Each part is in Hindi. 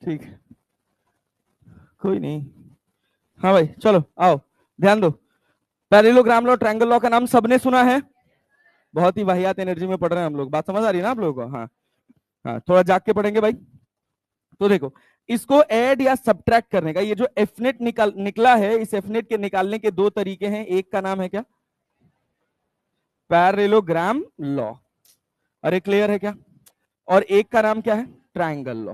ठीक है, कोई नहीं। हाँ भाई चलो आओ, ध्यान दो। पैरेललोग्राम लॉ, ट्रायंगल लॉ का नाम सबने सुना है, बहुत ही वाहियात एनर्जी में पढ़ रहे हैं हम लोग, बात समझ आ रही है ना आप लोगों को? हाँ हाँ, थोड़ा जाग के पढ़ेंगे भाई। तो देखो, इसको ऐड या सब्ट्रैक्ट करने का, ये जो एफनेट निकला है, इस एफनेट के निकालने के दो तरीके हैं। एक का नाम है क्या? Parallelogram law. अरे क्लियर है क्या? और एक का नाम क्या है? Triangle law.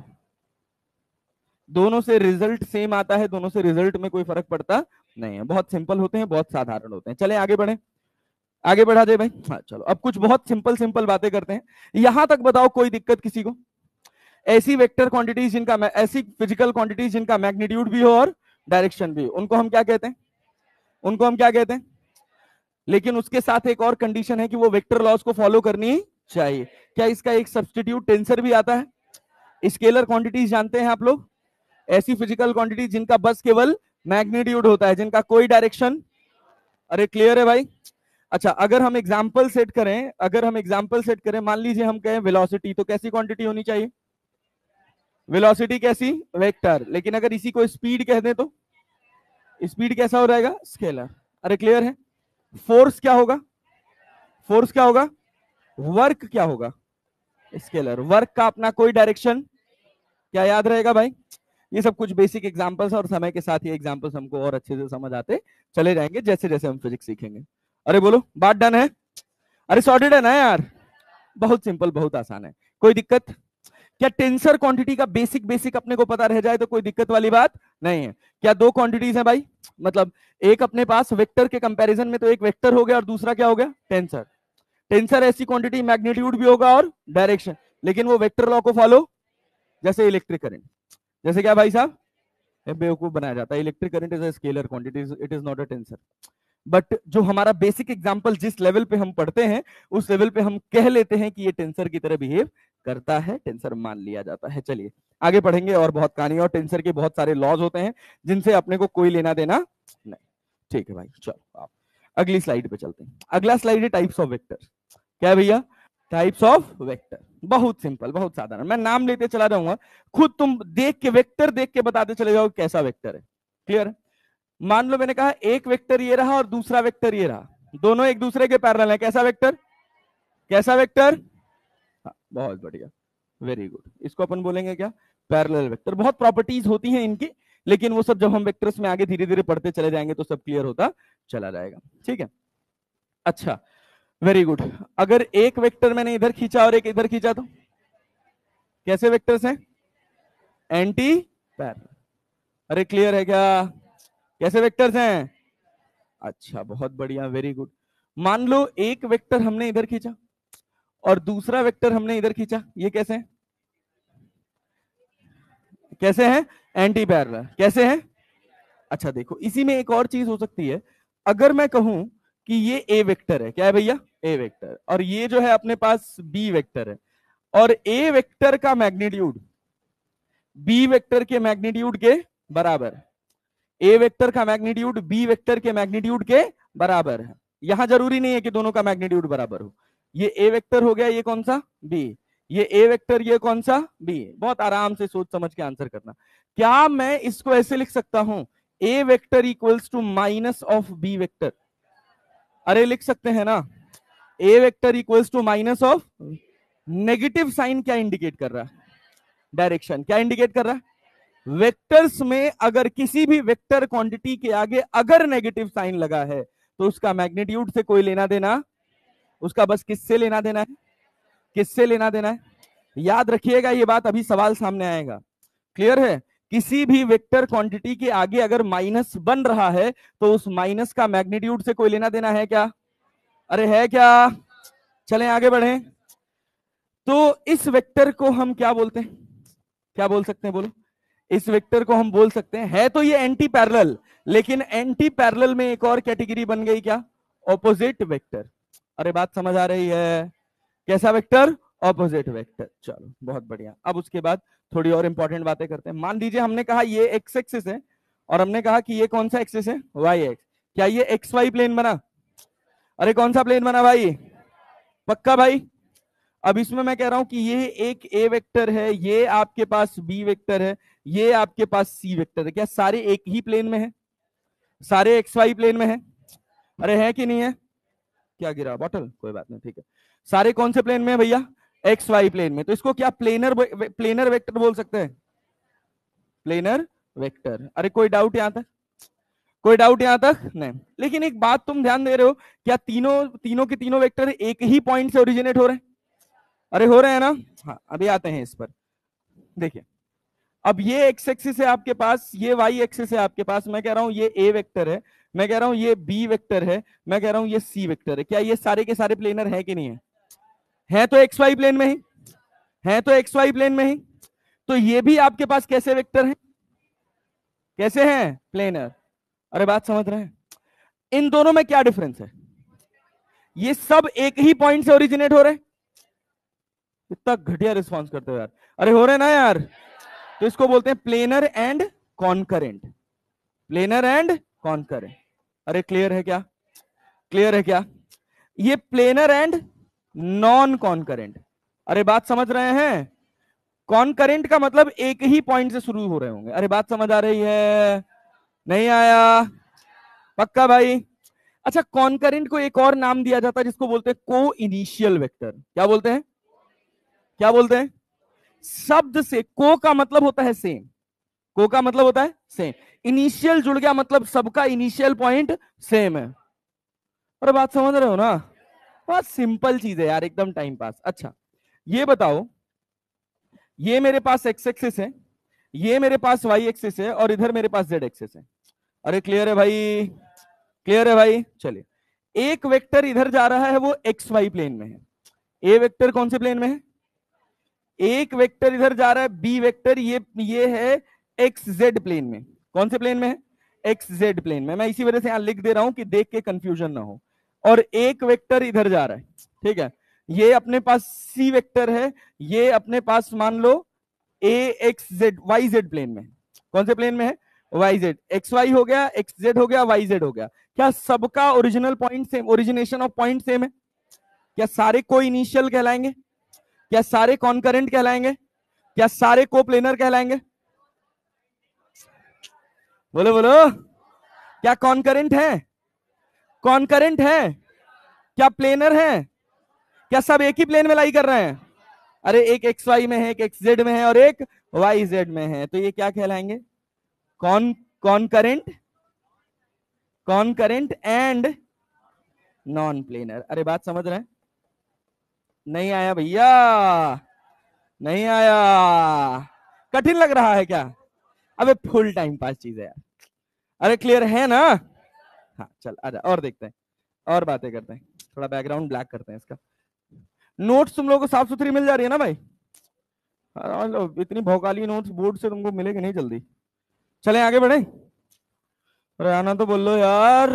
दोनों से रिजल्ट सेम आता है, दोनों से रिजल्ट में कोई फर्क पड़ता नहीं है, बहुत सिंपल होते हैं, बहुत साधारण होते हैं। चले आगे बढ़े, आगे बढ़ा दे भाई। हाँ चलो, अब कुछ बहुत सिंपल सिंपल बातें करते हैं। यहां तक बताओ कोई दिक्कत किसी को? ऐसी वेक्टर क्वांटिटीज जिनका, ऐसी फिजिकल क्वांटिटीज जिनका मैग्नीट्यूड भी हो और डायरेक्शन भी हो, उनको हम क्या कहते हैं? उनको हम क्या कहते हैं? लेकिन उसके साथ एक और कंडीशन है कि वो वेक्टर लॉज को फॉलो करनी चाहिए। क्या इसका एक सब्स्टिट्यूट टेंसर भी आता है? स्केलर क्वांटिटीज जानते हैं आप लोग? ऐसी फिजिकल क्वांटिटी जिनका बस केवल मैग्नीट्यूड होता है, जिनका कोई डायरेक्शन। अरे क्लियर है भाई? अच्छा, अगर हम एग्जांपल सेट करें, मान लीजिए हम कहें वेलोसिटी, तो कैसी क्वांटिटी होनी चाहिए? वेलोसिटी कैसी? वेक्टर। लेकिन अगर इसी को स्पीड कह दें तो स्पीड कैसा हो जाएगा? स्केलर। अरे क्लियर है? फोर्स क्या होगा? फोर्स क्या होगा? वर्क क्या होगा? स्केलर। वर्क का अपना कोई डायरेक्शन। क्या याद रहेगा भाई? ये सब कुछ बेसिक एग्जांपल्स है, और समय के साथ ये एग्जांपल्स हमको और अच्छे से समझ आते चले जाएंगे जैसे जैसे हम फिजिक्स सीखेंगे। अरे बोलो, बात डन है? अरे सॉर्टेड है ना यार? बहुत सिंपल, बहुत आसान है, कोई दिक्कत? क्या टेंसर क्वांटिटी का बेसिक बेसिक अपने को पता रह जाए तो कोई दिक्कत वाली बात नहीं है। क्या दो क्वांटिटीज है भाई? मतलब एक अपने पास वेक्टर के कंपैरिजन में तो एक वेक्टर हो गया और दूसरा क्या हो गया? टेंसर। टेंसर ऐसी क्वांटिटी मैग्नीट्यूड भी होगा और डायरेक्शन, लेकिन वो वेक्टर लॉ को फॉलो, जैसे इलेक्ट्रिक करंट। जैसे क्या भाई साहब? बेवकूफ बनाया जाता है, electric current is a scalar quantity, it is not a tensor. But जो हमारा बेसिक एग्जांपल जिस लेवल पे हम पढ़ते हैं, उस लेवल पे हम कह लेते हैं कि ये टेंसर की तरह बिहेव करता है, टेंसर मान लिया जाता है। चलिए आगे पढ़ेंगे, और बहुत कहानी, और टेंसर के बहुत सारे लॉज होते हैं जिनसे अपने को कोई लेना देना नहीं। ठीक है भाई, चलो आप अगली स्लाइड पे चलते हैं। अगला स्लाइड है टाइप्स ऑफ वेक्टर। क्या है भैया? Types of vector. बहुत सिंपल, बहुत साधारण, मैं नाम लेते चला जाऊंगा, खुद तुम देख के, वेक्टर देख के बताते चले जाओ कैसा वेक्टर है। क्लियर? मान लो मैंने कहा एक वेक्टर ये रहा और दूसरा वेक्टर ये रहा, दोनों एक दूसरे के पैरेलल है, कैसा वेक्टर? कैसा वेक्टर? हाँ, बहुत बढ़िया, वेरी गुड। इसको अपन बोलेंगे क्या? Parallel vector. बहुत प्रॉपर्टीज होती हैं इनकी, लेकिन वो सब जब हम वेक्टर्स में आगे धीरे धीरे पढ़ते चले जाएंगे तो सब क्लियर होता चला जाएगा। ठीक है, अच्छा, वेरी गुड। अगर एक वेक्टर मैंने इधर खींचा और एक इधर खींचा तो कैसे वेक्टर्स हैं? Anti parallel. अरे क्लियर है क्या? कैसे वेक्टर्स हैं? अच्छा, बहुत बढ़िया, वेरी गुड। मान लो एक वेक्टर हमने इधर खींचा और दूसरा वेक्टर हमने इधर खींचा, ये कैसे हैं? कैसे हैं? Anti parallel. कैसे हैं? अच्छा देखो, इसी में एक और चीज हो सकती है। अगर मैं कहूं कि ये ए वेक्टर है, क्या है भैया? ए वेक्टर, और ये जो है अपने पास बी वेक्टर है, और ए वेक्टर का मैग्नीट्यूड बी वेक्टर के मैग्नीट्यूड के बराबर है। ए वेक्टर का मैग्नीट्यूड बी वेक्टर के मैग्नीट्यूड के बराबर है। यहां जरूरी नहीं है कि दोनों का मैग्नीट्यूड बराबर हो। ये ए वेक्टर हो गया, ये कौन सा? बी। ये ए वेक्टर, ये कौन सा? बी। बहुत आराम से सोच समझ के आंसर करना। क्या मैं इसको ऐसे लिख सकता हूं, A vector equals to minus of B vector? अरे लिख सकते हैं ना, A vector equals to minus of, negative sign क्या इंडिकेट कर रहा है? डायरेक्शन। क्या इंडिकेट कर रहा है? वेक्टर्स में अगर किसी भी वेक्टर क्वांटिटी के आगे अगर नेगेटिव साइन लगा है तो उसका मैग्नीट्यूड से कोई लेना देना, उसका बस किससे लेना देना है? किससे लेना देना है? याद रखिएगा ये बात, अभी सवाल सामने आएगा। क्लियर है? किसी भी वेक्टर क्वांटिटी के आगे अगर माइनस बन रहा है तो उस माइनस का मैग्नीट्यूड से कोई लेना देना है क्या? अरे है क्या? चलें आगे बढ़ें। तो इस वेक्टर को हम क्या बोलते हैं? क्या बोल सकते हैं बोलो? इस वेक्टर को हम बोल सकते हैं, है तो ये एंटी पैरेलल, लेकिन एंटी पैरेलल में एक और कैटेगरी बन गई, क्या? Opposite vector. अरे बात समझ आ रही है? कैसा वेक्टर? Opposite vector. चलो बहुत बढ़िया। अब उसके बाद थोड़ी और इंपॉर्टेंट बातें करते हैं। मान लीजिए हमने कहा ये एक्स एक्सिस है और हमने कहा कि ये कौन सा एक्सिस है? Y X. क्या ये एक्स वाई प्लेन बना? अरे कौन सा प्लेन बना भाई? पक्का भाई? अब इसमें मैं कह रहा हूं कि ये एक ए वेक्टर है, ये आपके पास बी वेक्टर है, ये आपके पास सी वेक्टर है। क्या सारे एक ही प्लेन में है? सारे एक्स वाई प्लेन में है? अरे है कि नहीं है? क्या गिरा बॉटल? कोई बात नहीं, ठीक है। सारे कौन से प्लेन में है भैया? एक्स वाई प्लेन में। तो इसको क्या प्लेनर वेक्टर बोल सकते हैं? Planar vector. अरे कोई डाउट यहां तक? कोई डाउट यहां तक? नहीं। लेकिन एक बात तुम ध्यान दे रहे हो, क्या तीनों तीनों के तीनों वेक्टर एक ही पॉइंट से ओरिजिनेट हो रहे हैं? अरे हो रहे हैं ना? हाँ, अभी आते हैं इस पर। देखिए, अब ये एक्स एक्सिस है आपके पास, ये वाई एक्सिस है आपके पास। मैं कह रहा हूं ये ए वेक्टर है, मैं कह रहा हूं ये बी वेक्टर है, मैं कह रहा हूं ये सी वेक्टर है। क्या ये सारे के सारे प्लेनर है कि नहीं है? है तो एक्स वाई प्लेन में ही, है तो एक्स वाई प्लेन में ही। तो ये भी आपके पास कैसे वेक्टर है? कैसे हैं? प्लेनर। अरे बात समझ रहे हैं? इन दोनों में क्या डिफरेंस है? ये सब एक ही पॉइंट से ओरिजिनेट हो रहे हैं। इतना घटिया रिस्पॉन्स करते हो यार। अरे हो रहे ना यार? तो इसको बोलते हैं planar and concurrent. Planar and concurrent. अरे क्लियर है क्या? क्लियर है क्या? ये प्लेनर एंड नॉन कॉन्करेंट। अरे बात समझ रहे हैं? कॉन्करेंट का मतलब एक ही पॉइंट से शुरू हो रहे होंगे। अरे बात समझ आ रही है? नहीं आया? पक्का भाई? अच्छा, कॉन्करेंट को एक और नाम दिया जाता है जिसको बोलते हैं को इनिशियल वेक्टर। क्या बोलते हैं? क्या बोलते हैं? शब्द से को का मतलब होता है सेम। को का मतलब होता है सेम। इनिशियल जुड़ गया मतलब सबका इनिशियल पॉइंट सेम है। अरे बात समझ रहे हो ना? बहुत सिंपल चीज है यार, एकदम टाइम पास। अच्छा, ये बताओ, ये मेरे पास एक्स एक्सिस है, ये मेरे पास वाई एक्सिस है, और इधर मेरे पास जेड एक्सिस है। अरे क्लियर है भाई? क्लियर है भाई? चलिए, एक वेक्टर इधर जा रहा है, वो एक्स वाई प्लेन में है। ए वेक्टर कौन से प्लेन में है? एक वेक्टर इधर जा रहा है, बी वेक्टर, ये है एक्स जेड प्लेन में। कौन से प्लेन में है? एक्स जेड प्लेन में। मैं इसी वजह से यहां लिख दे रहा हूं कि देख के कंफ्यूजन ना हो। और एक वेक्टर इधर जा रहा है, ठीक है। ये अपने पास सी वेक्टर है, ये अपने पास मान लो A X Z Y Z plane में। कौन से प्लेन में है? Y Z. एक्स वाई हो गया, एक्स जेड हो गया, वाई जेड हो गया। क्या सबका original point same, origination of point same है? क्या सारे को इनिशियल कहलाएंगे? क्या सारे कॉन्करेंट कहलाएंगे? क्या सारे कोप्लेनर कहलाएंगे? बोलो बोलो। क्या कॉन्करेंट है? कॉन्करेंट है? क्या प्लेनर है? क्या सब एक ही प्लेन में लाई कर रहे हैं? अरे एक एक्स वाई में है, एक एक्स जेड में है, और एक वाई जेड में है। तो ये क्या कहलाएंगे? Con concurrent, concurrent and non planar. अरे बात समझ रहे हैं? नहीं आया भैया? नहीं आया? कठिन लग रहा है क्या? अबे फुल टाइम पास चीज है यार। अरे क्लियर है ना? हाँ चल आजा, और देखते हैं, और बातें करते हैं। थोड़ा बैकग्राउंड ब्लैक करते हैं इसका। नोट्स तुम लोगों को साफ सुथरी मिल जा रही है ना भाई? इतनी भौकाली नोट्स बोर्ड से तुमको मिलेगी नहीं जल्दी। चले आगे बढ़े? अरे आना तो बोल लो यार।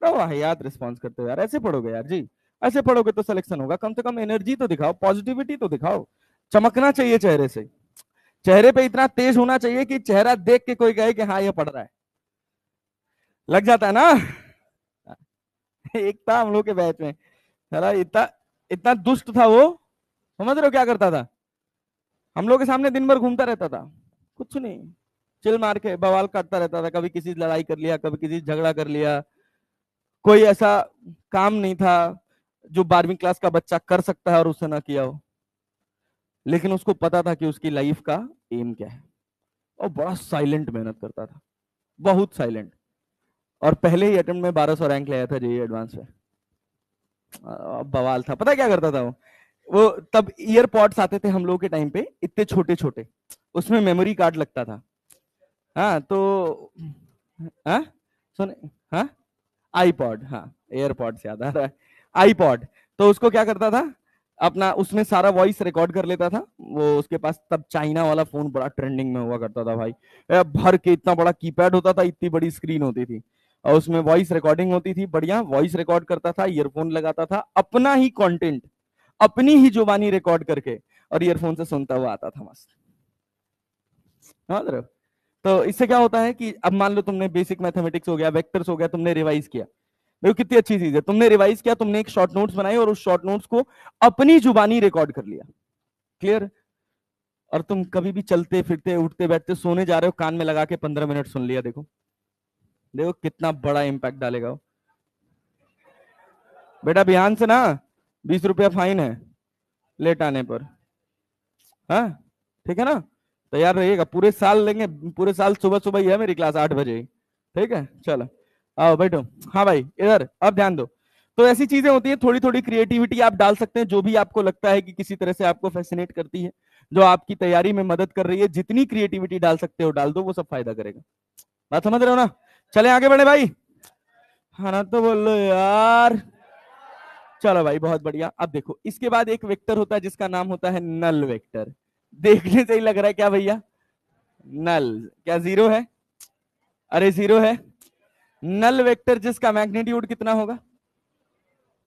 वाहियात रिस्पॉन्स करते हो यार। ऐसे पढ़ोगे यार जी? ऐसे पढ़ोगे तो सिलेक्शन होगा? कम से कम एनर्जी तो दिखाओ, पॉजिटिविटी तो दिखाओ। चमकना चाहिए चेहरे से। चेहरे पे इतना तेज होना चाहिए कि चेहरा देख के कोई कहे कि हाँ ये पढ़ रहा है। लग जाता है ना? एक था हम लोग के बैच में, साला इतना इतना दुष्ट था वो। समझ रहे हो क्या करता था? हम लोग के सामने दिन भर घूमता रहता था, कुछ नहीं, चिल मार के बवाल काटता रहता था। कभी किसी से लड़ाई कर लिया, कभी किसी से झगड़ा कर लिया। कोई ऐसा काम नहीं था जो 12वीं क्लास का बच्चा कर सकता है और उसने ना किया हो। लेकिन उसको पता था कि उसकी लाइफ का एम क्या है, और बड़ा साइलेंट मेहनत करता था, बहुत साइलेंट। और पहले ही अटेम्प्ट में 1200 रैंक ले आया था जेईई एडवांस में। बवाल था। पता है क्या करता था वो तब ईयरपॉड्स आते थे हम लोग के टाइम पे, इतने छोटे छोटे, उसमें मेमोरी कार्ड लगता था। हाँ तो, हाँ सुन, हाँ आईपॉड, हाँ एयरपॉड से याद आ रहा है, आईपॉड। तो उसको क्या करता था, अपना उसमें सारा वॉइस रिकॉर्ड कर लेता था वो। उसके पास तब चाइना वाला फोन बड़ा ट्रेंडिंग में हुआ करता था भाई। भर के इतना बड़ा कीपैड होता था, इतनी बड़ी स्क्रीन होती थी, और उसमें वॉइस रिकॉर्डिंग होती थी। बढ़िया वॉइस रिकॉर्ड करता था, ईयरफोन लगाता था, अपना ही कंटेंट अपनी ही जुबानी रिकॉर्ड करके, और ईयरफोन से सुनता हुआ आता था मस्त। समझ रहे हो? तो इससे क्या होता है कि अब मान लो तुमने बेसिक मैथमेटिक्स हो गया, वेक्टर्स हो गया, तुमने रिवाइज किया, देखो कितनी अच्छी चीज है, तुमने रिवाइज किया, तुमने एक शॉर्ट नोट्स बनाई और उस शॉर्ट नोट्स को अपनी जुबानी रिकॉर्ड कर लिया। क्लियर? और तुम कभी भी चलते फिरते उठते बैठते सोने जा रहे हो, कान में लगा के 15 मिनट सुन लिया। देखो देखो कितना बड़ा इंपैक्ट डालेगा वो। बेटा ध्यान से ना, 20 रुपया फाइन है लेट आने पर। हाँ ठीक है ना, तैयार रहिएगा, पूरे साल लेंगे, पूरे साल सुबह सुबह ही है मेरी क्लास 8 बजे। ठीक है चलो आओ बैठो। हाँ भाई इधर अब ध्यान दो। तो ऐसी चीजें होती हैं, थोड़ी थोड़ी क्रिएटिविटी आप डाल सकते हैं, जो भी आपको लगता है कि किसी तरह से आपको फैसिनेट करती है, जो आपकी तैयारी में मदद कर रही है, जितनी क्रिएटिविटी डाल सकते हो डाल दो, वो सब फायदा करेगा। बात समझ रहे हो ना? चले आगे बढ़े भाई। हाँ ना तो बोल लो यार। चलो भाई बहुत बढ़िया। अब देखो इसके बाद एक वेक्टर होता है जिसका नाम होता है नल वेक्टर। देखने से ही लग रहा है क्या भैया? नल क्या जीरो है? अरे जीरो है। नल वेक्टर जिसका मैग्नीट्यूड कितना होगा?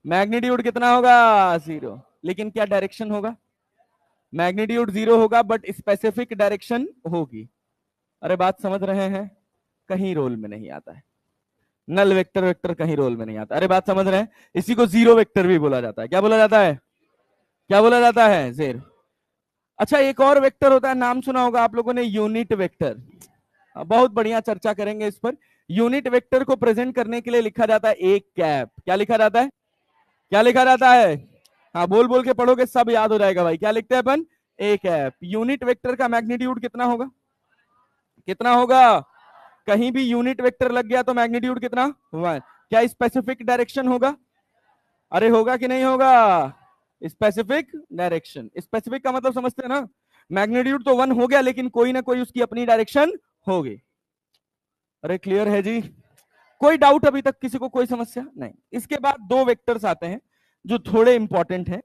मैग्नीट्यूड कितना होगा? जीरो। लेकिन क्या डायरेक्शन होगा? मैग्नीट्यूड जीरो होगा बट स्पेसिफिक डायरेक्शन होगी। अरे बात समझ रहे हैं? कहीं रोल में नहीं आता है। नल वेक्टर वेक्टर कहीं रोल में नहीं आता। अरे बात समझ रहे हैं? इसी को जीरो वेक्टर भी बोला जाता है। क्या बोला जाता है? क्या बोला जाता है? जीरो। अच्छा एक और वेक्टर होता है, नाम सुना होगा आप लोगों ने, यूनिट वेक्टर। बहुत बढ़िया, चर्चा करेंगे इस पर। यूनिट वेक्टर को प्रेजेंट करने के लिए लिखा जाता है एक कैप। क्या लिखा जाता है? क्या लिखा जाता है? हाँ बोल बोल के पढ़ोगे सब याद हो जाएगा भाई। क्या लिखते हैं अपन? एक कैप। यूनिट वेक्टर का मैग्नीट्यूड कितना होगा? कितना होगा? कहीं भी यूनिट वेक्टर लग गया तो मैग्नीट्यूड कितना? 1। क्या स्पेसिफिक डायरेक्शन होगा? अरे होगा कि नहीं होगा? Specific direction. स्पेसिफिक का मतलब समझते हैं ना? मैग्नीट्यूड तो 1 हो गया लेकिन कोई ना कोई उसकी अपनी डायरेक्शन होगी। अरे क्लियर है जी? कोई डाउट अभी तक किसी को? कोई समस्या नहीं। इसके बाद दो वेक्टर्स आते हैं जो थोड़े इंपॉर्टेंट हैं,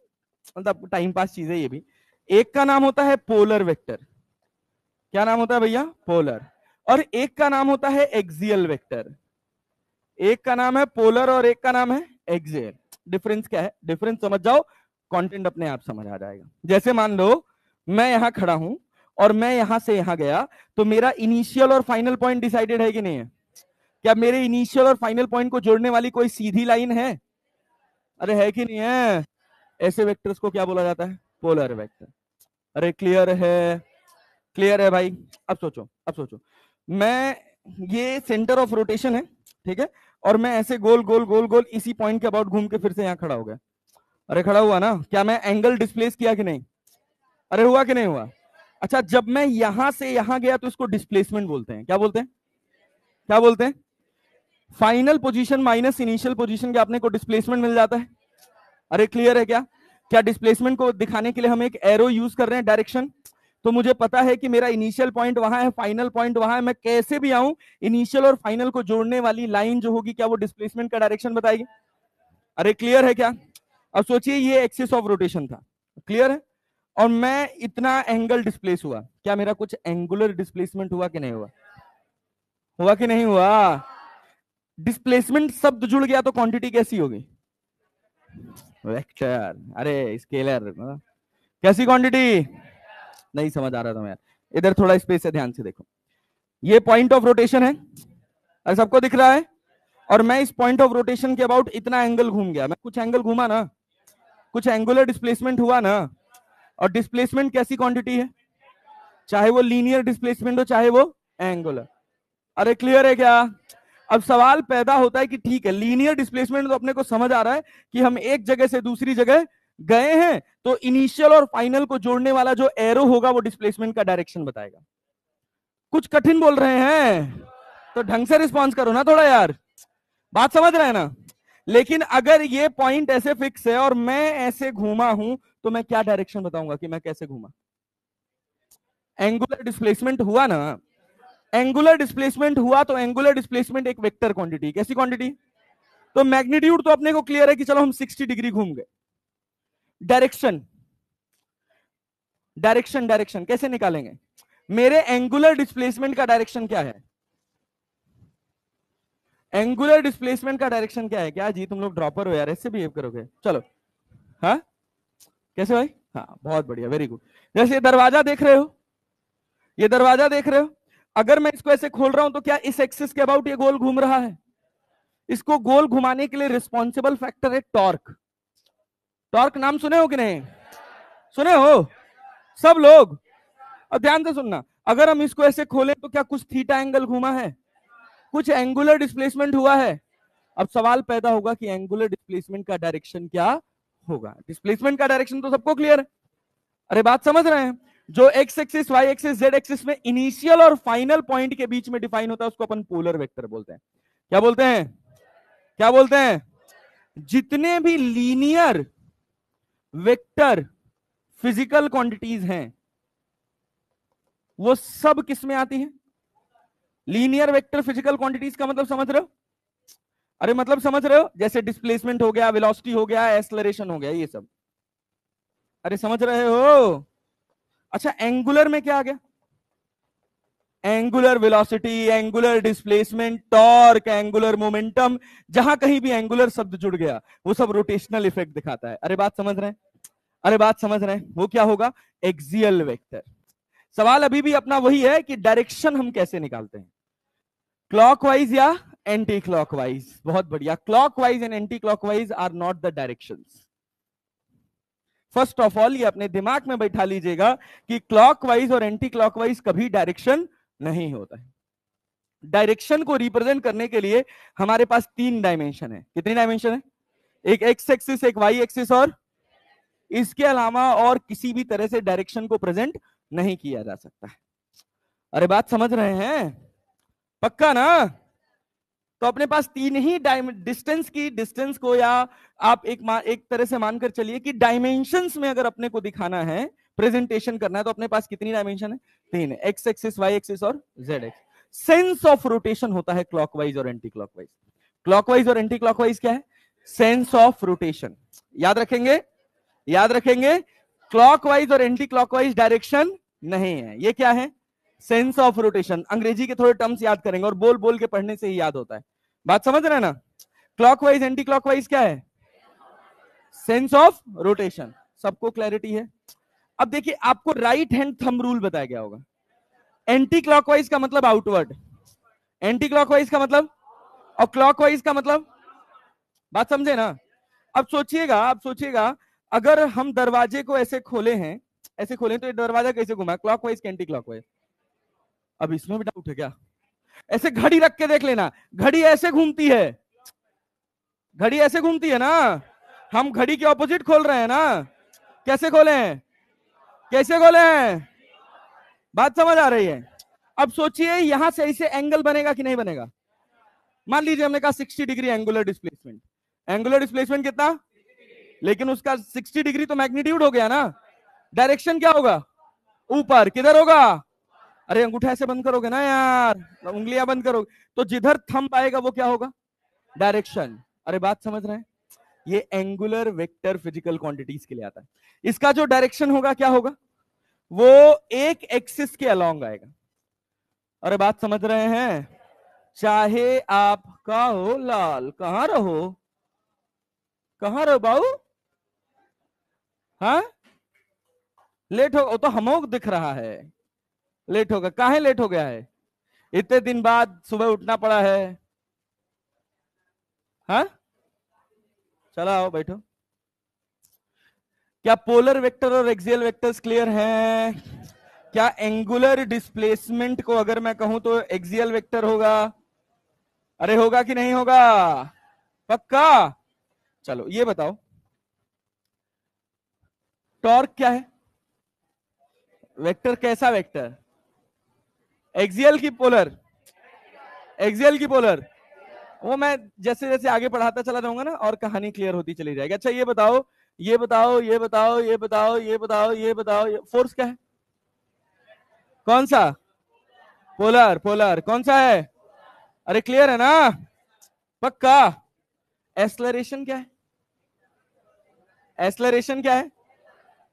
मतलब टाइम पास चीज है ये भी। एक का नाम होता है पोलर वेक्टर। क्या नाम होता है भैया? पोलर। और एक का नाम होता है एक्सियल वेक्टर। एक का नाम है पोलर और एक का नाम है एक्सियल। डिफरेंस क्या है? डिफरेंस समझ जाओ, कंटेंट अपने आप समझ आ जाएगा। जैसे मान लो मैं यहां खड़ा हूं और मैं यहां से यहां गया, तो मेरा इनिशियल और फाइनल पॉइंट डिसाइडेड है कि नहीं है? क्या मेरे इनिशियल और फाइनल पॉइंट को जोड़ने वाली कोई सीधी लाइन है? अरे है कि नहीं है? ऐसे वेक्टर्स को क्या बोला जाता है? Polar vector. अरे क्लियर है? क्लियर है भाई? अब सोचो, अब सोचो, मैं, ये सेंटर ऑफ रोटेशन है, ठीक है, और मैं ऐसे गोल गोल गोल गोल इसी पॉइंट के अबाउट घूम के फिर से यहां खड़ा हो गया। अरे खड़ा हुआ ना? क्या मैं एंगल डिस्प्लेस किया कि नहीं? अरे हुआ कि नहीं हुआ? अच्छा जब मैं यहां से यहां गया तो इसको डिस्प्लेसमेंट बोलते हैं। क्या बोलते हैं? क्या बोलते हैं? Final position minus initial position के अपने को डिस्प्लेसमेंट मिल जाता है। अरे क्लियर है क्या? क्या डिस्प्लेसमेंट को दिखाने के लिए हम एक एरो यूज कर रहे हैं, डायरेक्शन। तो मुझे पता है कि मेरा इनिशियल पॉइंट वहां है, फाइनल पॉइंट वहां है, मैं कैसे भी आऊं, इनिशियल और फाइनल को जोड़ने वाली लाइन जो होगी, क्या वो डिस्प्लेसमेंट का डायरेक्शन बताएगी? अरे क्लियर है क्या? अब सोचिए ये एक्सिस ऑफ रोटेशन था, क्लियर है, और मैं इतना एंगल डिस्प्लेस हुआ, क्या मेरा कुछ एंगुलर डिस्प्लेसमेंट हुआ कि नहीं हुआ? हुआ कि नहीं हुआ? डिस्प्लेसमेंट शब्द जुड़ गया तो क्वांटिटी कैसी होगी? वेक्टर। अरे स्केलर। कैसी क्वांटिटी? नहीं समझ आ रहा था यार, इधर थोड़ा स्पेस है, ध्यान से देखो। ये पॉइंट ऑफ रोटेशन है, अरे सबको दिख रहा है, और मैं इस पॉइंट ऑफ रोटेशन के अबाउट इतना एंगल घूम गया, मैं कुछ एंगल घूमा ना, कुछ एंगुलर डिस्प्लेसमेंट हुआ ना। और डिस्प्लेसमेंट कैसी क्वांटिटी है? चाहे वो लीनियर डिस्प्लेसमेंट हो चाहे वो एंगुलर। अरे क्लियर है क्या? अब सवाल पैदा होता है कि ठीक है लीनियर डिस्प्लेसमेंट तो अपने को समझ आ रहा है कि हम एक जगह से दूसरी जगह गए हैं, तो इनिशियल और फाइनल को जोड़ने वाला जो एरो होगा वो डिस्प्लेसमेंट का डायरेक्शन बताएगा। कुछ कठिन बोल रहे हैं तो ढंग से रिस्पॉन्स करो ना थोड़ा यार, बात समझ रहे हैं ना? लेकिन अगर ये पॉइंट ऐसे फिक्स है और मैं ऐसे घूमा हूं, तो मैं क्या डायरेक्शन बताऊंगा कि मैं कैसे घूमा? एंगुलर डिस्प्लेसमेंट हुआ ना? एंगुलर डिस्प्लेसमेंट हुआ तो एंगुलर डिस्प्लेसमेंट एक वेक्टर क्वांटिटी, कैसी क्वांटिटी? तो मैग्नीट्यूड तो अपने को क्लियर है कि चलो हम 60 डिग्री घूम गए। डायरेक्शन, डायरेक्शन डायरेक्शन कैसे निकालेंगे? मेरे एंगुलर डिस्प्लेसमेंट का डायरेक्शन क्या है? एंगुलर डिस्प्लेसमेंट का डायरेक्शन क्या है? क्या जी तुम लोग ड्रॉपर हो यार, ऐसे बिहेव करोगे? चलो हाँ कैसे भाई? हाँ बहुत बढ़िया, वेरी गुड। जैसे दरवाजा देख रहे हो, ये दरवाजा देख रहे हो, अगर मैं इसको ऐसे खोल रहा हूं तो क्या इस एक्सिस के अबाउट ये गोल घूम रहा है? इसको गोल घुमाने के लिए रिस्पॉन्सिबल फैक्टर है टॉर्क। टॉर्क नाम सुने हो कि नहीं? सुने हो सब लोग? अब ध्यान से सुनना, अगर हम इसको ऐसे खोलें तो क्या कुछ थीटा एंगल घूमा है? कुछ एंगुलर डिस्प्लेसमेंट हुआ है। अब सवाल पैदा होगा कि एंगुलर डिस्प्लेसमेंट का डायरेक्शन क्या होगा? डिस्प्लेसमेंट का डायरेक्शन तो सबको क्लियर है। अरे बात समझ रहे हैं? जो X axis, Y axis, Z axis में इनिशियल और फाइनल पॉइंट के बीच में डिफाइन होता है उसको अपन पोलर वेक्टर बोलते हैं। क्या बोलते हैं? क्या बोलते हैं? जितने भी लीनियर वेक्टर फिजिकल क्वांटिटीज हैं वो सब किस में आती हैं? लीनियर वेक्टर फिजिकल क्वांटिटीज का मतलब समझ रहे हो? अरे मतलब समझ रहे हो? जैसे डिस्प्लेसमेंट हो गया, वेलोसिटी हो गया, एक्सेलरेशन हो गया, ये सब। अरे समझ रहे हो? अच्छा, एंगुलर में क्या आ गया? Angular velocity, angular displacement, torque, angular momentum. जहां कहीं भी एंगुलर शब्द जुड़ गया वो सब रोटेशनल इफेक्ट दिखाता है। अरे बात समझ रहे हैं? अरे बात समझ रहे हैं? वो क्या होगा? Axial vector. सवाल अभी भी अपना वही है कि डायरेक्शन हम कैसे निकालते हैं, क्लॉकवाइज या एंटी क्लॉकवाइज? बहुत बढ़िया। Clockwise and anti clockwise are not the directions. First of all ये अपने दिमाग में बैठा लीजिएगा कि क्लॉकवाइज और एंटी क्लॉकवाइज कभी डायरेक्शन नहीं होता है। डायरेक्शन को रिप्रेजेंट करने के लिए हमारे पास 3 डायमेंशन है। कितनी डायमेंशन है? एक एक्स एक्सिस, एक वाई एक्सिस, और इसके अलावा और किसी भी तरह से डायरेक्शन को प्रेजेंट नहीं किया जा सकता है। अरे बात समझ रहे हैं? पक्का ना? तो अपने पास 3 ही डिस्टेंस को, या आप एक तरह से मानकर चलिए कि डायमेंशंस में अगर अपने को दिखाना है, प्रेजेंटेशन करना है, तो अपने पास कितनी डायमेंशन है? 3 है, एक्स एक्सिस, वाई एक्सिस और Z axis. Sense of rotation होता है क्लॉकवाइज और एंटी क्लॉकवाइज। क्लॉकवाइज और एंटी क्लॉकवाइज क्या है? Sense of rotation. याद रखेंगे? याद रखेंगे? क्लॉकवाइज और एंटी क्लॉकवाइज डायरेक्शन नहीं है, ये क्या है? Sense of rotation. अंग्रेजी के थोड़े टर्म्स याद करेंगे और बोल बोल के पढ़ने से ही याद होता है। बात समझ रहे हैं ना? क्लॉकवाइज एंटी क्लॉकवाइज क्या है? Sense of rotation. सबको क्लैरिटी है? अब देखिए, आपको राइट हैंड थंब रूल बताया गया होगा। एंटी क्लॉकवाइज का मतलब आउटवर्ड, एंटी क्लॉकवाइज का मतलब, और क्लॉकवाइज का मतलब। बात समझे ना? अब सोचिएगा, आप सोचिएगा, अगर हम दरवाजे को ऐसे खोले हैं, ऐसे खोले तो ये दरवाजा कैसे घुमा, क्लॉकवाइज के एंटी क्लॉकवाइज? अब इसमें भी डाउट है क्या? ऐसे घड़ी रख के देख लेना, घड़ी ऐसे घूमती है, घड़ी ऐसे घूमती है ना। हम घड़ी के ऑपोजिट खोल रहे हैं ना। कैसे खोले हैं? कैसे खोले हैं? बात समझ आ रही है? अब सोचिए यहां से ऐसे एंगल बनेगा कि नहीं बनेगा? मान लीजिए हमने कहा 60 degree angular displacement. Angular displacement कितना? लेकिन उसका 60 डिग्री तो मैग्नीट्यूड हो गया ना। डायरेक्शन क्या होगा? ऊपर। किधर होगा? अरे अंगूठा ऐसे बंद करोगे ना यार, उंगलियां बंद करोगे तो जिधर थंब आएगा वो क्या होगा? डायरेक्शन। अरे बात समझ रहे हैं? ये एंगुलर वेक्टर फिजिकल क्वांटिटीज के लिए आता है। इसका जो डायरेक्शन होगा क्या होगा? वो एक एक्सिस के अलोंग आएगा। अरे बात समझ रहे हैं? चाहे आपका हो लाल, कहां रहो, कहां रहो बाबू? हाँ, लेट हो तो हमों दिख रहा है। लेट होगा, काहे लेट हो गया है? इतने दिन बाद सुबह उठना पड़ा है। हाँ, चलो आओ बैठो। क्या पोलर वेक्टर और एक्सियल वेक्टर्स क्लियर हैं? क्या एंगुलर डिस्प्लेसमेंट को अगर मैं कहूं तो एक्सियल वेक्टर होगा? अरे होगा कि नहीं होगा? पक्का? चलो ये बताओ, टॉर्क क्या है? वेक्टर कैसा वेक्टर? एक्सियल की पोलर? एक्सियल की पोलर। वो मैं जैसे जैसे आगे पढ़ाता चला जाऊंगा ना और कहानी क्लियर होती चली जाएगी। अच्छा ये बताओ, ये बताओ, ये बताओ, ये बताओ, ये बताओ, ये बताओ, फोर्स क्या है? कौन सा? पोलर। पोलर कौन सा है? अरे क्लियर है ना? पक्का? एक्सलरेशन क्या है? एक्सलरेशन क्या है?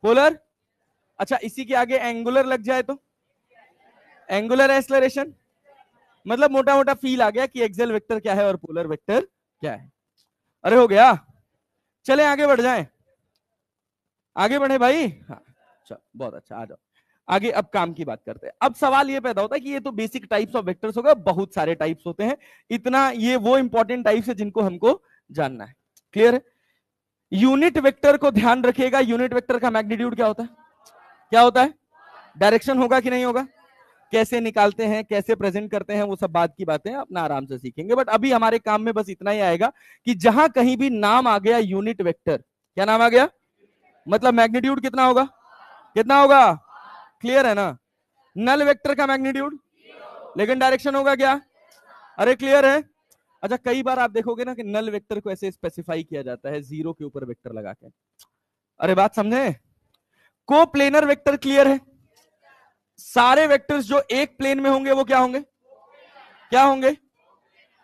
पोलर। अच्छा इसी के आगे एंगुलर लग जाए तो? Angular acceleration. मतलब मोटा मोटा फील आ गया कि एक्सियल वेक्टर क्या है और पोलर वेक्टर क्या है। अरे हो गया? चले आगे बढ़ जाएं। आगे बढ़े भाई। हाँ चलो बहुत अच्छा, आ जाओ। आगे अब काम की बात करते हैं। अब सवाल ये पैदा होता है कि ये तो बेसिक टाइप्स ऑफ वेक्टर्स हो गए, बहुत सारे टाइप्स होते हैं, इतना ये वो इंपॉर्टेंट टाइप्स है जिनको हमको जानना है। क्लियर है? यूनिट वेक्टर को ध्यान रखिएगा, यूनिट वेक्टर का मैग्नीट्यूड क्या होता है? क्या होता है? डायरेक्शन होगा कि नहीं होगा? कैसे निकालते हैं, कैसे प्रेजेंट करते हैं, वो सब बात की बातें अपना आराम से सीखेंगे। बट अभी हमारे काम में बस इतना ही आएगा कि जहां कहीं भी नाम आ गया यूनिट वेक्टर, क्या नाम आ गया, मतलब मैग्नीट्यूड कितना होगा? कितना होगा? क्लियर है ना? नल वेक्टर का मैग्नीट्यूड, लेकिन डायरेक्शन होगा क्या? अरे क्लियर है? अच्छा, कई बार आप देखोगे ना कि नल वेक्टर को ऐसे स्पेसिफाई किया जाता है जीरो के ऊपर वेक्टर लगा के। अरे बात समझे? को प्लेनर वेक्टर क्लियर है? सारे वेक्टर्स जो एक प्लेन में होंगे वो क्या होंगे? क्या होंगे?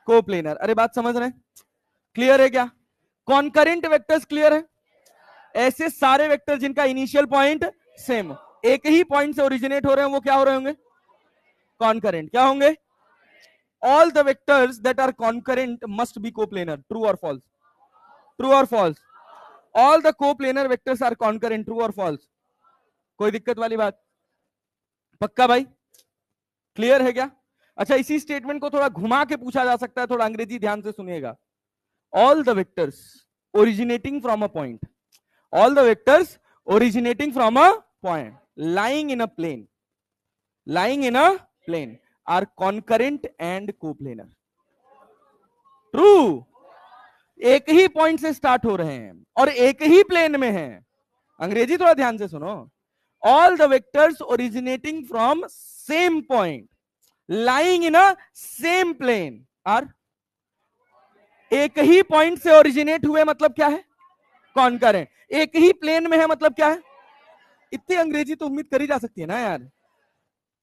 को प्लेनर। अरे बात समझ रहे हैं? क्लियर है क्या? कॉन्करेंट वेक्टर्स क्लियर है? ऐसे सारे वेक्टर जिनका इनिशियल पॉइंट सेम, एक ही पॉइंट से ओरिजिनेट हो रहे हैं, वो क्या हो रहे होंगे? कॉन्करेंट। क्या होंगे? All the vectors that are concurrent must be coplanar. True और फॉल्स? ट्रू और false? All the coplanar vectors are concurrent. True और फॉल्स? कोई दिक्कत वाली बात? पक्का भाई? क्लियर है क्या? अच्छा, इसी स्टेटमेंट को थोड़ा घुमा के पूछा जा सकता है, थोड़ा अंग्रेजी ध्यान से सुनिएगा। All the vectors originating from a point, all the vectors originating from a point lying in a plane are concurrent and coplanar. True? एक ही पॉइंट से स्टार्ट हो रहे हैं और एक ही प्लेन में हैं। अंग्रेजी थोड़ा ध्यान से सुनो। all the vectors originating from same point lying in a same plane are, एक ही पॉइंट से ओरिजिनेट हुए मतलब क्या है? कॉन्करेंट। एक ही प्लेन में है मतलब क्या है? इतनी अंग्रेजी तो उम्मीद करी जा सकती है ना यार।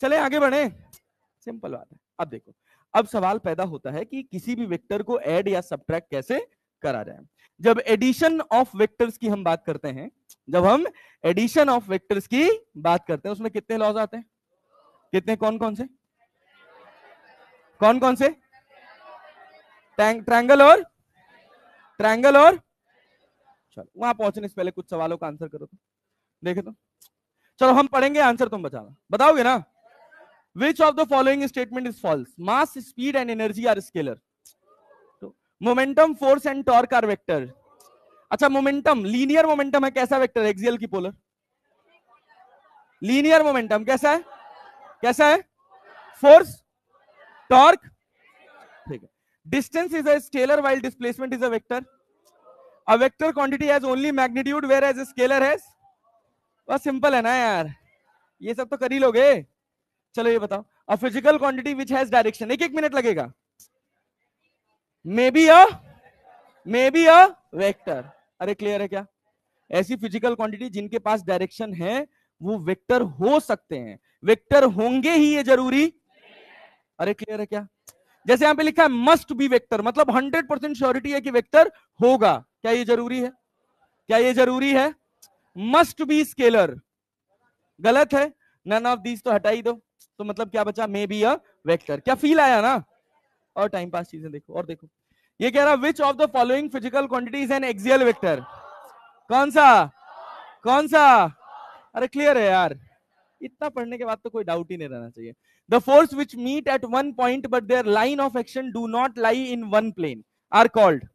चले आगे बढ़े, सिंपल बात है। अब देखो, अब सवाल पैदा होता है कि किसी भी वेक्टर को ऐड या सब्ट्रैक्ट कैसे करा जाए। जब एडिशन ऑफ वेक्टर्स की हम बात करते हैं, जब हम एडिशन ऑफ वेक्टर्स की बात करते हैं, उसमें कितने लॉज आते हैं? कितने? कौन कौन से? कौन कौन से? ट्रायंगल और चलो, वहां पहुंचने से पहले कुछ सवालों का आंसर करो तो देखे तो। चलो हम पढ़ेंगे, आंसर तुम बताना, बताओगे ना? Which of the following statement is false? Mass, speed and energy are scalar. Momentum, force and torque are vector. अच्छा, मोमेंटम लीनियर मोमेंटम है, कैसा वेक्टर? एक्सियल की पोलर। लीनियर मोमेंटम कैसा है? कैसा है? फोर्स, टॉर्क, ठीक है। Distance is a scalar while displacement is a vector. A vector quantity has only magnitude whereas scalar has, बस सिंपल है ना यार, ये सब तो कर ही लोगे। चलो ये बताओ, a physical quantity which has direction, एक एक मिनट लगेगा, मे बी अ वेक्टर। अरे क्लियर है क्या? ऐसी फिजिकल क्वांटिटी जिनके पास डायरेक्शन है वो वेक्टर हो सकते हैं, वेक्टर होंगे ही ये जरूरी। अरे क्लियर है क्या? जैसे यहां पे लिखा है मस्ट बी वेक्टर, मतलब 100% श्योरिटी है कि वेक्टर होगा, क्या ये जरूरी है? क्या ये जरूरी है? मस्ट बी स्केलर, गलत है। नन ऑफ दीज तो हटा ही दो, तो मतलब क्या बचा? May be a vector. क्या फील आया ना? और टाइम पास चीजें देखो, और देखो ये कह रहा विच of the following physical quantities N axial vector. कौन सा? कौन सा? अरे क्लियर है यार, इतना पढ़ने के बाद तो कोई डाउट ही नहीं रहना चाहिए। The force which meet at one point but their line of action do not lie in one plane are called.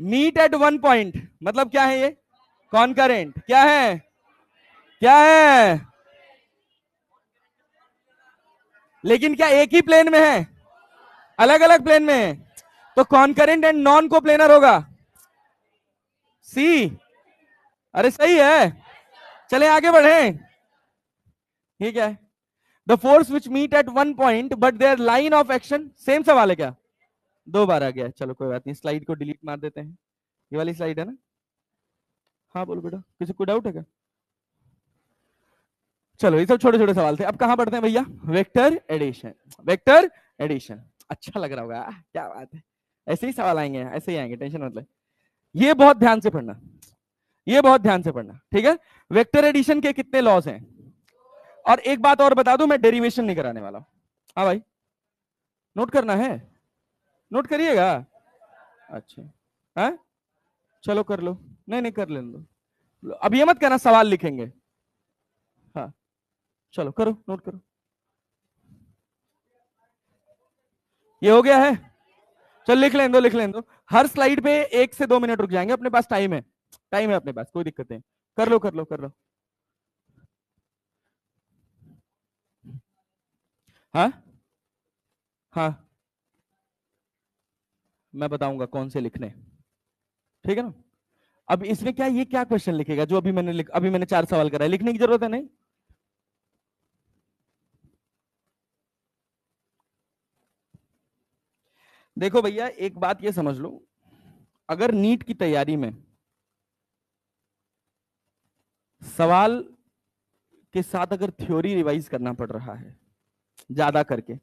Meet at one point मतलब क्या है? ये कॉन्करेंट। क्या है? क्या है? लेकिन क्या एक ही प्लेन में है? अलग अलग प्लेन में है, तो कॉन्करेंट एंड नॉन को प्लेनर होगा। सी। अरे सही है, चले आगे बढ़े। ये क्या है? The force which meet at one point but their line of action, same सवाल है क्या? दो बार आ गया, चलो कोई बात नहीं, स्लाइड को डिलीट मार देते हैं। ये वाली स्लाइड है ना? हाँ बोलो बेटा, किसी को डाउट है क्या? चलो ये सब छोटे छोटे सवाल थे, अब कहां पढ़ते हैं भैया? Vector addition. वेक्टर एडिशन अच्छा लग रहा होगा, क्या बात है, ऐसे ही सवाल आएंगे, ऐसे ही आएंगे, टेंशन मत ले। ये बहुत ध्यान से पढ़ना, ये बहुत ध्यान से पढ़ना, ठीक है? वेक्टर एडिशन के कितने लॉज हैं? और एक बात और बता दूं, मैं डेरिवेशन नहीं कराने वाला। हाँ भाई, नोट करना है? नोट करिएगा। अच्छा, हाँ चलो कर लो, नहीं नहीं कर लेने दो। अब ये मत कहना सवाल लिखेंगे, चलो करो, नोट करो। ये हो गया है? चल लिख लें दो, लिख लें दो। हर स्लाइड पे 1 से 2 मिनट रुक जाएंगे, अपने पास टाइम है, टाइम है अपने पास, कोई दिक्कत नहीं। कर लो कर लो कर लो। हाँ हाँ, मैं बताऊंगा कौन से लिखने, ठीक है ना। अब इसमें क्या, ये क्या क्वेश्चन लिखेगा जो अभी मैंने 4 सवाल कराए, लिखने की जरूरत है नहीं। देखो भैया, एक बात ये समझ लो, अगर नीट की तैयारी में सवाल के साथ अगर थ्योरी रिवाइज करना पड़ रहा है ज्यादा करके,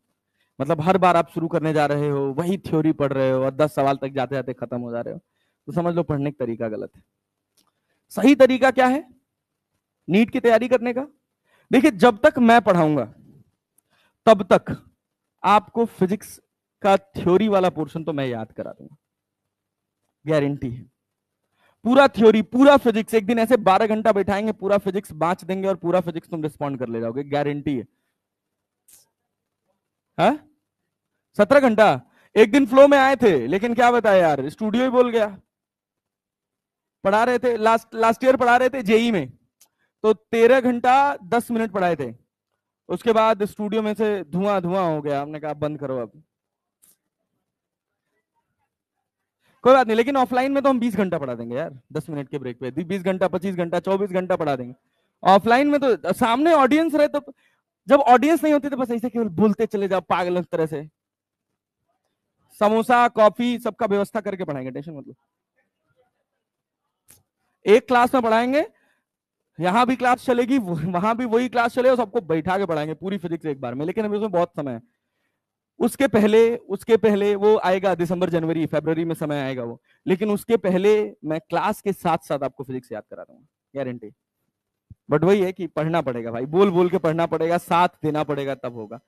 मतलब हर बार आप शुरू करने जा रहे हो वही थ्योरी पढ़ रहे हो और 10 सवाल तक जाते जाते खत्म हो जा रहे हो, तो समझ लो पढ़ने का तरीका गलत है। सही तरीका क्या है नीट की तैयारी करने का? देखिए, जब तक मैं पढ़ाऊंगा तब तक आपको फिजिक्स का थ्योरी वाला पोर्शन तो मैं याद करा दूंगा, गारंटी है। पूरा थ्योरी, पूरा फिजिक्स, एक दिन ऐसे 12 घंटा बैठाएंगे, पूरा फिजिक्स बांच देंगे और पूरा फिजिक्स तुम रिस्पॉन्ड कर ले जाओगे, गारंटी है। हाँ, 17 घंटा। एक दिन फ्लो में आए थे, लेकिन क्या बताया यार, स्टूडियो ही बोल गया। पढ़ा रहे थे लास्ट लास्ट ईयर, पढ़ा रहे थे जेई में, तो 13 घंटा 10 मिनट पढ़ाए थे। उसके बाद स्टूडियो में से धुआं धुआं हो गया, हमने कहा बंद करो अब। कोई बात नहीं, लेकिन ऑफलाइन में तो हम 20 घंटा पढ़ा देंगे यार, 10 मिनट के ब्रेक पे 20 घंटा, 25 घंटा, 24 घंटा पढ़ा देंगे। ऑफलाइन में तो सामने ऑडियंस रहे, तो जब ऑडियंस नहीं होती तो बस ऐसे केवल बोलते चले जाओ पागल तरह से। समोसा कॉफी सबका व्यवस्था करके पढ़ाएंगे, टेंशन मतलब। एक क्लास में पढ़ाएंगे, यहाँ भी क्लास चलेगी, वहां भी वही क्लास चलेगा, सबको बैठा के पढ़ाएंगे पूरी फिजिक्स एक बार में, लेकिन अभी उसमें बहुत समय है। उसके पहले वो आएगा, दिसंबर जनवरी फरवरी में समय आएगा वो, लेकिन उसके पहले मैं क्लास के साथ साथ आपको फिजिक्स याद करा दूंगा, गारंटी। बट वही है कि पढ़ना पड़ेगा भाई, बोल बोल के पढ़ना पड़ेगा, साथ देना पड़ेगा, तब होगा।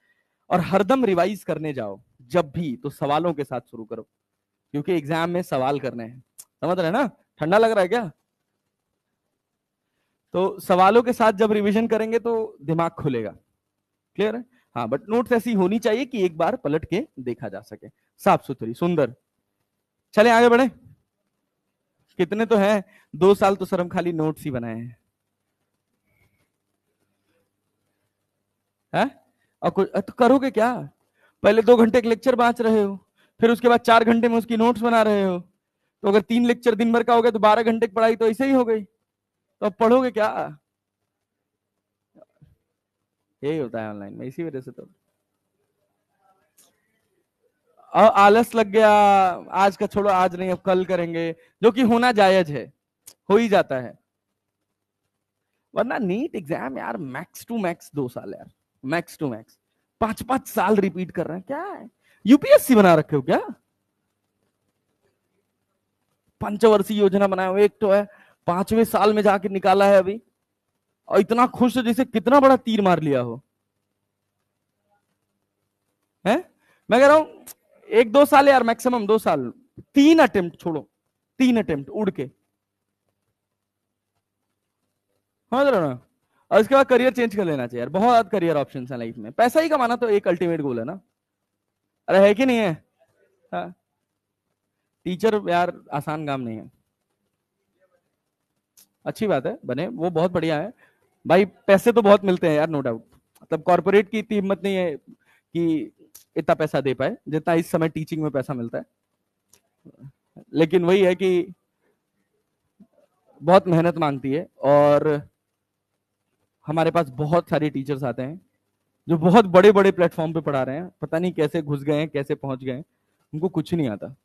और हरदम रिवाइज करने जाओ जब भी, तो सवालों के साथ शुरू करो, क्योंकि एग्जाम में सवाल करने हैं, समझ रहे हैं ना। ठंडा लग रहा है क्या? तो सवालों के साथ जब रिवीजन करेंगे तो दिमाग खुलेगा, क्लियर है। हाँ, बट नोट्स ऐसी होनी चाहिए कि एक बार पलट के देखा जा सके, साफ सुथरी सुंदर। चले आगे बढ़े। कितने तो हैं, 2 साल तो सर हम खाली नोट्स ही बनाए हैं, है? और कुछ तो करोगे क्या? पहले 2 घंटे के लेक्चर बांच रहे हो, फिर उसके बाद 4 घंटे में उसकी नोट्स बना रहे हो, तो अगर 3 लेक्चर दिन भर का हो गया तो 12 घंटे की पढ़ाई तो ऐसे ही हो गई, तो अब पढ़ोगे क्या? यही होता है ऑनलाइन में, इसी वजह से तो आलस लग गया। आज का छोड़ो, आज नहीं अब कल करेंगे, जो कि होना जायज है, हो ही जाता है। वरना नीट एग्जाम यार मैक्स टू मैक्स 2 साल यार, मैक्स टू मैक्स। 5-5 साल रिपीट कर रहे हैं, क्या है? यूपीएससी बना रखे हो क्या? पंचवर्षीय योजना बनाए हो, एक तो है 5वें साल में जाके निकाला है अभी, और इतना खुश है जैसे कितना बड़ा तीर मार लिया हो, है? मैं कह रहा हूं 1-2 साल यार, मैक्सिमम 2 साल। 3 अटेम्प्ट छोड़ो, 3 अटेम्प्ट उड़ के, समझ रहे हो ना। और उसके बाद करियर चेंज कर लेना चाहिए यार, बहुत करियर ऑप्शन है लाइफ में, पैसा ही कमाना तो एक अल्टीमेट गोल है ना। अरे है कि नहीं है? हाँ, टीचर यार आसान काम नहीं है। अच्छी बात है बने, वो बहुत बढ़िया है भाई, पैसे तो बहुत मिलते हैं यार, नो डाउट। मतलब कॉर्पोरेट की इतनी हिम्मत नहीं है कि इतना पैसा दे पाए जितना इस समय टीचिंग में पैसा मिलता है, लेकिन वही है कि बहुत मेहनत मांगती है। और हमारे पास बहुत सारे टीचर्स आते हैं जो बहुत बड़े बड़े प्लेटफॉर्म पे पढ़ा रहे हैं, पता नहीं कैसे घुस गए हैं, कैसे पहुंच गए हैं, उनको कुछ नहीं आता।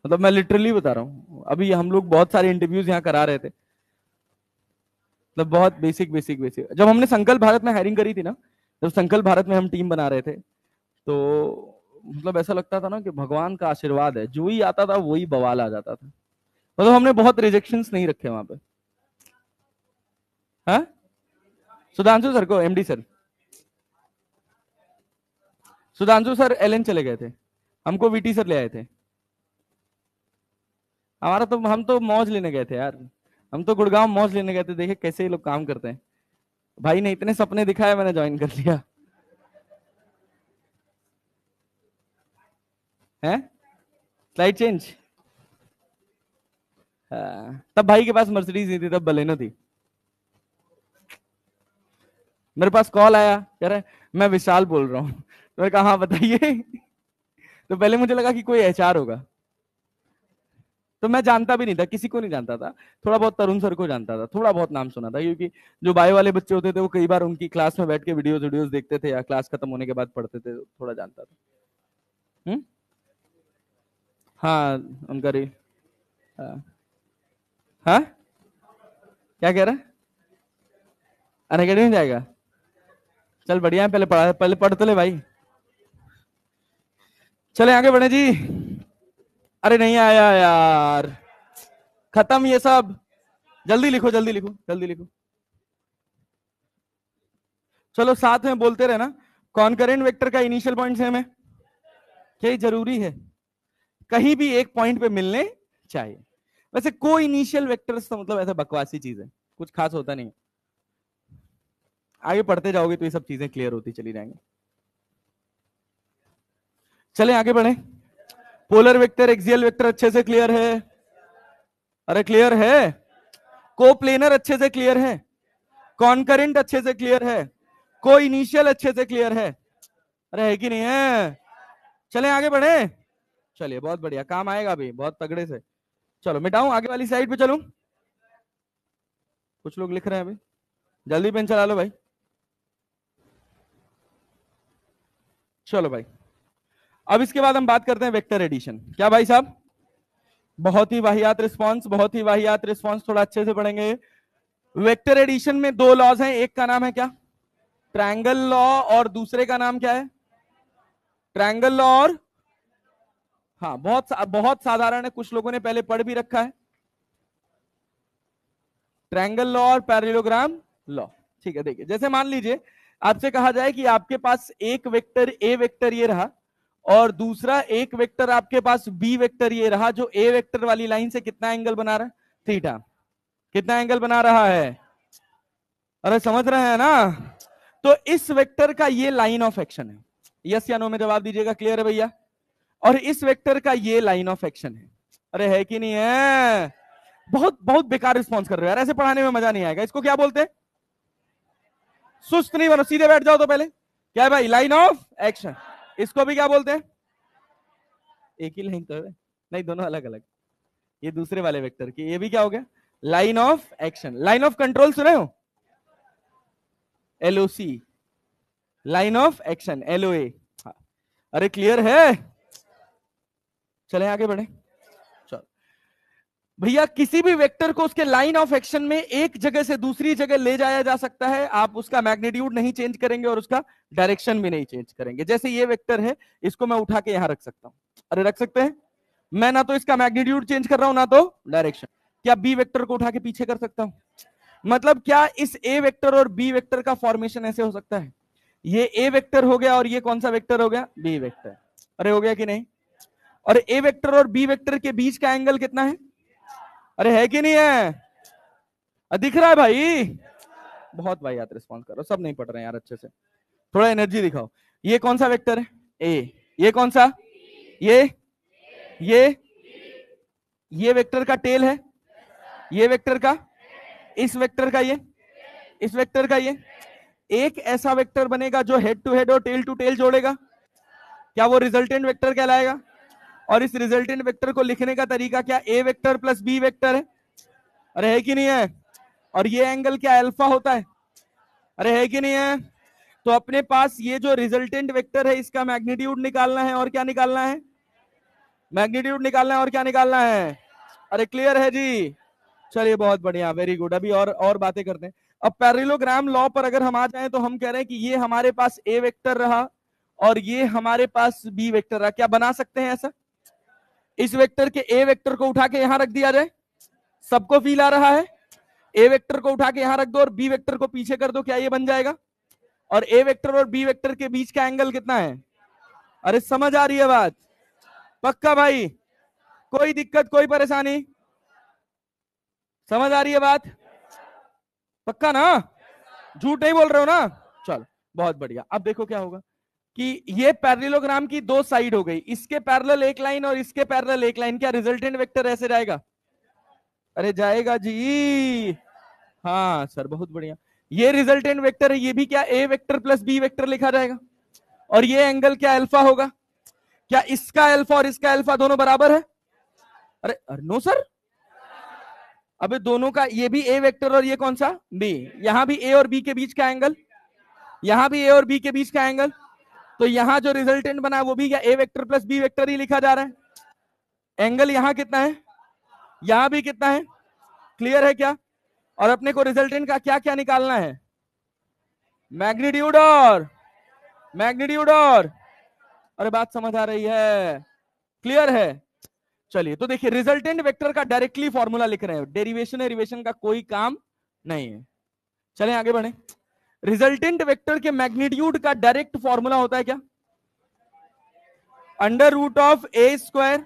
मतलब मैं लिटरली बता रहा हूँ, अभी हम लोग बहुत सारे इंटरव्यूज यहाँ करा रहे थे, मतलब बहुत बेसिक बेसिक बेसिक, जब हमने संकल्प भारत में हायरिंग करी थी ना, जब संकल्प भारत में हम टीम बना रहे थे, तो मतलब ऐसा लगता था ना कि भगवान का आशीर्वाद है, जो ही आता था वही बवाल आ जाता था। मतलब हमने बहुत रिजेक्शंस नहीं रखे वहां पे। हाँ, सुधांशु सर को, MD sir, Sudhanshu sir LN चले गए थे, हमको वीटी सर ले आए थे। हमारा तो, हम तो मौज लेने गए थे यार, हम तो गुड़गांव मौज लेने गए थे, देखे कैसे ये लोग काम करते हैं। भाई ने इतने सपने दिखाए, मैंने ज्वाइन कर लिया है। Slide change. तब भाई के पास मर्सिडीज नहीं थी, तब बलेनो थी। मेरे पास कॉल आया, कह रहा है मैं विशाल बोल रहा हूँ। तो मैं कहा हाँ बताइए। तो पहले मुझे लगा कि कोई एचआर होगा, तो मैं जानता भी नहीं था, किसी को नहीं जानता था। थोड़ा बहुत तरुण सर को जानता था, थोड़ा बहुत नाम सुना था, क्योंकि जो बायो वाले बच्चे होते थे वो कई बार उनकी क्लास में बैठ के वीडियोस वीडियोस देखते थे, या क्लास खत्म होने के बाद पढ़ते थे, थोड़ा जानता था। हम्म। हाँ उनका हाँ। हाँ? क्या कह रहा है? अनअकैडमी में जाएगा? चल बढ़िया है, पहले पढ़ तो ले भाई। चले आगे बढ़े जी। अरे नहीं आया यार, खत्म ये सब। जल्दी लिखो जल्दी लिखो जल्दी लिखो। चलो साथ में बोलते रहे ना। कॉन्करेंट वेक्टर का इनिशियल पॉइंट सेम है, क्या ये जरूरी है? कहीं भी एक पॉइंट पे मिलने चाहिए। वैसे को इनिशियल वेक्टर्स तो मतलब ऐसा बकवासी चीज है, कुछ खास होता नहीं। आगे पढ़ते जाओगे तो ये सब चीजें क्लियर होती चली जाएंगी। चले आगे बढ़े। पोलर वेक्टर एक्सियल वेक्टर अच्छे से क्लियर है? अरे क्लियर है। कोप्लेनर अच्छे से क्लियर है? कॉन्करेंट अच्छे से क्लियर है? को इनिशियल अच्छे से क्लियर है? अरे है कि नहीं है? चले आगे बढ़े। चलिए बहुत बढ़िया, काम आएगा अभी बहुत तगड़े से। चलो मिटाऊं, आगे वाली साइड पे चलूं। कुछ लोग लिख रहे हैं अभी, जल्दी पेन चला लो भाई। चलो भाई, अब इसके बाद हम बात करते हैं वेक्टर एडिशन। क्या भाई साहब? बहुत ही वाहियात रिस्पांस, बहुत ही वाहियात रिस्पांस, थोड़ा अच्छे से पढ़ेंगे। वेक्टर एडिशन में दो लॉज हैं, एक का नाम है क्या? ट्रायंगल लॉ, और दूसरे का नाम क्या है? ट्रायंगल लॉ और, हाँ बहुत साधारण है, कुछ लोगों ने पहले पढ़ भी रखा है। ट्रायंगल लॉ और पैरेललोग्राम लॉ। ठीक है, देखिए जैसे मान लीजिए आपसे कहा जाए कि आपके पास एक वेक्टर ए वेक्टर ये रहा, और दूसरा एक वेक्टर आपके पास बी वेक्टर ये रहा, जो ए वेक्टर वाली लाइन से कितना एंगल बना रहा है? थीटा। कितना एंगल बना रहा है? अरे समझ रहे हैं ना? तो इस वेक्टर का ये लाइन ऑफ एक्शन है। यस या नो में जवाब दीजिएगा, क्लियर है भैया? और इस वेक्टर का ये लाइन ऑफ एक्शन है। अरे है कि नहीं है? बहुत बहुत बेकार रिस्पॉन्स कर रहे हो यार, ऐसे पढ़ाने में मजा नहीं आएगा। इसको क्या बोलते हैं? सुस्त नहीं बनो, सीधे बैठ जाओ तो पहले। क्या है भाई? Line of action. इसको भी क्या बोलते हैं? एक ही लाइन तो है, नहीं दोनों अलग अलग। ये दूसरे वाले वेक्टर की, ये भी क्या हो गया? Line of action. Line of control सुने हो? LOC. Line of action LOA. अरे क्लियर है? चले आगे बढ़े। चलो भैया, किसी भी वेक्टर को उसके लाइन ऑफ एक्शन में एक जगह से दूसरी जगह ले जाया जा सकता है। आप उसका मैग्नीट्यूड नहीं चेंज करेंगे और उसका डायरेक्शन भी नहीं चेंज करेंगे। जैसे ये वेक्टर है, इसको मैं उठा के यहां रख सकता हूं। अरे रख सकते हैं। मैं ना तो इसका मैग्नीट्यूड चेंज कर रहा हूं, ना तो डायरेक्शन। क्या बी वेक्टर को उठा के पीछे कर सकता हूं? मतलब क्या इस ए वेक्टर और बी वेक्टर का फॉर्मेशन ऐसे हो सकता है? ये ए वेक्टर हो गया और ये कौन सा वेक्टर हो गया? B vector. अरे हो गया कि नहीं? और ए वेक्टर और बी वेक्टर के बीच का एंगल कितना है? अरे है कि नहीं है? दिख रहा है भाई? बहुत भाई याद रिस्पॉन्स करो, सब नहीं पढ़ रहे हैं यार अच्छे से। थोड़ा एनर्जी दिखाओ। ये कौन सा वेक्टर है? ए। ये कौन सा? ये ये ये वेक्टर का टेल है। ये वेक्टर का, इस वेक्टर का, ये इस वेक्टर का, ये एक ऐसा वेक्टर बनेगा जो हेड टू हेड और टेल टू टेल जोड़ेगा। क्या वो रिजल्टेंट वेक्टर कहलाएगा? और इस रिजल्टेंट वेक्टर को लिखने का तरीका क्या? ए वेक्टर प्लस बी वेक्टर है। अरे है कि नहीं है? और ये एंगल क्या? अल्फा होता है। अरे है कि नहीं है? तो अपने पास ये जो रिजल्टेंट वेक्टर है, इसका मैग्नीट्यूड निकालना है, और क्या निकालना है? मैग्नीट्यूड निकालना है, और क्या निकालना है? अरे क्लियर है जी? चलिए बहुत बढ़िया, वेरी गुड। अभी और बातें करते हैं। अब पैरेललोग्राम लॉ पर अगर हम आ जाएं तो हम कह रहे हैं कि ये हमारे पास ए वेक्टर रहा और ये हमारे पास बी वेक्टर रहा। क्या बना सकते हैं ऐसा? इस वेक्टर के ए वेक्टर को उठा के यहां रख दिया जाए। सबको फील आ रहा है? ए वेक्टर को उठा के यहां रख दो और बी वेक्टर को पीछे कर दो, क्या ये बन जाएगा? और ए वेक्टर और बी वेक्टर के बीच का एंगल कितना है? अरे समझ आ रही है बात? पक्का भाई? कोई दिक्कत, कोई परेशानी? समझ आ रही है बात? पक्का ना? झूठ नहीं बोल रहे हो ना? चलो बहुत बढ़िया। अब देखो क्या होगा कि ये पैरेललोग्राम की दो साइड हो गई, इसके पैरेलल एक लाइन और इसके पैरेलल एक लाइन, क्या रिजल्टेंट वेक्टर ऐसे जाएगा? अरे जाएगा जी। हाँ सर बहुत बढ़िया। ये रिजल्टेंट वेक्टर है, ये भी क्या ए वेक्टर प्लस बी वेक्टर लिखा जाएगा। और ये एंगल क्या अल्फा होगा? क्या इसका अल्फा और इसका अल्फा दोनों बराबर है? अरे नो सर, अबे दोनों का, ये भी ए वेक्टर और ये कौन सा बी, यहां भी ए और बी के बीच का एंगल, यहां भी ए और बी के बीच का एंगल, तो यहां जो रिजल्टेंट बना वो भी क्या ए वेक्टर प्लस बी वेक्टर ही लिखा जा रहा है। एंगल यहां कितना है, यहां भी कितना है, क्लियर है क्या? और अपने को रिजल्टेंट का क्या क्या निकालना है? मैग्नीट्यूड और मैग्नीट्यूड और, अरे बात समझ आ रही है? क्लियर है? चलिए तो देखिए रिजल्टेंट वेक्टर का डायरेक्टली फॉर्मूला लिख रहे हैं, डेरिवेशन एरिवेशन का कोई काम नहीं है। चलें आगे बढ़े। रिजल्टेंट वेक्टर के मैग्नीट्यूड का डायरेक्ट फॉर्मूला होता है क्या? Under root of A square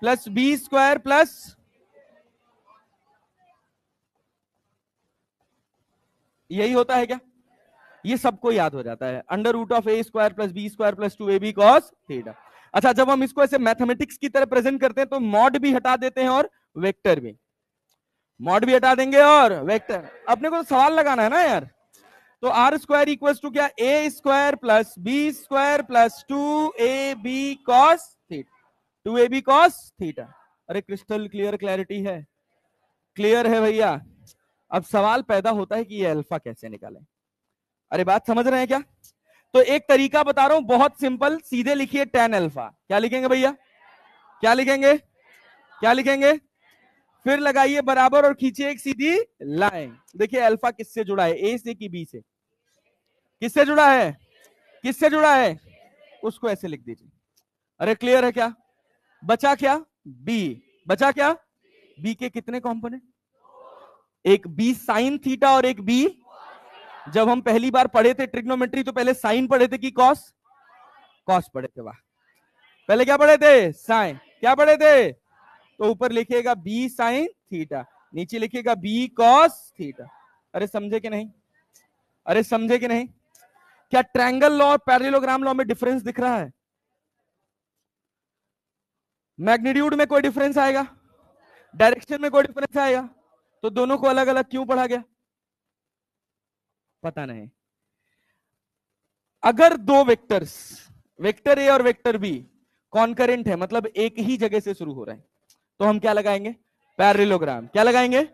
plus B square plus, यही होता है क्या? ये सबको याद हो जाता है, under root of A square plus B square plus 2ab cos theta. अच्छा जब हम इसको ऐसे मैथमेटिक्स की तरह प्रेजेंट करते हैं तो मॉड भी हटा देते हैं और वेक्टर भी, मॉड भी हटा देंगे और वेक्टर। अपने को तो सवाल लगाना है ना यार। तो आर स्क्वायर इक्वल टू क्या, A square plus B square plus 2ab cos theta, 2ab cos theta. अरे क्रिस्टल क्लियर, क्लैरिटी है? क्लियर है भैया? अब सवाल पैदा होता है कि ये अल्फा कैसे निकालें। अरे बात समझ रहे हैं क्या? तो एक तरीका बता रहा हूं बहुत सिंपल, सीधे लिखिए tan अल्फा। क्या लिखेंगे भैया? क्या लिखेंगे? क्या लिखेंगे? फिर लगाइए बराबर और खींचिए एक सीधी लाइन। देखिए अल्फा किससे जुड़ा है, ए से कि बी से? किससे जुड़ा है? किससे जुड़ा है? उसको ऐसे लिख दीजिए। अरे क्लियर है क्या? बचा क्या? बी। बचा क्या? बी के कितने कंपोनेंट? एक बी साइन थीटा और एक बी, जब हम पहली बार पढ़े थे ट्रिग्नोमेट्री तो पहले साइन पढ़े थे कि कॉस? कॉस पढ़े थे। वाह, पहले क्या पढ़े थे? साइन। क्या पढ़े थे? तो ऊपर लिखिएगा बी साइन थीटा, नीचे लिखिएगा बी कॉस थीटा। अरे समझे कि नहीं? अरे समझे कि नहीं? क्या ट्रायंगल लॉ और पैरेललोग्राम लॉ में डिफरेंस दिख रहा है? मैग्नीट्यूड में कोई डिफरेंस आएगा? डायरेक्शन में कोई डिफरेंस आएगा? तो दोनों को अलग अलग क्यों पढ़ा गया? पता नहीं। अगर दो वेक्टर्स, वेक्टर ए और वेक्टर बी कॉन्करेंट है, मतलब एक ही जगह से शुरू हो रहे हैं, तो हम क्या लगाएंगे? पैरेललोग्राम। क्या लगाएंगे?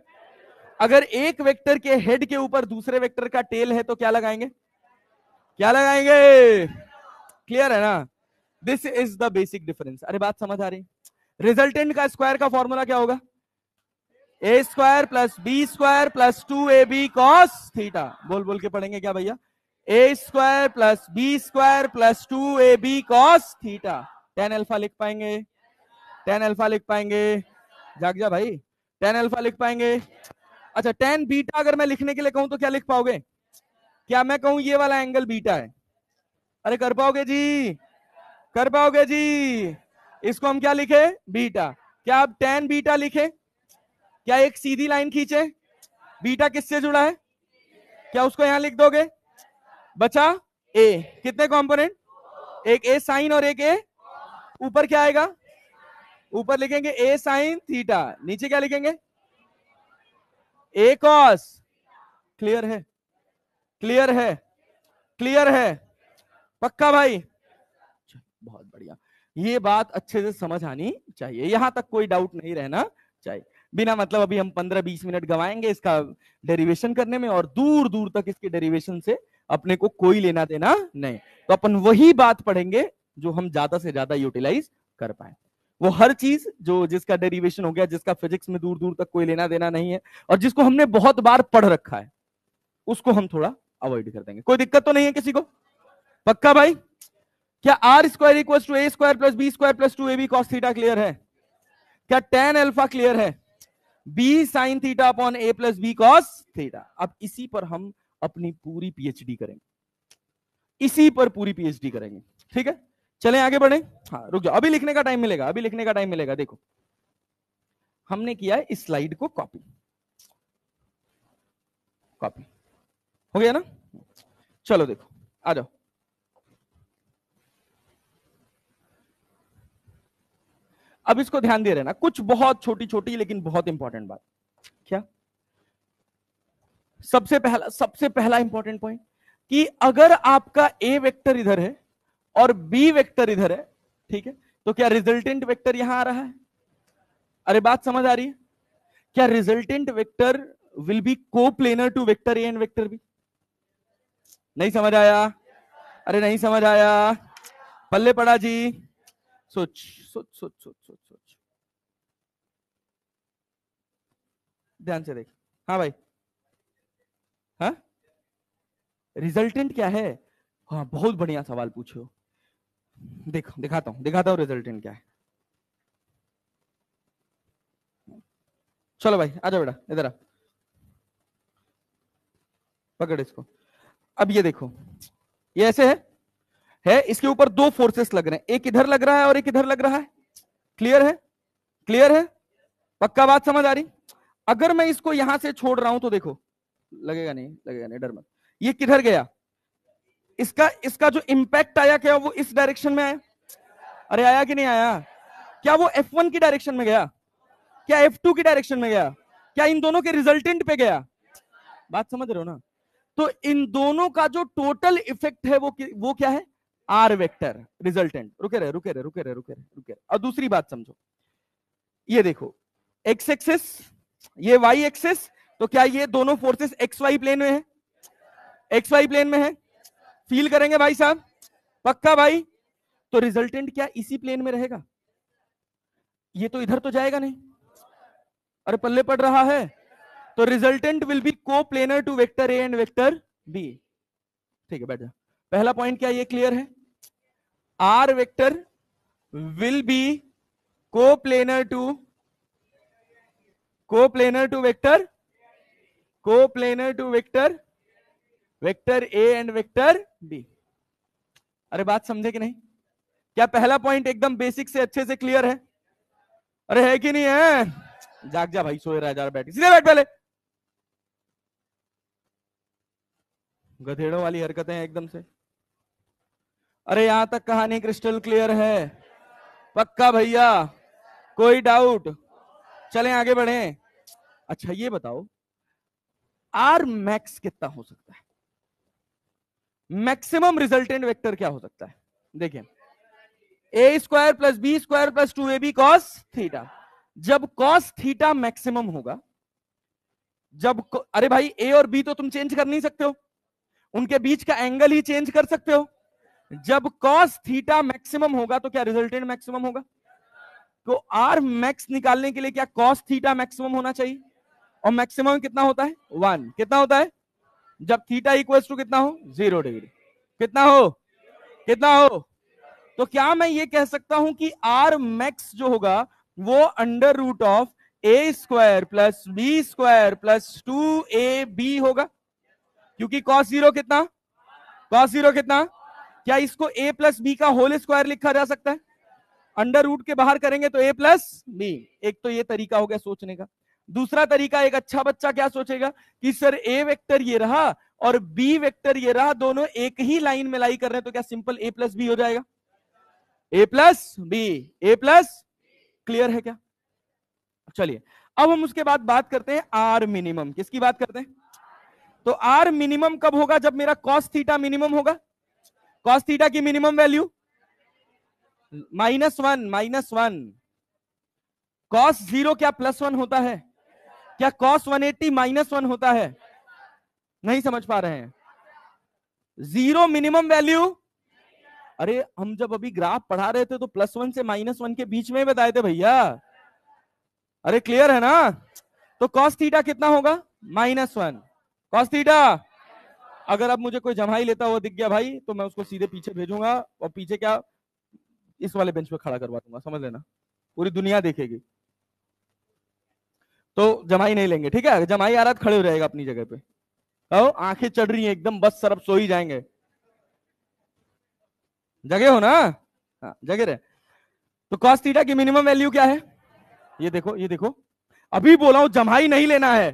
अगर एक वेक्टर के हेड के ऊपर दूसरे वेक्टर का टेल है तो क्या लगाएंगे? क्या लगाएंगे? क्लियर है ना? This is the basic difference. अरे बात समझ आ रही? रिजल्टेंट का स्क्वायर का फॉर्मूला क्या होगा? A square plus B square plus 2ab cos theta. बोल बोल के पढ़ेंगे क्या भैया? A square plus B square plus 2ab cos theta. tan alpha लिख पाएंगे? tan अल्फा लिख पाएंगे? जाग जा भाई, tan अल्फा लिख पाएंगे? अच्छा tan बीटा अगर मैं लिखने के लिए कहूं तो क्या लिख पाओगे? क्या मैं कहूं ये वाला एंगल बीटा है? अरे कर पाओगे जी? कर पाओगे जी? इसको हम क्या लिखे? बीटा। क्या आप tan बीटा लिखे? क्या एक सीधी लाइन खींचे? बीटा किससे जुड़ा है? क्या उसको यहां लिख दोगे? बचा ए, कितने कंपोनेंट? एक ए साइन और एक ए, ऊपर क्या आएगा? ऊपर लिखेंगे ए साइन थीटा, नीचे क्या लिखेंगे? ए कॉस। क्लियर है? क्लियर है? क्लियर है? पक्का भाई? बहुत बढ़िया। ये बात अच्छे से समझ आनी चाहिए, यहां तक कोई डाउट नहीं रहना चाहिए। बिना मतलब अभी हम 15-20 मिनट गवाएंगे इसका डेरिवेशन करने में, और दूर दूर तक इसके डेरिवेशन से अपने को कोई लेना देना नहीं। तो अपन वही बात पढ़ेंगे जो हम ज्यादा से ज्यादा यूटिलाइज कर पाए। वो हर चीज जो जिसका डेरिवेशन हो गया, जिसका फिजिक्स में दूर दूर तक कोई लेना देना नहीं है, और जिसको हमने बहुत बार पढ़ रखा है, उसको हम थोड़ा अवॉइड कर देंगे। कोई दिक्कत तो नहीं है किसी को? पक्का भाई? क्या R square equal to A square plus B square plus 2ab cos theta clear है? क्या tan अल्फा क्लियर है? B sine theta upon A plus B cos theta. अब इसी पर हम अपनी पूरी पीएचडी करेंगे, इसी पर पूरी पीएचडी करेंगे। ठीक है, चलें आगे बढ़े। हाँ रुक जाओ, अभी लिखने का टाइम मिलेगा, अभी लिखने का टाइम मिलेगा। देखो हमने किया है इस स्लाइड को कॉपी, कॉपी हो गया ना? चलो देखो, आ जाओ। अब इसको ध्यान दे रहना, कुछ बहुत छोटी छोटी लेकिन बहुत इंपॉर्टेंट बात। क्या? सबसे पहला इंपॉर्टेंट पॉइंट कि अगर आपका ए वेक्टर इधर है और बी वेक्टर इधर है, ठीक है, तो क्या रिजल्टेंट वेक्टर यहां आ रहा है? अरे बात समझ आ रही है? क्या resultant vector will be coplanar to vector A and vector B? नहीं समझ आया? अरे नहीं समझ आया? पल्ले पड़ा जी। सोच सोच सोच सोच सोच सोच, ध्यान से देख। हाँ भाई, हाँ, रिजल्टेंट क्या है? हाँ, बहुत बढ़िया सवाल पूछे हो। देखो, दिखाता हूं रिजल्टेंट क्या है। चलो भाई, आजा बेटा, इधर आ, पकड़ इसको। अब ये देखो, ये ऐसे है इसके ऊपर दो फोर्सेस लग रहे हैं, एक इधर लग रहा है और एक इधर लग रहा है। क्लियर है? क्लियर है? पक्का बात समझ आ रही? अगर मैं इसको यहां से छोड़ रहा हूं तो देखो, लगेगा नहीं, लगेगा नहीं, डर मत। ये किधर गया? इसका इसका जो इंपैक्ट आया, क्या वो इस डायरेक्शन में आया? अरे आया कि नहीं आया? क्या वो F1 की डायरेक्शन में गया? क्या F2 की डायरेक्शन में गया? क्या इन दोनों के रिजल्टेंट पे गया? बात समझ रहे हो ना? तो इन दोनों का जो टोटल इफेक्ट है वो क्या है? R vector resultant. रुके रहे। और दूसरी बात समझो, ये देखो, एक्स एक्सिस, ये वाई एक्सिस, तो क्या ये दोनों फोर्सेस एक्स वाई प्लेन में है? एक्स वाई प्लेन में है। फील करेंगे भाई साहब? पक्का भाई? तो रिजल्टेंट क्या इसी प्लेन में रहेगा? ये तो इधर तो जाएगा नहीं। अरे पल्ले पड़ रहा है? तो resultant will be coplanar to vector A and vector B. ठीक है, बैठ जा। पहला पॉइंट क्या, ये क्लियर है? R vector will be coplanar to vector, vector A and vector B. अरे बात समझे कि नहीं? क्या पहला पॉइंट एकदम बेसिक से अच्छे से क्लियर है? अरे है कि नहीं है? जाग जा भाई, सोए रहा जा, बैठ सीधे बैठ पहले। गधेड़ों वाली हरकतें हैं एकदम से। अरे यहां तक कहानी क्रिस्टल क्लियर है? पक्का भैया? कोई डाउट? चलें आगे बढ़े। अच्छा ये बताओ, आर मैक्स कितना हो सकता है? मैक्सिमम रिजल्टेंट वेक्टर क्या हो सकता है? देखिए, A square plus B square plus 2ab cos theta. जब कॉस थीटा मैक्सिमम होगा, अरे भाई, ए और बी तो तुम चेंज कर नहीं सकते हो, उनके बीच का एंगल ही चेंज कर सकते हो। जब कॉस थीटा मैक्सिमम होगा तो क्या रिजल्टेंट मैक्सिमम होगा? तो आर मैक्स निकालने के लिए क्या कॉस थीटा मैक्सिमम होना चाहिए? और मैक्सिमम कितना होता है? 1। कितना होता है जब थीटा इक्वल टू कितना हो? 0 डिग्री। कितना हो? कितना हो? तो क्या मैं ये कह सकता हूं कि आर मैक्स जो होगा वो under root of A square plus B square plus 2ab होगा? क्योंकि कॉस जीरो कितना? कॉस जीरो कितना? क्या इसको ए प्लस बी का होल स्क्वायर लिखा जा सकता है? अंडर रूट के बाहर करेंगे तो ए प्लस बी। एक तो ये तरीका हो गया सोचने का। दूसरा तरीका, एक अच्छा बच्चा क्या सोचेगा कि सर ए वेक्टर ये रहा और बी वेक्टर ये रहा, दोनों एक ही लाइन में लाई कर रहे हैं, तो क्या सिंपल ए प्लस बी हो जाएगा? ए प्लस बी, ए प्लस। क्लियर है क्या? चलिए, अब हम उसके बाद बात करते हैं आर मिनिमम। किसकी बात करते हैं? तो आर मिनिमम कब होगा? जब मेरा कॉस थीटा मिनिमम होगा। कॉस थीटा की मिनिमम वैल्यू -1। कॉस 0 क्या +1 होता है? क्या कॉस 180 -1 होता है? नहीं समझ पा रहे हैं? 0 मिनिमम वैल्यू। अरे हम जब अभी ग्राफ पढ़ा रहे थे तो +1 से -1 के बीच में ही बताए थे भैया। अरे क्लियर है ना? तो कॉस थीटा कितना होगा? -1। कॉस थीटा, अगर अब मुझे कोई जमाई लेता हुआ दिख गया भाई तो मैं उसको सीधे पीछे भेजूंगा और पीछे क्या, इस वाले बेंच पे खड़ा करवा दूंगा, समझ लेना, पूरी दुनिया देखेगी। तो जमाई नहीं लेंगे, ठीक है? जमाई आ रहा तो खड़े हो जाएगा अपनी जगह पे। आओ, आंखें चढ़ रही हैं एकदम, बस सर अब सो ही जाएंगे। जगह हो ना? हाँ, जगह रहे। तो कॉस थीटा की मिनिमम वैल्यू क्या है? ये देखो, ये देखो, अभी बोला हूं जमाई नहीं लेना है।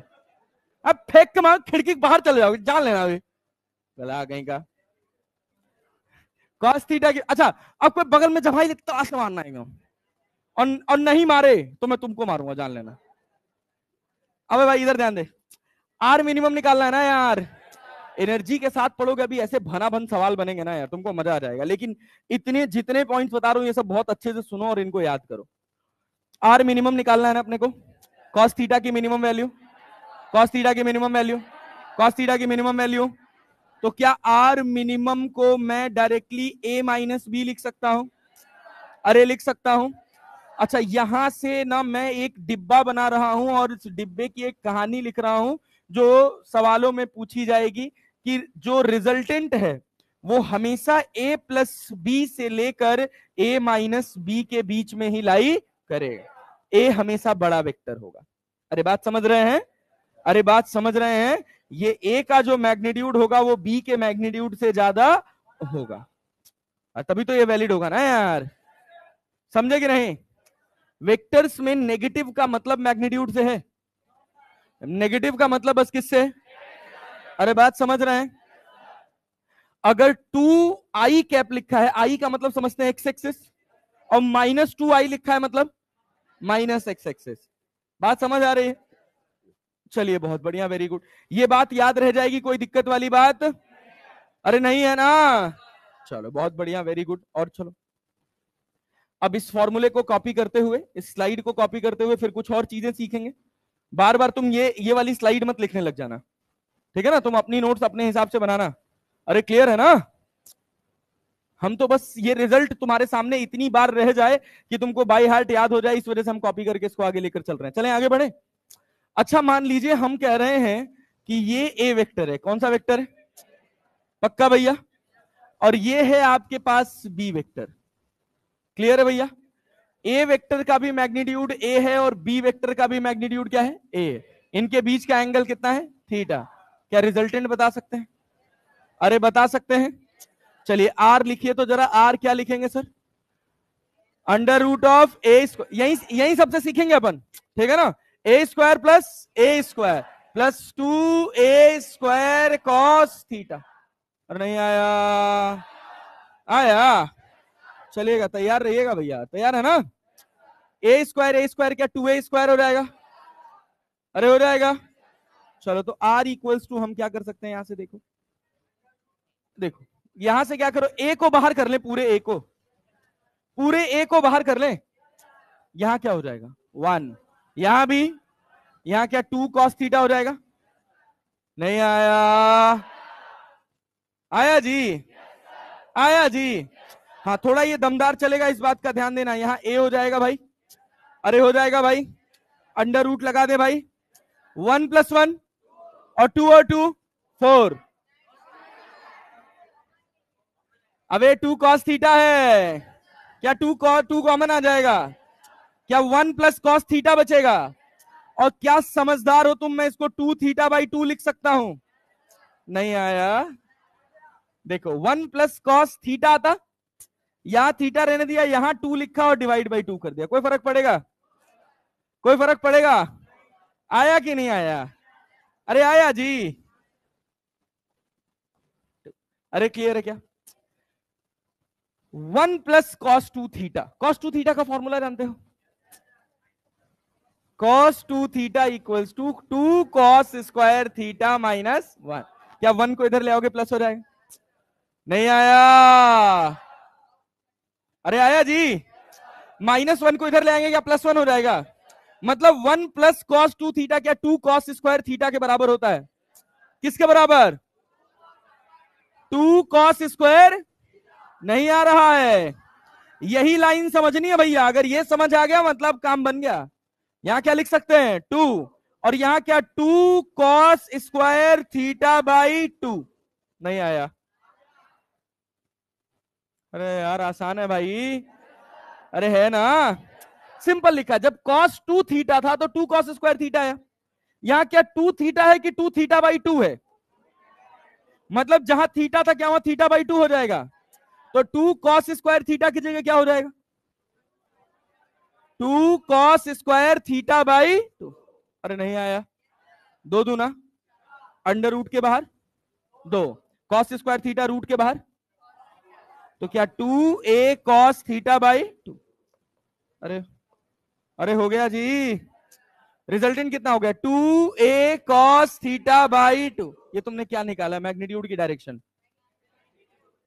अब फेंक के मार, खिड़की के बाहर चले जाओगे, जान लेना अभी। गला कहीं का कॉस थीटा की। अच्छा, अब कोई बगल में जब भाई तलाश से मारना है और नहीं मारे तो मैं तुमको मारूंगा, जान लेना। अबे भाई इधर ध्यान दे, आर मिनिमम निकालना है ना यार। एनर्जी के साथ पढ़ोगे अभी ऐसे भना भन सवाल बनेंगे ना यार, तुमको मजा आ जाएगा। लेकिन इतने जितने पॉइंट्स बता रहा हूं ये सब बहुत अच्छे से सुनो और इनको याद करो। आर मिनिमम निकालना है ना अपने को, कॉस थीटा की मिनिमम वैल्यू, कॉस थीटा की मिनिमम वैल्यू, कॉस थीटा की मिनिमम वैल्यू। तो क्या आर मिनिमम को मैं डायरेक्टली ए माइनस बी लिख सकता हूं? अरे लिख सकता हूं। अच्छा, यहां से ना मैं एक डिब्बा बना रहा हूं और इस डिब्बे की एक कहानी लिख रहा हूं जो सवालों में पूछी जाएगी कि जो रिजल्टेंट है वो हमेशा ए प्लस बी से लेकर ए माइनस बी के बीच में ही लाई करेगा। ए हमेशा बड़ा वेक्टर होगा। अरे बात समझ रहे हैं? अरे बात समझ रहे हैं? ये ए का जो मैग्नीट्यूड होगा वो बी के मैग्नीट्यूड से ज्यादा होगा, तभी तो ये वैलिड होगा ना यार। समझे कि नहीं? वेक्टर्स में नेगेटिव का मतलब मैग्नीट्यूड से है, नेगेटिव का मतलब बस किससे? अरे बात समझ रहे हैं? अगर 2i कैप लिखा है, आई का मतलब समझते हैं एक्स एक्सिस, और -2i लिखा है मतलब माइनस एक्स एक्सिस। बात समझ आ रही है? चलिए बहुत बढ़िया, वेरी गुड। ये बात याद रह जाएगी, कोई दिक्कत वाली बात? अरे नहीं है ना? चलो बहुत बढ़िया, वेरी गुड। और चलो अब इस फॉर्मूले को कॉपी करते हुए, इस स्लाइड को कॉपी करते हुए फिर कुछ और चीजें सीखेंगे। बार बार तुम ये वाली स्लाइड मत लिखने लग जाना, ठीक है ना? तुम अपनी नोट्स अपने हिसाब से बनाना। अरे क्लियर है ना? हम तो बस ये रिजल्ट तुम्हारे सामने इतनी बार रह जाए कि तुमको बाय हार्ट याद हो जाए, इस वजह से हम कॉपी करके इसको आगे लेकर चल रहे हैं। चलें आगे बढ़े। अच्छा मान लीजिए हम कह रहे हैं कि ये ए वेक्टर है। कौन सा वेक्टर है? पक्का भैया? और ये है आपके पास बी वेक्टर। क्लियर है भैया? ए वेक्टर का भी मैग्नीट्यूड ए है और बी वेक्टर का भी मैग्नीट्यूड क्या है? ए। इनके बीच का एंगल कितना है? थीटा। क्या रिजल्टेंट बता सकते हैं? अरे बता सकते हैं। चलिए आर लिखिए तो जरा, आर क्या लिखेंगे sir? Under root of A square. यही यही सबसे सीखेंगे अपन, ठीक है ना? A square plus 2a² cos theta. और नहीं आया? आया? चलिएगा, तैयार रहिएगा भैया, तैयार है ना? ए स्क्वायर क्या 2a² हो जाएगा? अरे हो जाएगा। चलो तो r इक्वल्स टू हम क्या कर सकते हैं यहां से, देखो देखो यहां से क्या करो, a को बाहर कर ले, पूरे a को बाहर कर ले। यहां क्या हो जाएगा? 1। यहां भी, यहां क्या 2 cos थीटा हो जाएगा? नहीं आया? आया जी? आया जी? हाँ थोड़ा ये दमदार चलेगा, इस बात का ध्यान देना। यहां a हो जाएगा भाई, अरे हो जाएगा भाई, अंडर रूट लगा दे भाई, 1 + 1 और 2 4। अबे 2 cos थीटा है, क्या 2 कॉमन आ जाएगा? क्या 1 + cos थीटा बचेगा? और क्या समझदार हो तुम, मैं इसको 2 θ/2 लिख सकता हूं। नहीं आया? देखो 1 + cos थीटा आता, यहां थीटा रहने दिया, यहां 2 लिखा और /2 कर दिया। कोई फर्क पड़ेगा? कोई फर्क पड़ेगा? आया कि नहीं आया? अरे आया जी? अरे क्लियर है क्या? 1 + cos 2 थीटा, cos 2 थीटा का फॉर्मूला जानते हो? cos 2 theta equals to 2 cos square theta -1। क्या 1 को इधर ले आओगे प्लस हो जाएगा? नहीं आया? अरे आया जी? -1 को इधर ले आएंगे, क्या +1 हो जाएगा? मतलब 1 + cos 2 थीटा क्या 2 cos स्क्वायर थीटा के बराबर होता है? किसके बराबर? 2 cos स्क्वायर। नहीं आ रहा है? यही लाइन समझनी है भैया, अगर ये समझ आ गया मतलब काम बन गया। यहां क्या लिख सकते हैं? 2, और यहां क्या 2 cos स्क्वायर θ/2। नहीं आया? अरे यार आसान है भाई, अरे है ना? सिंपल लिखा, जब cos 2 थीटा था तो 2 cos स्क्वायर थीटा है। यहां क्या 2 थीटा है कि 2 θ/2 है? मतलब जहां थीटा था क्या वहां θ/2 हो जाएगा। तो 2 cos स्क्वायर थीटा की जगह क्या हो जाएगा? 2 cos स्क्वायर θ/2। अरे नहीं आया? 2 दूना अंडर रूट के बाहर 2, कॉस स्क्वायर थीटा रूट के बाहर, तो क्या 2a कॉस थीटा बाई 2। अरे अरे हो गया जी, रिजल्टेंट कितना हो गया 2a कॉस थीटा बाई 2। ये तुमने क्या निकाला, मैग्नीट्यूड की डायरेक्शन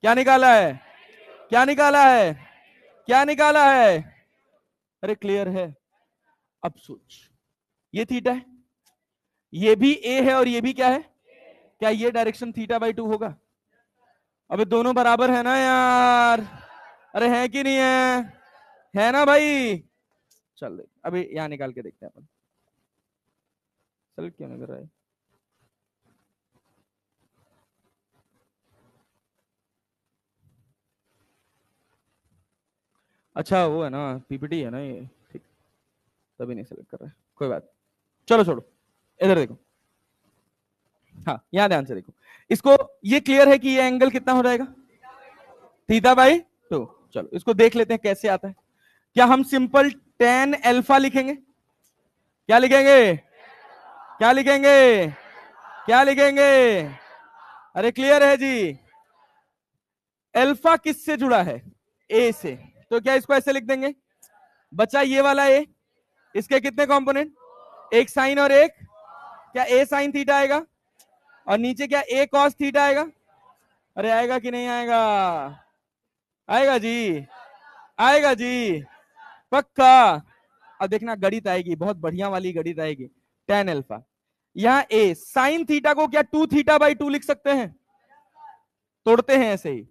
क्या निकाला है, क्या निकाला है, क्या निकाला है। अरे क्लियर है। अब सोच, ये थीटा है, ये भी a है और ये भी क्या है, क्या ये डायरेक्शन थीटा बाई 2 होगा। अबे दोनों बराबर है ना यार, अरे है कि नहीं है ना भाई। चल देख अभी यहां निकाल के देखते हैं अपन, चल क्यों नहीं कर रहा है। अच्छा वो है ना, पीपीटी है ना ये, ठीक, तभी नहीं सेलेक्ट कर रहा है, कोई बात, चलो छोड़ो, इधर देखो, हाँ यहां ध्यान से देखो इसको। ये क्लियर है कि ये एंगल कितना हो जाएगा, थीटा बाई 2। चलो इसको देख लेते हैं कैसे आता है। क्या हम सिंपल टेन अल्फा लिखेंगे, क्या लिखेंगे, क्या लिखेंगे, क्या लिखेंगे। अरे क्लियर है जी, अल्फा किससे जुड़ा है, ए से, तो क्या इसको ऐसे लिख देंगे, बचा ये वाला ए, इसके कितने कंपोनेंट, एक साइन और एक, क्या ए साइन थीटा आएगा, और नीचे क्या ए कॉस थीटा आएगा। अरे आएगा कि नहीं आएगा, आएगा जी, आएगा जी, पक्का। अब देखना गणित आएगी, बहुत बढ़िया वाली गणित आएगी। टेन अल्फा, यहां ए साइन थीटा को क्या 2 थीटा बाई 2 लिख सकते हैं, तोड़ते हैं ऐसे ही,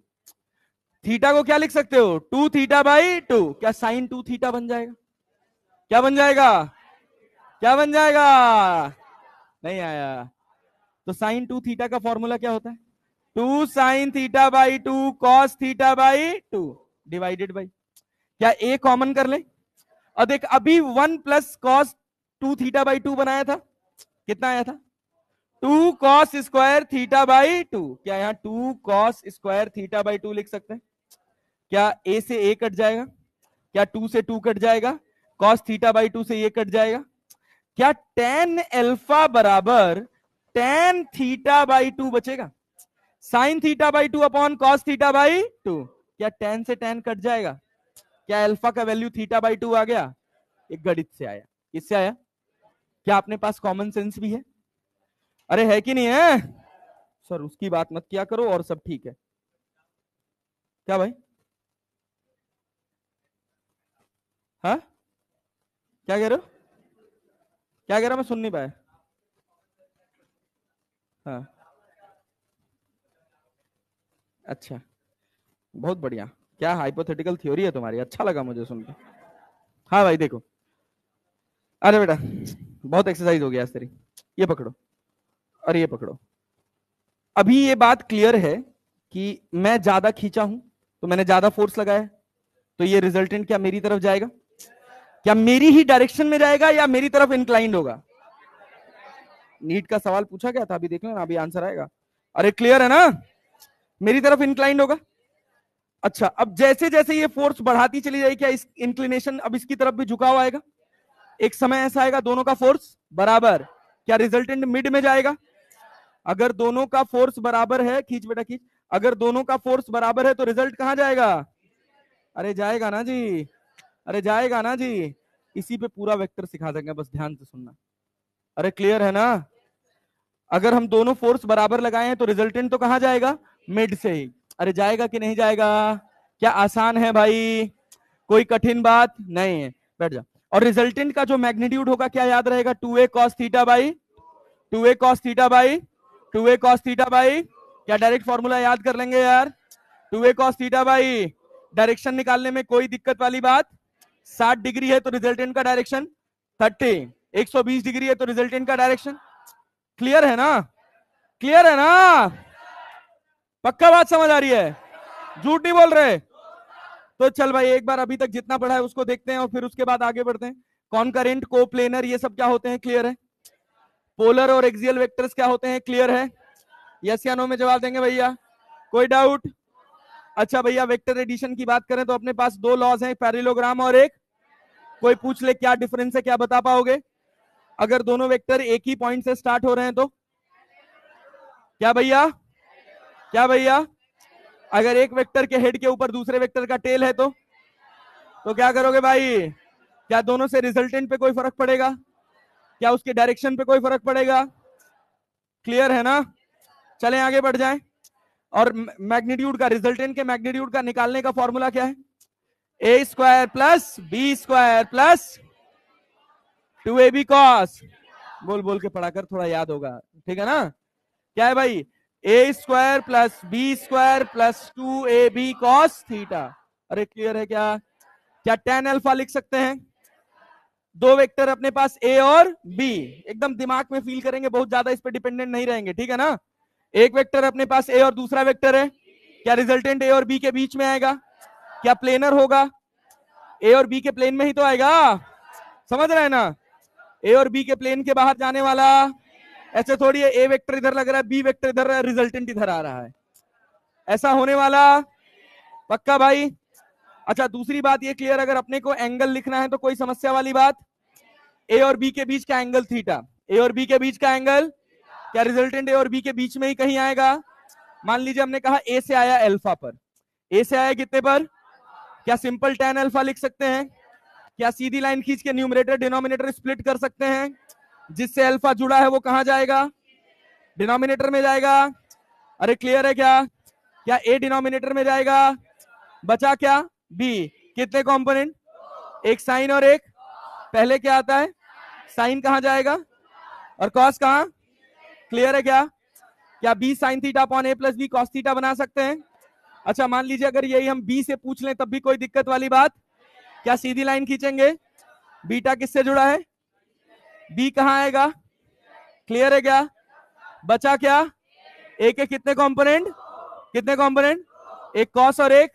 थीटा को क्या लिख सकते हो 2 थीटा बाई 2, क्या साइन 2 थीटा बन जाएगा, क्या बन जाएगा, क्या बन जाएगा, नहीं आया। तो साइन 2 थीटा का फॉर्मूला क्या होता है, 2 sine theta by 2 cos theta by 2 divided by, क्या ए कॉमन कर ले, और देख अभी 1 प्लस कॉस 2 थीटा बाई 2 बनाया था, कितना आया था 2 कॉस स्क्वायर थीटा बाई 2, क्या यहां 2 कॉस स्क्वायर थीटा बाई 2 लिख सकते हैं, क्या ए से ए कट जाएगा, क्या 2 से 2 कट जाएगा, कॉस थीटा बाई 2 से ये कट जाएगा, क्या टेन अल्फा बराबर टेन थीटा बाई 2 बचेगा, sine theta by 2 upon cos theta by 2, क्या टेन से टेन कट जाएगा, क्या अल्फा का वैल्यू थीटा बाई 2 आ गया, एक गणित से आया, किससे आया, क्या अपने पास कॉमन सेंस भी है, अरे है कि नहीं है, सर उसकी बात मत किया करो और सब ठीक है, क्या भाई, हाँ क्या कह रहे हो, क्या कह रहा, मैं सुन नहीं पाया, हाँ अच्छा, बहुत बढ़िया, क्या हाइपोथेटिकल थ्योरी है तुम्हारी, अच्छा लगा मुझे सुन के। हाँ भाई देखो, अरे बेटा बहुत एक्सरसाइज हो गया तेरी, ये पकड़ो और ये पकड़ो। अभी ये बात क्लियर है कि मैं ज्यादा खींचा हूं, तो मैंने ज्यादा फोर्स लगाया, तो ये रिजल्टेंट क्या मेरी तरफ जाएगा, क्या मेरी ही डायरेक्शन में जाएगा या मेरी तरफ इंक्लाइंड होगा। नीट का सवाल पूछा गया था, अभी देख लेना, अभी आंसर आएगा। अरे क्लियर है ना, मेरी तरफ इंक्लाइंड होगा। अच्छा अब जैसे जैसे ये फोर्स बढ़ाती चली जाएगी, क्या इस इंक्लिनेशन अब इसकी तरफ भी झुकाव आएगा, एक समय ऐसा आएगा दोनों का फोर्स बराबर, क्या रिजल्टेंट मिड में जाएगा, अगर दोनों का फोर्स बराबर है, खींच बेटा खींच, अगर दोनों का फोर्स बराबर है तो रिजल्ट कहां जाएगा, अरे जाएगा ना जी, अरे जाएगा ना जी, इसी पे पूरा वेक्टर सिखा देंगे, बस ध्यान से सुनना। अरे क्लियर है ना, अगर हम दोनों फोर्स बराबर लगाए हैं तो रिजल्टेंट तो कहां जाएगा, मिड से ही। अरे जाएगा कि नहीं जाएगा, क्या आसान है भाई, कोई कठिन बात नहीं है, बैठ जा। और रिजल्टेंट का जो मैग्नीट्यूड होगा क्या याद रहेगा, 2a cos theta by 2a cos theta by 2a cos theta by, क्या डायरेक्ट फॉर्मूला याद कर लेंगे यार, 2a cos theta by, direction निकालने में कोई दिक्कत वाली बात, 60 डिग्री है तो रिजल्टेंट का डायरेक्शन 30, 120 डिग्री है तो रिजल्टेंट का डायरेक्शन, क्लियर है ना, क्लियर है ना, पक्का बात समझ आ रही है, झूठ नहीं बोल रहे। तो चल भाई एक बार अभी तक जितना पढ़ा है उसको देखते हैं और फिर उसके बाद आगे बढ़ते हैं। कॉनकरेंट, कोप्लेनर, ये सब क्या होते हैं, क्लियर है। पोलर और एक्सियल वेक्टर्स क्या होते हैं, क्लियर है। यस या नो में जवाब देंगे भैया, कोई डाउट। अच्छा भैया वेक्टर एडिशन की बात करें तो अपने पास दो लॉज हैं, पैरेललोग्राम और एक, कोई पूछ ले क्या डिफरेंस है, क्या बता पाओगे, अगर दोनों वेक्टर एक ही पॉइंट से स्टार्ट हो रहे हैं तो, क्या भैया, क्या भैया? अगर एक वेक्टर के हेड के ऊपर दूसरे वेक्टर का टेल है तो क्या करोगे भाई? क्या दोनों से रिजल्टेंट पे कोई फर्क पड़ेगा? क्या उसके डायरेक्शन पे कोई फर्क पड़ेगा? क्लियर है ना? चलें आगे बढ़ जाएं। और मैग्नीट्यूड का, रिजल्टेंट के मैग्नीट्यूड का निकालने का फॉर्मूला क्या है? A square plus B square plus 2ab cos. बोल बोल के पढ़ा कर, थोड़ा याद होगा, ठीक है ना? क्या है भाई? A square plus B square plus 2ab cos theta. अरे क्लियर है क्या? क्या tan अल्फा लिख सकते हैं? दो वेक्टर अपने पास ए और बी, एकदम दिमाग में फील करेंगे, बहुत ज्यादा इस पे डिपेंडेंट नहीं रहेंगे, ठीक है ना? एक वेक्टर अपने पास ए और दूसरा वेक्टर है, क्या रिजल्टेंट ए और बी के बीच में आएगा? क्या प्लेनर होगा? ए और बी के प्लेन में ही तो आएगा, समझ रहे हैं ना? ए और बी के प्लेन के बाहर जाने वाला, ऐसे थोड़ी है ए वेक्टर इधर लग रहा है, बी वेक्टर इधर है, रिजल्टेंट इधर आ रहा है, ऐसा होने वाला? पक्का भाई? अच्छा दूसरी बात ये क्लियर, अगर अपने को एंगल लिखना है तो कोई समस्या वाली बात? ए और बी के बीच का एंगल थीटा, ए और बी के बीच का एंगल, क्या रिजल्टेंट ए और बी के बीच में ही कहीं आएगा? मान लीजिए हमने कहा ए से आया अल्फा पर, ए से आया कितने पर? क्या सिंपल tan अल्फा लिख सकते हैं? क्या सीधी लाइन खींच के न्यूमरेटर डिनोमिनेटर स्प्लिट कर सकते हैं? जिससे अल्फा जुड़ा है वो कहां जाएगा? डिनोमिनेटर में जाएगा। अरे क्लियर है क्या? क्या ए डिनोमिनेटर में जाएगा, बचा क्या? बी। कितने कंपोनेंट? एक साइन और एक, पहले क्या आता है? साइन कहां जाएगा और कॉस कहां? क्लियर है क्या? क्या B sine theta upon A plus B cos theta बना सकते हैं? अच्छा मान लीजिए अगर यही हम बी से पूछ लें तब भी कोई दिक्कत वाली बात? क्या सीधी लाइन खींचेंगे? बीटा किससे जुड़ा है? बी कहां आएगा? क्लियर है क्या? बचा क्या? ए के कितने कंपोनेंट? कितने कंपोनेंट? एक कॉस और एक,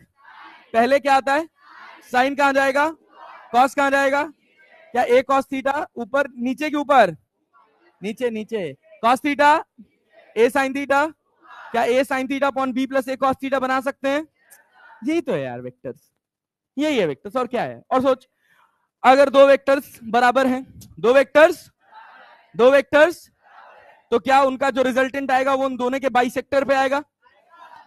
पहले क्या आता है? साइन कहां जाएगा? कॉस कहां जाएगा? क्या ए कॉस थीटा ऊपर, नीचे के ऊपर? नीचे नीचे। Cos theta A sine theta, क्या A sine theta upon B plus A cos theta बना सकते हैं? यही तो है यार वेक्टर्स, यही है वेक्टर्स, और क्या है? और सोच, अगर दो वेक्टर्स बराबर हैं, दो वेक्टर्स तो क्या उनका जो रिजल्टेंट आएगा वो उन दोनों के बाइसेक्टर पे आएगा?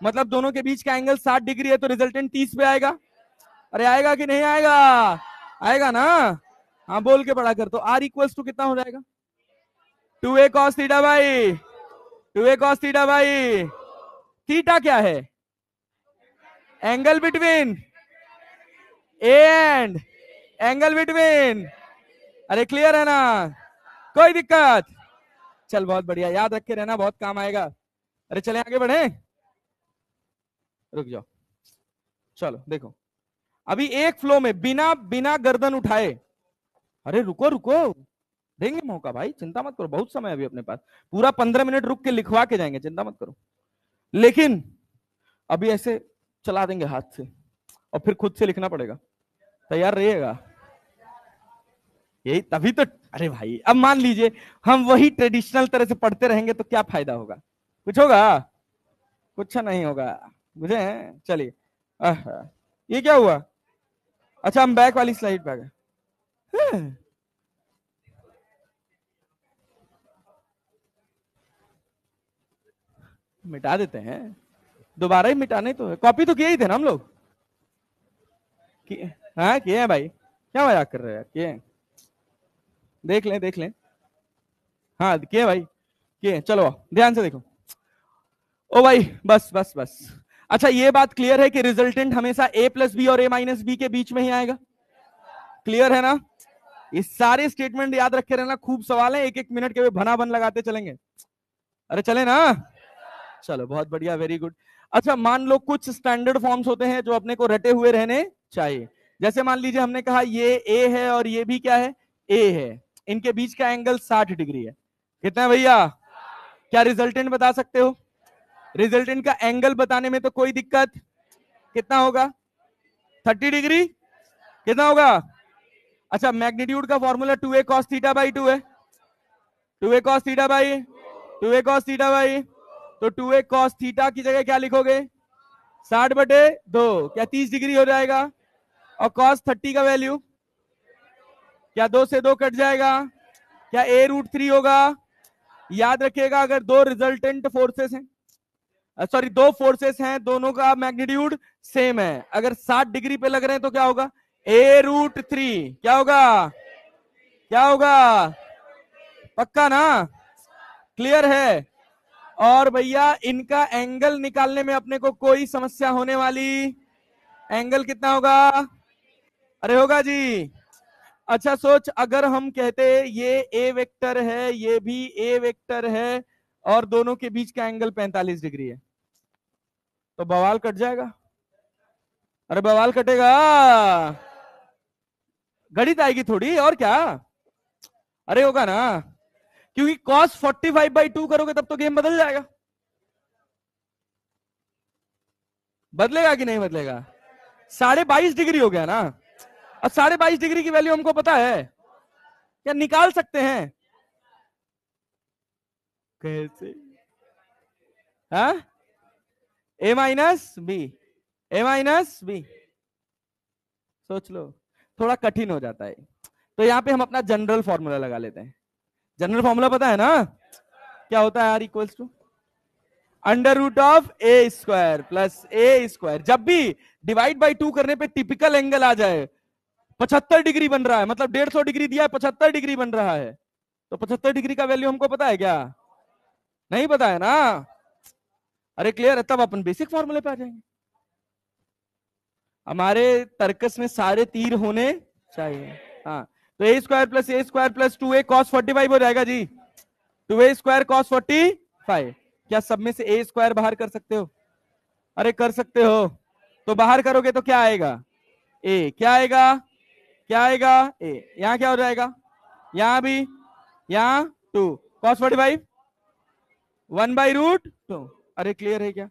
मतलब दोनों के बीच का एंगल 60 डिग्री है तो रिजल्टेंट 30 पे आएगा। अरे आएगा कि नहीं आएगा? आएगा ना? हाँ बोल के पढ़ा कर। तो आर इक्वल्स टू कितना हो जाएगा? 2a cos theta by 2a cos theta by, theta क्या है? Angle between A and, angle between. अरे क्लियर है ना? कोई दिक्कत? चल बहुत बढ़िया, याद रखे रहना, बहुत काम आएगा। अरे चले आगे बढ़े, रुक जाओ। चलो देखो, अभी एक फ्लो में बिना बिना गर्दन उठाए, अरे रुको रुको, देंगे मौका भाई, चिंता मत करो, बहुत समय अभी अपने पास, पूरा 15 मिनट रुक के लिखवा के जाएंगे, चिंता मत करो। लेकिन अभी ऐसे चला देंगे हाथ से और फिर खुद से लिखना पड़ेगा, तैयार रहिएगा। यही तभी तो, अरे भाई अब मान लीजिए हम वही ट्रेडिशनल तरह से पढ़ते रहेंगे तो क्या फायदा होगा? कुछ होगा? कुछ नहीं होगा, बुझे? चलिए, ये क्या हुआ? अच्छा हम बैक वाली स्लाइड पे आ गए। मिटा देते हैं, दोबारा ही मिटाने तो है, कॉपी तो किए ही थे ना हम लोग। हाँ किए हैं भाई, क्या मजाक कर रहे हैं यार, किए हैं, देख लें देख लें। हाँ किए भाई, किए, चलो ध्यान से देखो। ओ भाई बस बस बस। अच्छा ये बात क्लियर है कि रिजल्टेंट हमेशा a प्लस बी और a माइनस बी के बीच में ही आएगा? क्लियर है ना? ये सारे स्टेटमेंट याद रखे रहना, खूब सवाल है, एक एक मिनट के भना बन लगाते चलेंगे। अरे चले ना? चलो बहुत बढ़िया, वेरी गुड। अच्छा मान लो कुछ स्टैंडर्ड फॉर्म्स होते हैं जो अपने को रटे हुए रहने चाहिए। जैसे मान लीजिए हमने कहा ये ए है और ये भी क्या है? ए है, इनके बीच का एंगल 60 डिग्री है। कितना है भैया? क्या रिजल्टेंट बता सकते हो? रिजल्टेंट का एंगल बताने में तो कोई दिक्कत, कितना होगा? 30 डिग्री। कितना होगा? अच्छा मैग्नीट्यूड का formula 2a cos theta by 2 है, 2a cos theta by 2a cos theta by, तो 2a cos थीटा की जगह क्या लिखोगे? 60/2, क्या 30 डिग्री हो जाएगा? और cos 30 का वैल्यू क्या 2 से 2 कट जाएगा? क्या a√3 होगा? याद रखिएगा अगर दो रिजल्टेंट फोर्सेस हैं सॉरी, दो फोर्सेस हैं, दोनों का मैग्नीट्यूड सेम है, अगर 60 डिग्री पे लग रहे हैं तो क्या होगा, a√3 क्या होगा, क्या होगा, पक्का ना, क्लियर है। और भैया इनका एंगल निकालने में अपने को कोई समस्या होने वाली, एंगल कितना होगा, अरे होगा जी। अच्छा सोच, अगर हम कहते ये ए वेक्टर है, ये भी ए वेक्टर है, और दोनों के बीच का एंगल 45 डिग्री है, तो बवाल कट जाएगा, अरे बवाल कटेगा, गणित आएगी थोड़ी, और क्या, अरे होगा ना, क्योंकि cos 45/2 करोगे तब तो गेम बदल जाएगा, बदलेगा कि नहीं बदलेगा, 22.5 डिग्री हो गया ना, और 22.5 डिग्री की वैल्यू हमको पता है, क्या निकाल सकते हैं, कैसे, हाँ, a-b, a-b, सोच लो, थोड़ा कठिन हो जाता है, तो यहां पे हम अपना जनरल फॉर्मूला लगा लेते हैं, जनरल फॉर्मूला पता है ना, क्या होता है, are equals to √a² plus a², जब भी डिवाइड बाई 2 करने पे टिपिकल एंगल आ जाए, 75 डिग्री बन रहा है, मतलब 150 डिग्री दिया है, 75 डिग्री बन रहा है, तो 75 डिग्री का वैल्यू हमको पता है क्या, नहीं पता है ना, अरे क्लियर है, तब अपन बेसिक फॉर्मूले पे आ जाएंगे, हमारे तर्कस में सारे तीर होने चाहिए, हाँ, तो a² plus a² plus 2a cos 45 हो जाएगा जी, 2a² cos 45, क्या सब में से a² बाहर कर सकते हो, अरे कर सकते हो, तो बाहर करोगे तो क्या आएगा, a, क्या आएगा, क्या आएगा, a, यहां क्या हो जाएगा, यहां भी, यहां 2 cos 45 1/√2, अरे क्लियर है क्या,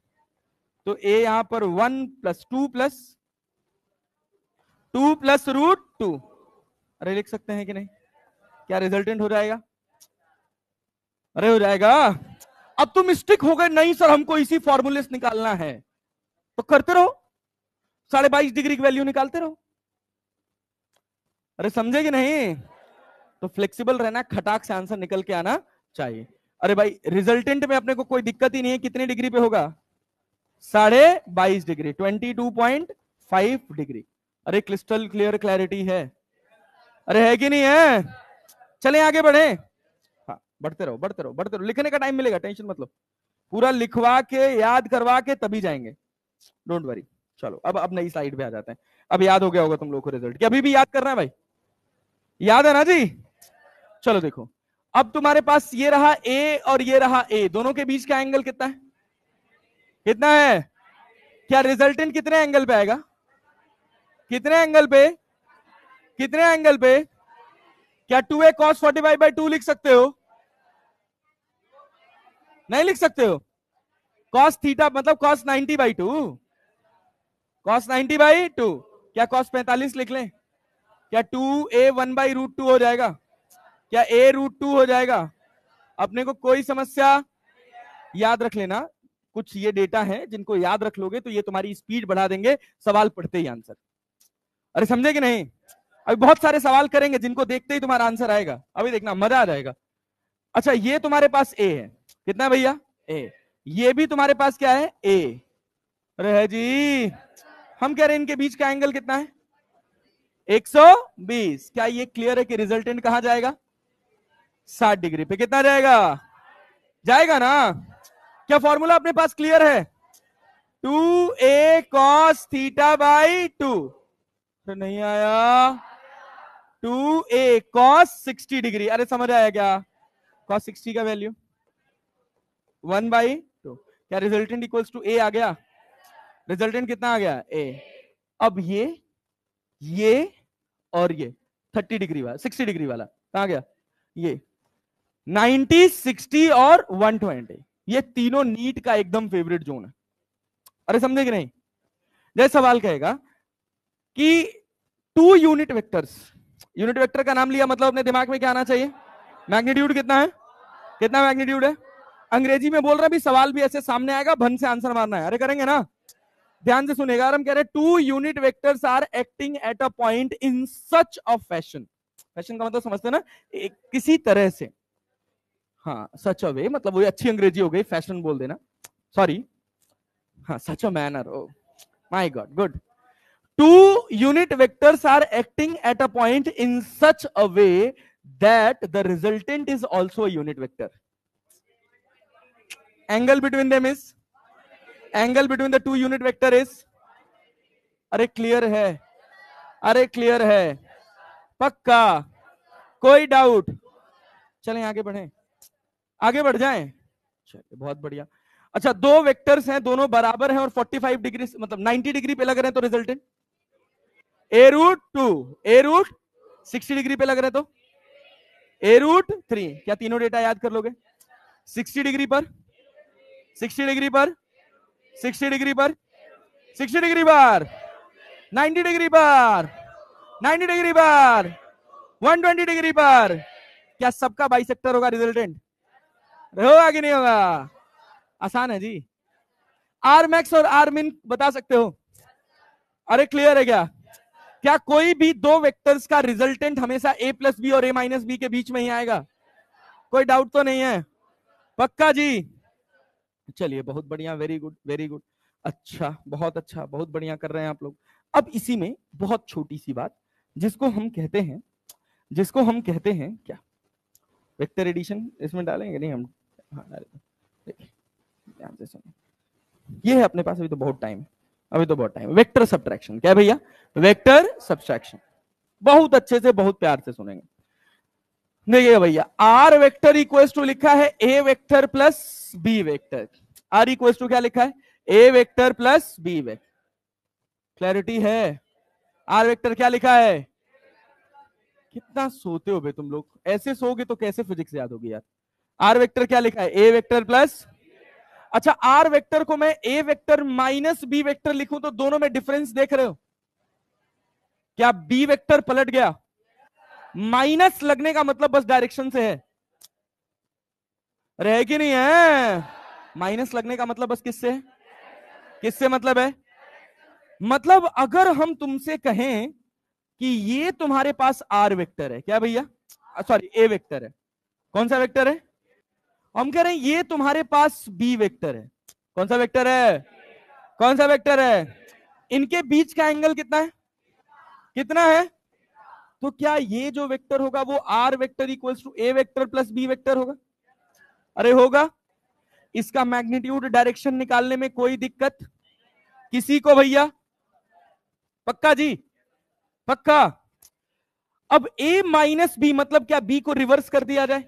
तो a यहां पर 1 प्लस 2 प्लस 2 प्लस √2, अरे लिख सकते हैं कि नहीं, क्या रिजल्टेंट हो जाएगा, अरे हो जाएगा, अब तुम स्टिक हो गए, नहीं सर हमको इसी फॉर्मूले से निकालना है, तो करते रहो, 22.5 डिग्री की वैल्यू निकालते रहो, अरे समझे कि नहीं, तो फ्लेक्सिबल रहना, खटाक से आंसर निकल के आना चाहिए, अरे भाई रिजल्टेंट में अपने को कोई दिक्कत ही नहीं है, कितने डिग्री पे होगा, 22.5 डिग्री, 22.5 डिग्री, अरे क्रिस्टल क्लियर क्लैरिटी है, अरे है कि नहीं है, चले आगे बढ़े, हाँ बढ़ते रहो बढ़ते रहो बढ़ते रहो, लिखने का टाइम मिलेगा, टेंशन मतलब, पूरा लिखवा के याद करवा के तभी जाएंगे, डोंट वरी। चलो अब नई स्लाइड पे आ जाते हैं, अब याद हो गया होगा तुम लोगों को रिजल्ट, क्या अभी भी याद करना है भाई, याद है ना जी, चलो देखो, अब तुम्हारे पास ये रहा ए और ये रहा ए, दोनों के बीच का एंगल कितना है, कितना है, क्या रिजल्टेंट कितने एंगल पे आएगा, कितने एंगल पे, कितने एंगल पे, क्या 2a cos 45/2 लिख सकते हो, नहीं लिख सकते हो, cos थीटा मतलब cos 90/2, cos 90/2, क्या cos 45 लिख लें, क्या 2a 1/√2 हो जाएगा, क्या a√2 हो जाएगा, अपने को कोई समस्या, याद रख लेना, कुछ ये डेटा है जिनको याद रख लोगे तो ये तुम्हारी स्पीड बढ़ा देंगे, सवाल पढ़ते ही आंसर, अरे समझे कि नहीं, अभी बहुत सारे सवाल करेंगे जिनको देखते ही तुम्हारा आंसर आएगा, अभी देखना मजा आ जाएगा। अच्छा ये तुम्हारे पास ए है, कितना है भैया, ए, ये भी तुम्हारे पास क्या है, ए, अरे है जी, हम कह रहे हैं इनके बीच का एंगल कितना है, 120, क्या ये क्लियर है कि रिजल्टेंट कहां जाएगा, 60 डिग्री पे, कितना जाएगा, जाएगा ना, क्या फॉर्मूला अपने पास क्लियर है, 2a cos θ/2, तो नहीं आया, 2a cos 60 डिग्री, अरे समझ आया क्या, cos 60 का वैल्यू 1/2, क्या रिजल्टेंट इक्वल्स टू a आ गया, रिजल्टेंट कितना आ गया, a, अब ये और ये 30 डिग्री वाला 60 डिग्री वाला कहां गया, ये 90 60 और 120, ये तीनों नीट का एकदम फेवरेट जोन है, अरे समझे कि नहीं, जैसे सवाल कहेगा कि 2 यूनिट वेक्टर्स, यूनिट वेक्टर का नाम लिया मतलब अपने दिमाग में क्या आना चाहिए, मैग्नीट्यूड कितना है, कितना मैग्नीट्यूड है, अंग्रेजी में बोल रहा भी, सवाल भी ऐसे सामने आएगा, भन से आंसर मारना है, अरे करेंगे ना, ध्यान से सुनेगा, हम कह रहे हैं 2 unit vectors are acting at a point in such a fashion, fashion का मतलब समझते हैं ना, किसी तरह से, हाँ सच अ वे मतलब वो अच्छी अंग्रेजी हो गई, फैशन बोल देना, सॉरी, हाँ, such a manner. Oh my God, good. Two unit vectors are acting at a point in such a way that the resultant is also a unit vector. Angle between them is, angle between the two unit vector is, अरे क्लियर है, अरे क्लियर है, पक्का, कोई डाउट? चलें आगे बढ़ें, आगे बढ़ जाएं। चलिए बहुत बढ़िया। अच्छा, दो वेक्टर्स हैं, दोनों बराबर हैं और 45 डिग्री मतलब 90 डिग्री पे लग रहे हैं, तो रिजल्टेंट ए रूट 2, ए रूट 60 डिग्री पे लग रहे हैं तो ए रूट 3। क्या तीनों डेटा याद कर लोगे? 60 डिग्री पर, 60 डिग्री पर, 60 डिग्री पर, 60 डिग्री पर, 90 डिग्री पर, 90 डिग्री पर, 120 डिग्री पर। क्या सबका बाइसेक्टर होगा रिजल्टेंट? होगा कि नहीं होगा? आसान है जी। आर मैक्स और आर मिन बता सकते हो? अरे क्लियर है क्या? क्या कोई भी दो वेक्टर्स का रिजल्टेंट हमेशा ए प्लस बी और ए माइनस बी के बीच में ही आएगा? कोई डाउट तो नहीं है? पक्का जी? चलिए बहुत बढ़िया, वेरी गुड वेरी गुड। अच्छा, बहुत अच्छा, बहुत बढ़िया कर रहे हैं आप लोग। अब इसी में बहुत छोटी सी बात, जिसको हम कहते हैं, जिसको हम कहते हैं क्या, वेक्टर एडिशन इसमें डालेंगे नहीं हम? हाँ देखिए ध्यान से सुनो, ये है अपने पास, अभी तो बहुत टाइम है, अभी तो बहुत टाइम है। वेक्टर सब्ट्रैक्शन, क्या भैया? Vector subtraction. बहुत अच्छे से, बहुत प्यार से सुनेंगे। देखिए भैया, आर वेक्टर इक्वल टू लिखा है A vector plus B vector. R equal to क्या लिखा है? A vector plus B vector. Clarity है? आर वेक्टर क्या लिखा है? कितना सोते हो बे तुम लोग? ऐसे सोगे तो कैसे फिजिक्स याद होगी यार? आर वेक्टर क्या लिखा है? ए वेक्टर प्लस, अच्छा आर वेक्टर को मैं ए वेक्टर माइनस बी वेक्टर लिखूं तो दोनों में डिफरेंस देख रहे हो? क्या बी वेक्टर पलट गया? माइनस लगने का मतलब बस डायरेक्शन से है, रहे कि नहीं है? माइनस लगने का मतलब बस किससे है? किससे मतलब है? मतलब अगर हम तुमसे कहें कि ये तुम्हारे पास आर वेक्टर है, क्या भैया? सॉरी ए वेक्टर है, कौन सा वेक्टर है? हम कह रहे हैं ये तुम्हारे पास बी वेक्टर है, कौन सा वेक्टर है? कौन सा वेक्टर है? इनके बीच का एंगल कितना है? कितना है? तो क्या ये जो वेक्टर होगा वो R vector equals to A vector plus B vector होगा? अरे होगा। इसका मैग्नीट्यूड डायरेक्शन निकालने में कोई दिक्कत किसी को भैया? पक्का जी? पक्का। अब a माइनस बी मतलब क्या b को रिवर्स कर दिया जाए?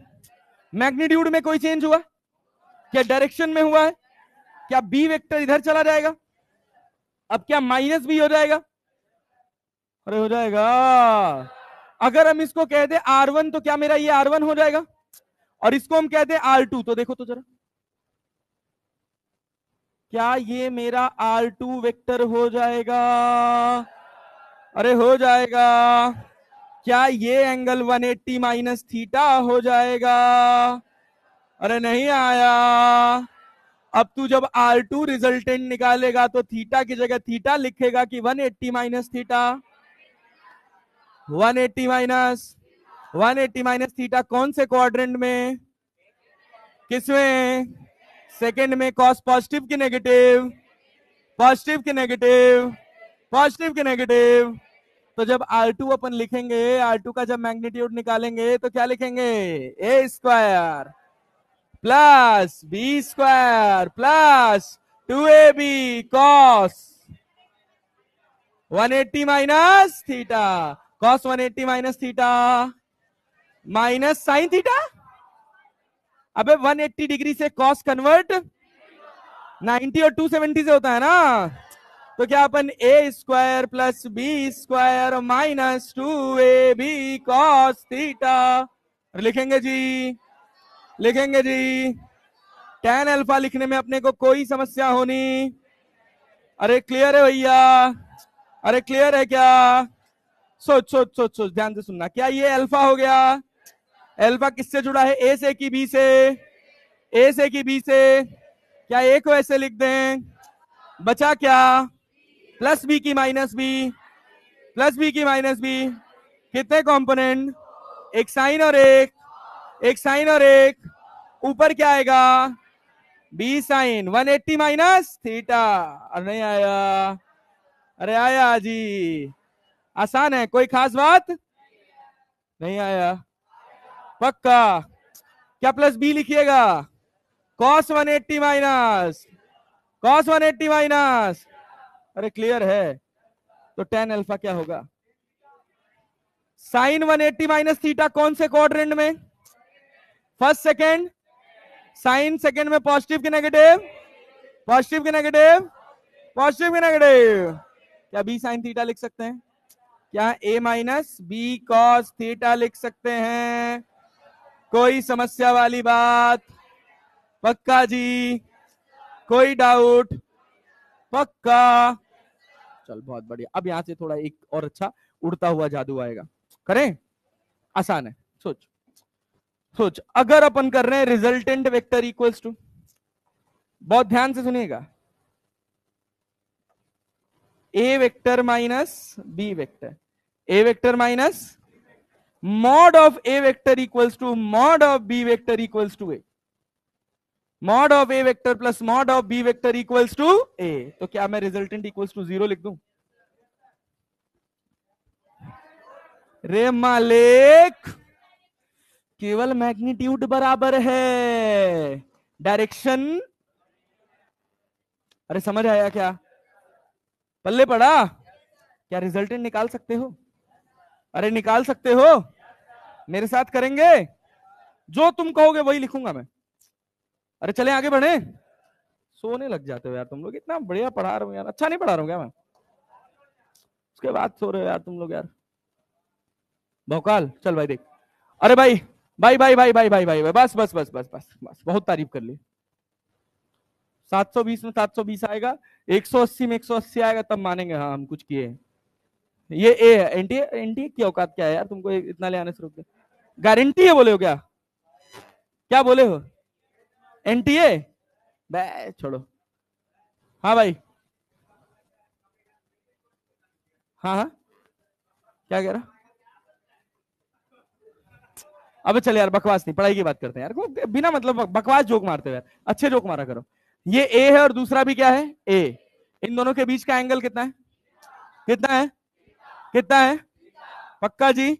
मैग्नीट्यूड में कोई चेंज हुआ? क्या डायरेक्शन में हुआ है? क्या b वेक्टर इधर चला जाएगा? अब क्या माइनस बी हो जाएगा? अरे हो जाएगा। अगर हम इसको कह दे R1 तो क्या मेरा ये R1 हो जाएगा? और इसको हम कहते हैं R2 तो देखो तो जरा, क्या ये मेरा R2 वेक्टर हो जाएगा? अरे हो जाएगा। क्या ये एंगल 180 माइनस थीटा हो जाएगा? अरे नहीं आया। अब तू जब R2 रिजल्टेंट निकालेगा तो थीटा की जगह थीटा लिखेगा कि 180 minus theta, 180 minus, 180 minus theta कौन से क्वाड्रेंट में? किसमें? सेकंड में। कॉस पॉजिटिव की नेगेटिव? पॉजिटिव की नेगेटिव? पॉजिटिव की नेगेटिव। तो जब R2 अपन लिखेंगे, R2 का जब मैग्नीट्यूड निकालेंगे तो क्या लिखेंगे? A square plus B square plus 2ab cos 180 minus theta, cos 180 minus theta minus sine theta. अबे 180 डिग्री से कॉस कन्वर्ट 90 और 270 से होता है ना, तो क्या अपन A square plus B square minus 2ab cos theta लिखेंगे जी? लिखेंगे जी। tan अल्फा लिखने में अपने को कोई समस्या होनी? अरे क्लियर है भैया? अरे क्लियर है क्या? सोच सोच सोच सोच, ध्यान से सुनना। क्या ये अल्फा हो गया? अल्फा किससे जुड़ा है? ए से कि बी से? ए से कि बी से? क्या ए को ऐसे लिख दें? बचा क्या? प्लस बी की माइनस बी, प्लस बी की माइनस बी। कितने कंपोनेंट? एक साइन और एक, एक साइन और एक। ऊपर क्या आएगा? B sine 180 minus theta. अरे नहीं आया, अरे आया जी, आसान है, कोई खास बात नहीं आया, पक्का। क्या प्लस बी लिखिएगा, कॉस 180 माइनस, कॉस 180 माइनस, अरे क्लियर है। तो टेन अल्फा क्या होगा, साइन 180 माइनस थीटा कौन से क्वाड्रेंट में, फर्स्ट सेकेंड, साइन सेकेंड में पॉजिटिव की नेगेटिव, पॉजिटिव की नेगेटिव, पॉजिटिव की नेगेटिव। क्या बी साइन थीटा लिख सकते हैं, क्या ए माइनस बी कॉस थीटा लिख सकते हैं, कोई समस्या वाली बात, पक्का जी, कोई डाउट, पक्का। चल बहुत बढ़िया, अब यहां से थोड़ा एक और अच्छा उड़ता हुआ जादू आएगा, करें, आसान है। सोच सोच, अगर अपन कर रहे हैं रिजल्टेंट वेक्टर इक्वल्स टू, बहुत ध्यान से सुनिएगा, A vector minus B vector, A vector minus mod of A vector equals to mod of B vector equals to A, mod of A vector plus mod of B vector equals to A. तो क्या मैं रिजल्टेंट इक्वल्स टू 0 लिख दूं, रे मालिक, केवल मैग्नीट्यूड बराबर है, डायरेक्शन, अरे समझ आया क्या, पल्ले पड़ा, क्या रिजल्टेंट निकाल सकते हो, अरे निकाल सकते हो, मेरे साथ करेंगे, जो तुम कहोगे वही लिखूंगा मैं। अरे चले आगे बढ़े, सोने लग जाते हो यार तुम लोग, इतना बढ़िया पढ़ा रहा हूं यार, अच्छा नहीं पढ़ा रहा हूं क्या मैं, उसके बाद सो रहे हो यार तुम लोग यार, भौकाल। चल भाई देख, अरे भाई भाई भाई भाई भाई भाई भाई, भाई बस बस बस बस बस बस, बहुत तारीफ कर ली। 720 में 720 आएगा, 180 में 180 आएगा, तब मानेंगे हाँ हम कुछ किए। ये ए है, एनटीए, एनटीए की औकात क्या है यार, तुमको इतना ले आने से रोक दे, गारंटी है बोले हो क्या, क्या बोले हो, एनटीए, बे छोड़ो। हाँ भाई, हाँ हाँ, क्या कह रहा, अबे चल यार बकवास नहीं, पढ़ाई की बात करते हैं यार, बिना मतलब बकवास जोक मारते हो यार, अच्छे जोक मारा करो। ये ए है और दूसरा भी क्या है ए, इन दोनों के बीच का एंगल कितना है, कितना है, कितना है, पक्का जी,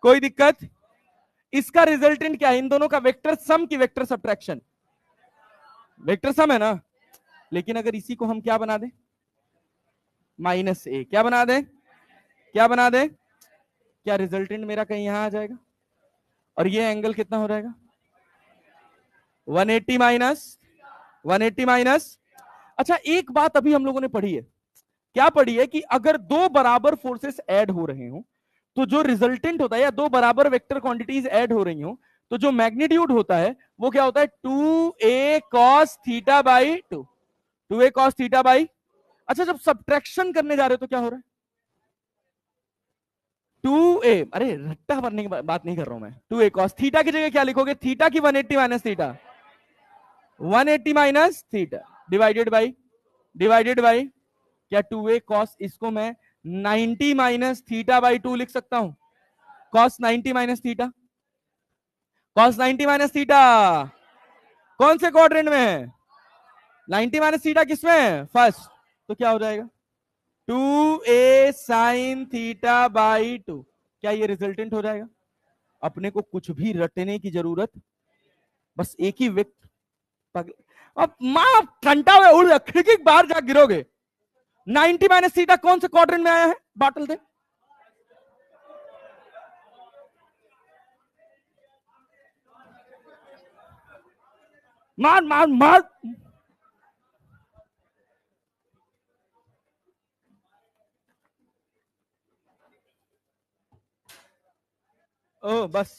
कोई दिक्कत, इसका रिजल्टेंट क्या है, इन दोनों का वेक्टर सम की वेक्टर सब्ट्रैक्शन, वेक्टर सम है ना, लेकिन अगर इसी को हम क्या बना दें, माइनस ए, क्या बना दें, क्या बना दें, क्या रिजल्टेंट मेरा कहीं यहां आ जाएगा, और ये एंगल कितना हो जाएगा, 180 माइनस, 180 माइनस। अच्छा एक बात अभी हम लोगों ने पढ़ी है, क्या पढ़ी है, कि अगर दो बराबर फोर्सेस ऐड हो रहे हो तो जो रिजल्टेंट होता है, या दो बराबर वेक्टर क्वांटिटीज ऐड हो रही हो तो जो मैग्नीट्यूड होता है वो क्या होता है, 2a cos theta by 2, 2a cos theta by, अच्छा जब सब्ट्रैक्शन करने जा रहे हो तो क्या हो रहा है, 2a, अरे रट्टा भरने की बात नहीं कर रहा हूं मैं, 2a cos थीटा की जगह क्या लिखोगे, थीटा की 180 minus theta, 180 minus theta divided by क्या 2a cos, इसको मैं 90 माइनस थीटा बाई 2 लिख सकता हूं, cos 90 minus theta, cos 90 minus theta कौन से क्वाड्रेंट में है, 90 माइनस थीटा किसमें है, फर्स्ट, तो क्या हो जाएगा 2a साइन थीटा बाई 2, क्या ये रिजल्टेंट हो जाएगा, अपने को कुछ भी रटने की जरूरत, बस एक ही व्यक्त, अब मां घंटा हुए उड़ खिड़की बाहर जा गिरोगे, 90 माइनस थीटा कौन से क्वाड्रेंट में आया है, बाटल दे, मार मार मार, ओ बस,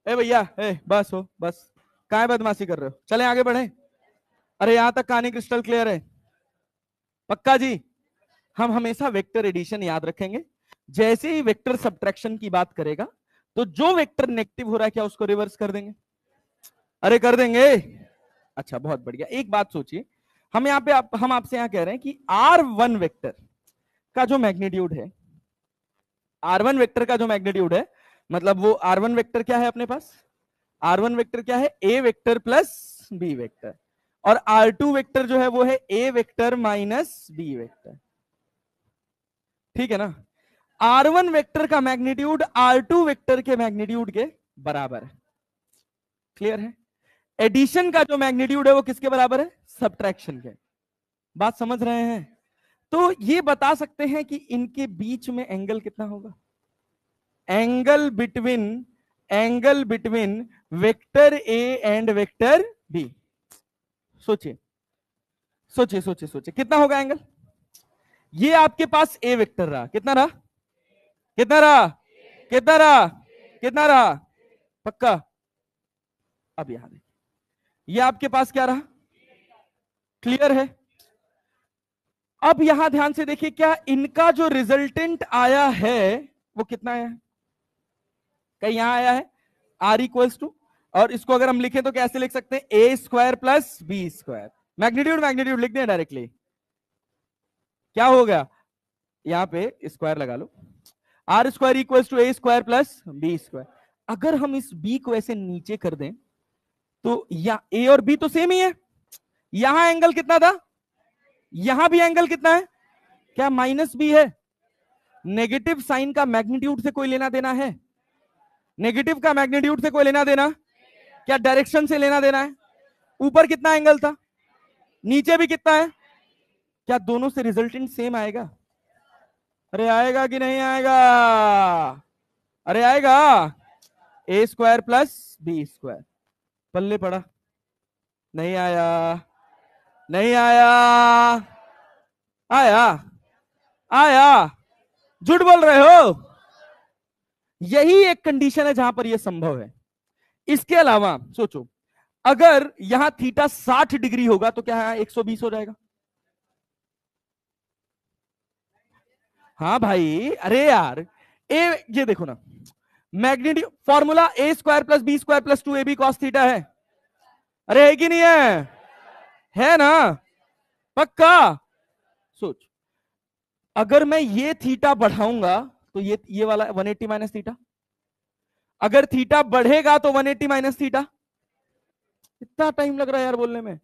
ए भैया ए बस हो बस, काय बदमाशी कर रहे हो, चलें आगे बढ़े, अरे यहां तक कहानी क्रिस्टल क्लियर है, पक्का जी। हम हमेशा वेक्टर एडिशन याद रखेंगे, जैसे ही वेक्टर सब्ट्रैक्शन की बात करेगा तो जो वेक्टर नेगेटिव हो रहा है क्या उसको रिवर्स कर देंगे, अरे कर देंगे, अच्छा बहुत बढ़िया। एक बात सोचिए, हम यहाँ पे हम आपसे यहाँ कह रहे हैं कि R1 वेक्टर का जो मैग्नीट्यूड है, R1 वेक्टर का जो मैग्नीट्यूड है, मतलब वो R1 वेक्टर क्या है अपने पास, R1 वेक्टर क्या है, A vector plus B vector, और R2 वेक्टर जो है वो है A vector minus B vector, ठीक है ना। R1 वेक्टर का मैग्नीट्यूड R2 वेक्टर के मैग्नीट्यूड के बराबर है, क्लियर है। एडिशन का जो मैग्नीट्यूड है वो किसके बराबर है, सब्ट्रैक्शन के। बात समझ रहे हैं। तो ये बता सकते हैं कि इनके बीच में एंगल कितना होगा, angle between vector A and vector B. सोचिए सोचिए सोचिए सोचिए कितना होगा एंगल। ये आपके पास ए वेक्टर रहा, कितना रहा, कितना रहा, कितना रहा, कितना रहा, पक्का। अब यहां देखिए, ये आपके पास क्या रहा, क्लियर है। अब यहां ध्यान से देखिए, क्या इनका जो रिजल्टेंट आया है वो कितना आया है, कहीं यहां आया है आर इक्वल्स टू, और इसको अगर हम लिखें तो कैसे लिख सकते हैं, A square plus B square, magnitude लिख दें डायरेक्टली, क्या हो गया, यहां पे स्क्वायर लगा लो, R square equals to A square plus B square. अगर हम इस बी को ऐसे नीचे कर दें तो या ए और बी तो सेम ही है, यहां एंगल कितना था, यहां भी एंगल कितना है, क्या माइनस बी है। नेगेटिव साइन का मैग्नीट्यूड से कोई लेना देना है, नेगेटिव का मैग्नीट्यूड से कोई लेना देना, क्या डायरेक्शन से लेना देना है। ऊपर कितना एंगल था, नीचे भी कितना है, क्या दोनों से रिजल्टेंट सेम आएगा, अरे आएगा कि नहीं आएगा, अरे आएगा, ए स्क्वायर प्लस बी स्क्वायर, पल्ले पड़ा, नहीं आया, नहीं आया, आया, आया, झूठ बोल रहे हो। यही एक कंडीशन है जहां पर यह संभव है। इसके अलावा सोचो, अगर यहां थीटा 60 डिग्री होगा तो क्या है 120 हो जाएगा। हाँ भाई, अरे यार ए, ये देखो ना, magnitude formula A square plus B square plus 2ab cos theta है, अरे है कि नहीं है ना, पक्का। सोच, अगर मैं ये थीटा बढ़ाऊंगा तो ये वाला 180 माइनस थीटा, अगर थीटा बढ़ेगा तो 180 माइनस थीटा। इतना टाइम लग रहा है यार बोलने में,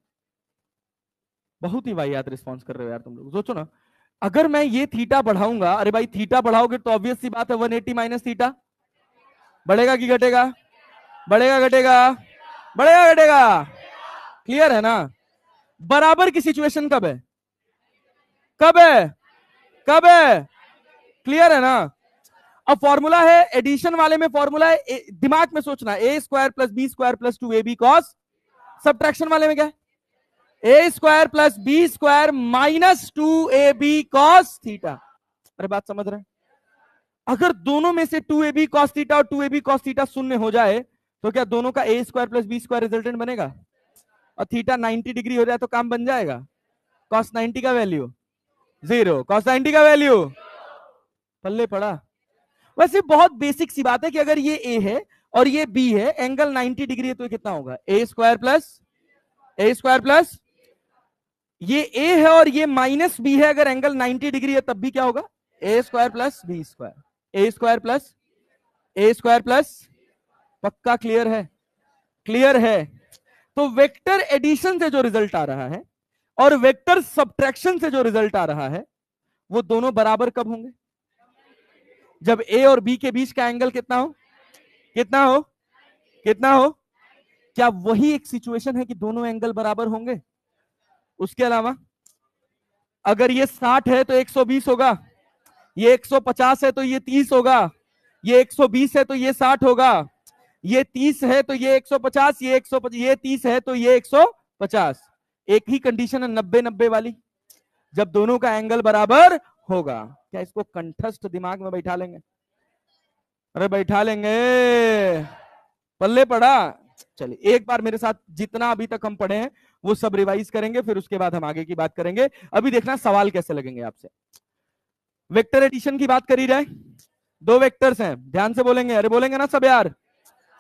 बहुत ही वाहियात रिस्पॉन्स कर रहे हो यार तुम लोग। सोचो ना, अगर मैं ये थीटा बढ़ाऊंगा, अरे भाई थीटा बढ़ाओगे तो ऑब्वियस सी बात है 180 माइनस थीटा, बढ़ेगा कि घटेगा, बढ़ेगा घटेगा, बढ़ेगा घटेगा, क्लियर है ना। बराबर की सिचुएशन कब है, कब है, कब है, क्लियर है ना। अब फॉर्मूला है, एडिशन वाले में फॉर्मूला है, दिमाग में सोचना, A square plus B square plus 2ab cos, subtraction वाले में क्या है, A square plus B square minus 2ab cos theta. अरे बात समझ रहे हैं। अगर दोनों में से 2ab cos थीटा और 2ab cos थीटा शून्य हो जाए तो क्या दोनों का A square plus B square resultant बनेगा, और थीटा 90 डिग्री हो जाए तो काम बन जाएगा, cos 90 का वैल्यू 0, cos 90 का वैल्यू पल्ले पड़ा। वैसे बहुत बेसिक सी बात है कि अगर ये ए है और ये बी है, एंगल 90 डिग्री है तो ये कितना होगा, ए स्क्वायर प्लस ये ए है और ये माइनस बी है, अगर एंगल 90 डिग्री है तब भी क्या होगा, A square plus B square, A square plus, पक्का क्लियर है, क्लियर है। तो वेक्टर एडिशन से जो रिजल्ट आ रहा है और वेक्टर सब्ट्रैक्शन से जो रिजल्ट आ रहा है वो दोनों बराबर कब होंगे, जब ए और बी के बीच का एंगल कितना हो, कितना हो, कितना हो। क्या वही एक सिचुएशन है कि दोनों एंगल बराबर होंगे। उसके अलावा अगर ये 60 है तो 120 होगा, ये 150 है तो ये 30 होगा, ये 120 है तो ये 60 होगा, ये 30 है तो ये 150, ये 150, ये 30 है तो ये 150। एक ही कंडीशन है 90-90 वाली, जब दोनों का एंगल बराबर होगा। क्या इसको कंठस्थ दिमाग में बैठा लेंगे, अरे बैठा लेंगे, पल्ले पड़ा। चलिए एक बार मेरे साथ जितना अभी तक हम पढ़े हैं वो सब रिवाइज करेंगे, फिर उसके बाद हम आगे की बात करेंगे। अभी देखना सवाल कैसे लगेंगे आपसे। वेक्टर एडिशन की बात करी जाए, दो वेक्टर्स हैं, ध्यान से बोलेंगे, अरे बोलेंगे ना सब यार,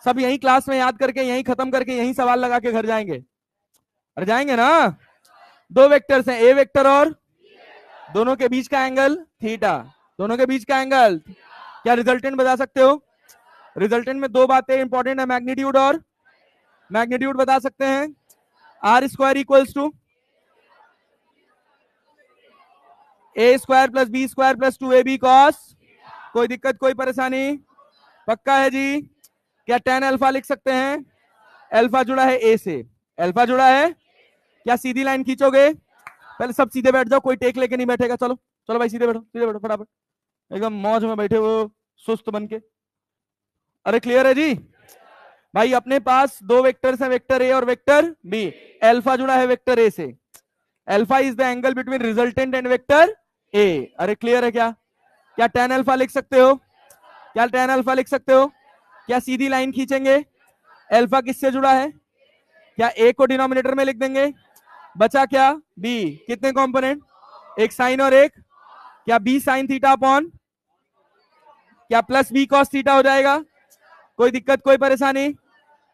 सब यही क्लास में याद करके यही खत्म करके यही सवाल लगा के घर जाएंगे, अरे जाएंगे ना। दो वेक्टर्स हैं, ए वेक्टर और दोनों के बीच का एंगल थीटा, दोनों के बीच का एंगल, क्या रिजल्टेंट बता सकते हो। रिजल्टेंट में दो बातें इंपॉर्टेंट है, मैग्नीट्यूड और मैग्नीट्यूड बता सकते हैं, R square equals to A square plus B square plus 2ab cos. कोई दिक्कत कोई परेशानी? पक्का है जी? क्या tan अल्फा लिख सकते हैं? अल्फा जुड़ा है ए से, अल्फा जुड़ा है। क्या सीधी लाइन खींचोगे? पहले सब सीधे बैठ जाओ, कोई टेक लेके नहीं बैठेगा। चलो चलो भाई, सीधे बैठो, सीधे बैठो फटाफट, एकदम मौज में बैठे वो सुस्त बन के। अरे क्लियर है जी भाई? अपने पास दो वेक्टर्स हैं, वेक्टर ए और वेक्टर बी। अल्फा जुड़ा है वेक्टर ए से। Alpha is the angle between resultant and vector A. अरे क्लियर है क्या? क्या tan अल्फा लिख सकते हो? क्या tan अल्फा लिख सकते हो? क्या सीधी लाइन खींचेंगे? अल्फा किससे जुड़ा है? क्या ए को डिनोमिनेटर में लिख देंगे? बचा क्या? बी। कितने कंपोनेंट? एक साइन और एक, क्या बी साइन थीटा अपॉन क्या प्लस बी कॉस थीटा हो जाएगा? कोई दिक्कत कोई परेशानी?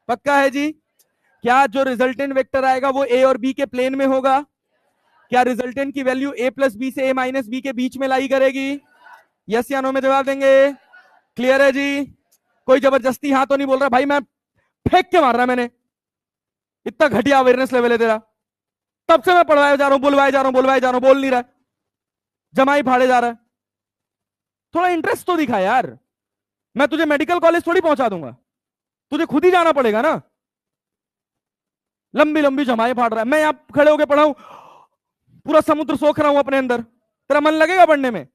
पक्का है जी? क्या जो रिजल्टेंट वेक्टर आएगा वो ए और बी के प्लेन में होगा? क्या रिजल्टेंट की वैल्यू ए प्लस बी से ए माइनस बी के बीच में लाई करेगी? यस या नो में जवाब देंगे। क्लियर है जी? कोई जबरदस्ती हाँ तो नहीं बोल रहा भाई, मैं फेंक के मार रहा, मैंने इतना घटिया अवेयरनेस लेवल है तेरा, तब से मैं पढ़वाया जा रहा हूं, बुलवाए जा रहा हूं, बुलवाए जा रहा हूं, बोल नहीं रहा, जमाई फाड़े जा रहा है। थोड़ा इंटरेस्ट तो दिखा यार। मैं तुझे मेडिकल कॉलेज थोड़ी पहुंचा दूंगा, तुझे खुद ही जाना पड़ेगा ना। लंबी लंबी जमाई फाड़ रहा है, मैं यहां खड़े होकर पढ़ाऊं, पूरा समुद्र सोख रहा हूं अपने अंदर, तेरा मन लगेगा पढ़ने में?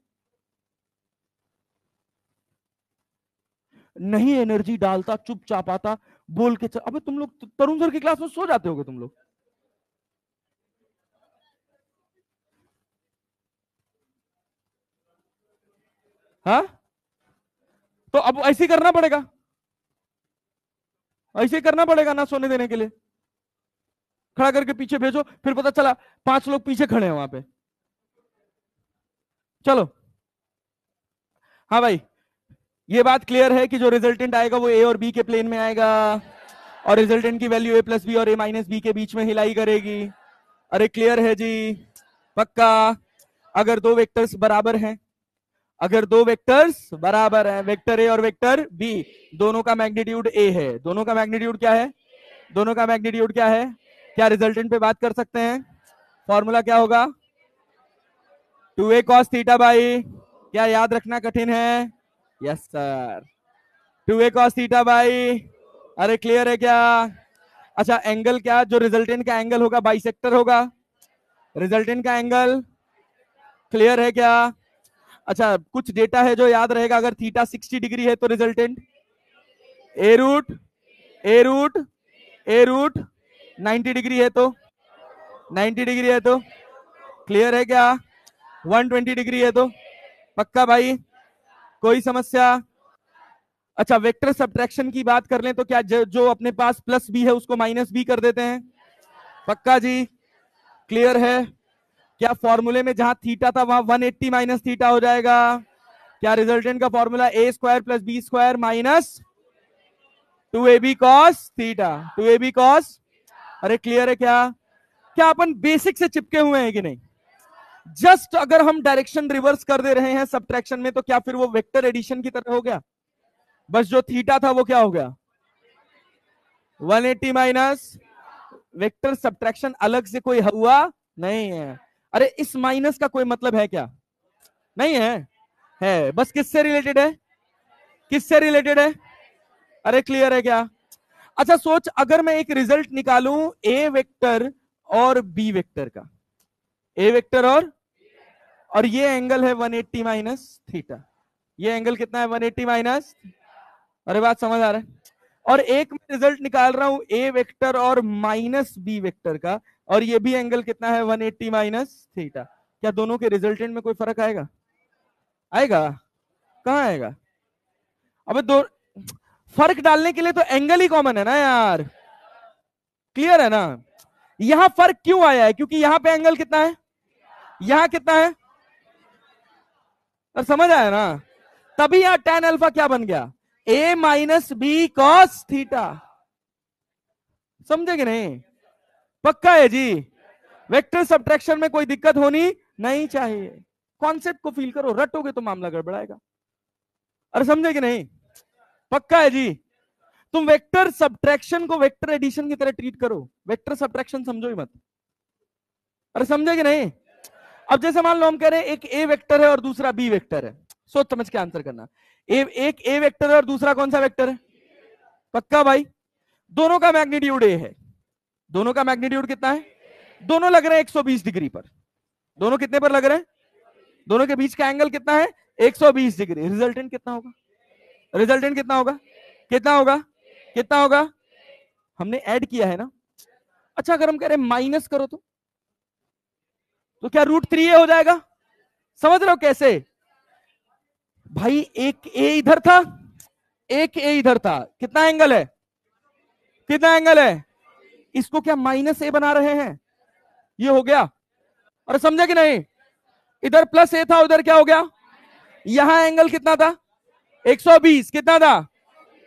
नहीं एनर्जी डालता, चुपचाप आता, बोल के चल। अबे तुम लोग तरुण सर की क्लास में सो जाते होगे तुम लोग। हाँ तो अब ऐसे ही करना पड़ेगा, ऐसे ही करना पड़ेगा ना सोने देने के लिए। खड़ा करके पीछे भेजो, फिर पता चला 5 लोग पीछे खड़े हैं वहां पे। चलो हाँ भाई, ये बात क्लियर है कि जो रिजल्टेंट आएगा वो ए और बी के प्लेन में आएगा, और रिजल्टेंट की वैल्यू ए प्लस बी और ए माइनस बी के बीच में हिलाई करेगी। अरे क्लियर है जी? पक्का? अगर दो वेक्टर्स बराबर हैं, अगर दो वेक्टर्स बराबर हैं, वेक्टर ए और वेक्टर बी, दोनों का मैग्नीट्यूड ए है, दोनों का मैग्नीट्यूड क्या है? दोनों का मैग्नीट्यूड क्या है? क्या रिजल्टेंट पे बात कर सकते हैं? फॉर्मूला क्या होगा? 2a cos थीटा बाई, क्या याद रखना कठिन है? Yes sir, 2a cos theta by. अरे क्लियर है क्या? अच्छा एंगल, क्या जो रिजल्टेंट का एंगल होगा बाइसेक्टर होगा, रिजल्टेंट का एंगल। क्लियर है क्या? अच्छा कुछ डेटा है जो याद रहेगा, अगर थीटा 60 डिग्री है तो रिजल्टेंट ए रूट, ए रूट, ए रूट 90 डिग्री है तो, 90 डिग्री है तो, क्लियर है क्या? 120 डिग्री है तो, पक्का भाई? कोई समस्या? अच्छा वेक्टर सब्ट्रैक्शन की बात कर लें तो क्या जो अपने पास प्लस बी है उसको माइनस बी कर देते हैं? पक्का जी? क्लियर है? क्या फॉर्मूले में जहां थीटा था वहां 180 माइनस थीटा हो जाएगा? क्या रिजल्टेंट का formula A square plus B square minus 2ab cos theta, 2ab cos। अरे क्लियर है क्या? क्या अपन बेसिक से चिपके हुए हैं कि नहीं? जस्ट अगर हम डायरेक्शन रिवर्स कर दे रहे हैं सब्ट्रैक्शन में तो क्या फिर वो वेक्टर एडिशन की तरह हो गया? बस जो थीटा था वो क्या हो गया? 180 माइनस। वेक्टर सब्ट्रैक्शन अलग से कोई हुआ नहीं है। अरे इस माइनस का कोई मतलब है क्या? नहीं है, है बस किससे रिलेटेड है? किससे रिलेटेड है? अरे क्लियर है क्या? अच्छा सोच, अगर मैं एक रिजल्ट निकालूं ए वेक्टर और बी वेक्टर का, ए वेक्टर और ये एंगल है 180 माइनस थीटा, ये एंगल कितना है? 180 माइनस। अरे बात समझ आ रहा है? और एक मैं रिजल्ट निकाल रहा हूं ए वेक्टर और माइनस बी वेक्टर का, और ये भी एंगल कितना है? 180 माइनस थीटा। क्या दोनों के रिजल्टेंट में कोई फर्क आएगा? आएगा? कहां आएगा? अबे दो, फर्क डालने के लिए तो एंगल ही कॉमन है ना यार। क्लियर है ना? यहां फर्क क्यों आया है? क्योंकि यहां पे एंगल कितना है, यहां कितना है, और समझ आया ना? तभी यहां tan अल्फा क्या बन गया? a minus B cos theta. समझे कि नहीं? पक्का है जी? वेक्टर सब्ट्रैक्शन में कोई दिक्कत होनी नहीं चाहिए। कॉन्सेप्ट को फील करो, रटोगे तो मामला गड़बड़ाएगा। अरे समझे कि नहीं? पक्का है जी? तुम वेक्टर सब्ट्रैक्शन को वेक्टर एडिशन की तरह ट्रीट करो, वेक्टर सब्ट्रैक्शन समझो ही मत। अरे समझे कि नहीं? अब जैसे मान लो हम कह रहे हैं एक ए वेक्टर है और दूसरा बी वेक्टर है, सोच समझ के आंसर करना। एक ए वेक्टर है और दूसरा कौन सा वेक्टर है? पक्का भाई? दोनों का मैग्नीट्यूड ए है, दोनों का मैग्नीट्यूड कितना है? दोनों लग रहे हैं 120 डिग्री पर। दोनों कितने पर लग रहे हैं? दोनों के बीच का एंगल कितना है? 120 डिग्री। रिजल्टेंट कितना होगा? रिजल्टेंट कितना होगा? कितना होगा? कितना होगा? हमने ऐड किया है ना। अच्छा अगर हम कह रहे हैं माइनस करो तो क्या √3a हो जाएगा? समझ रहे हो कैसे? भाई एक ए इधर था, एक ए इधर था, कितना एंगल है? कितना एंगल है? इसको क्या -a बना रहे हैं? ये हो गया। और समझे कि नहीं? इधर +a था, उधर क्या हो गया? यहां एंगल कितना था? 120। कितना था?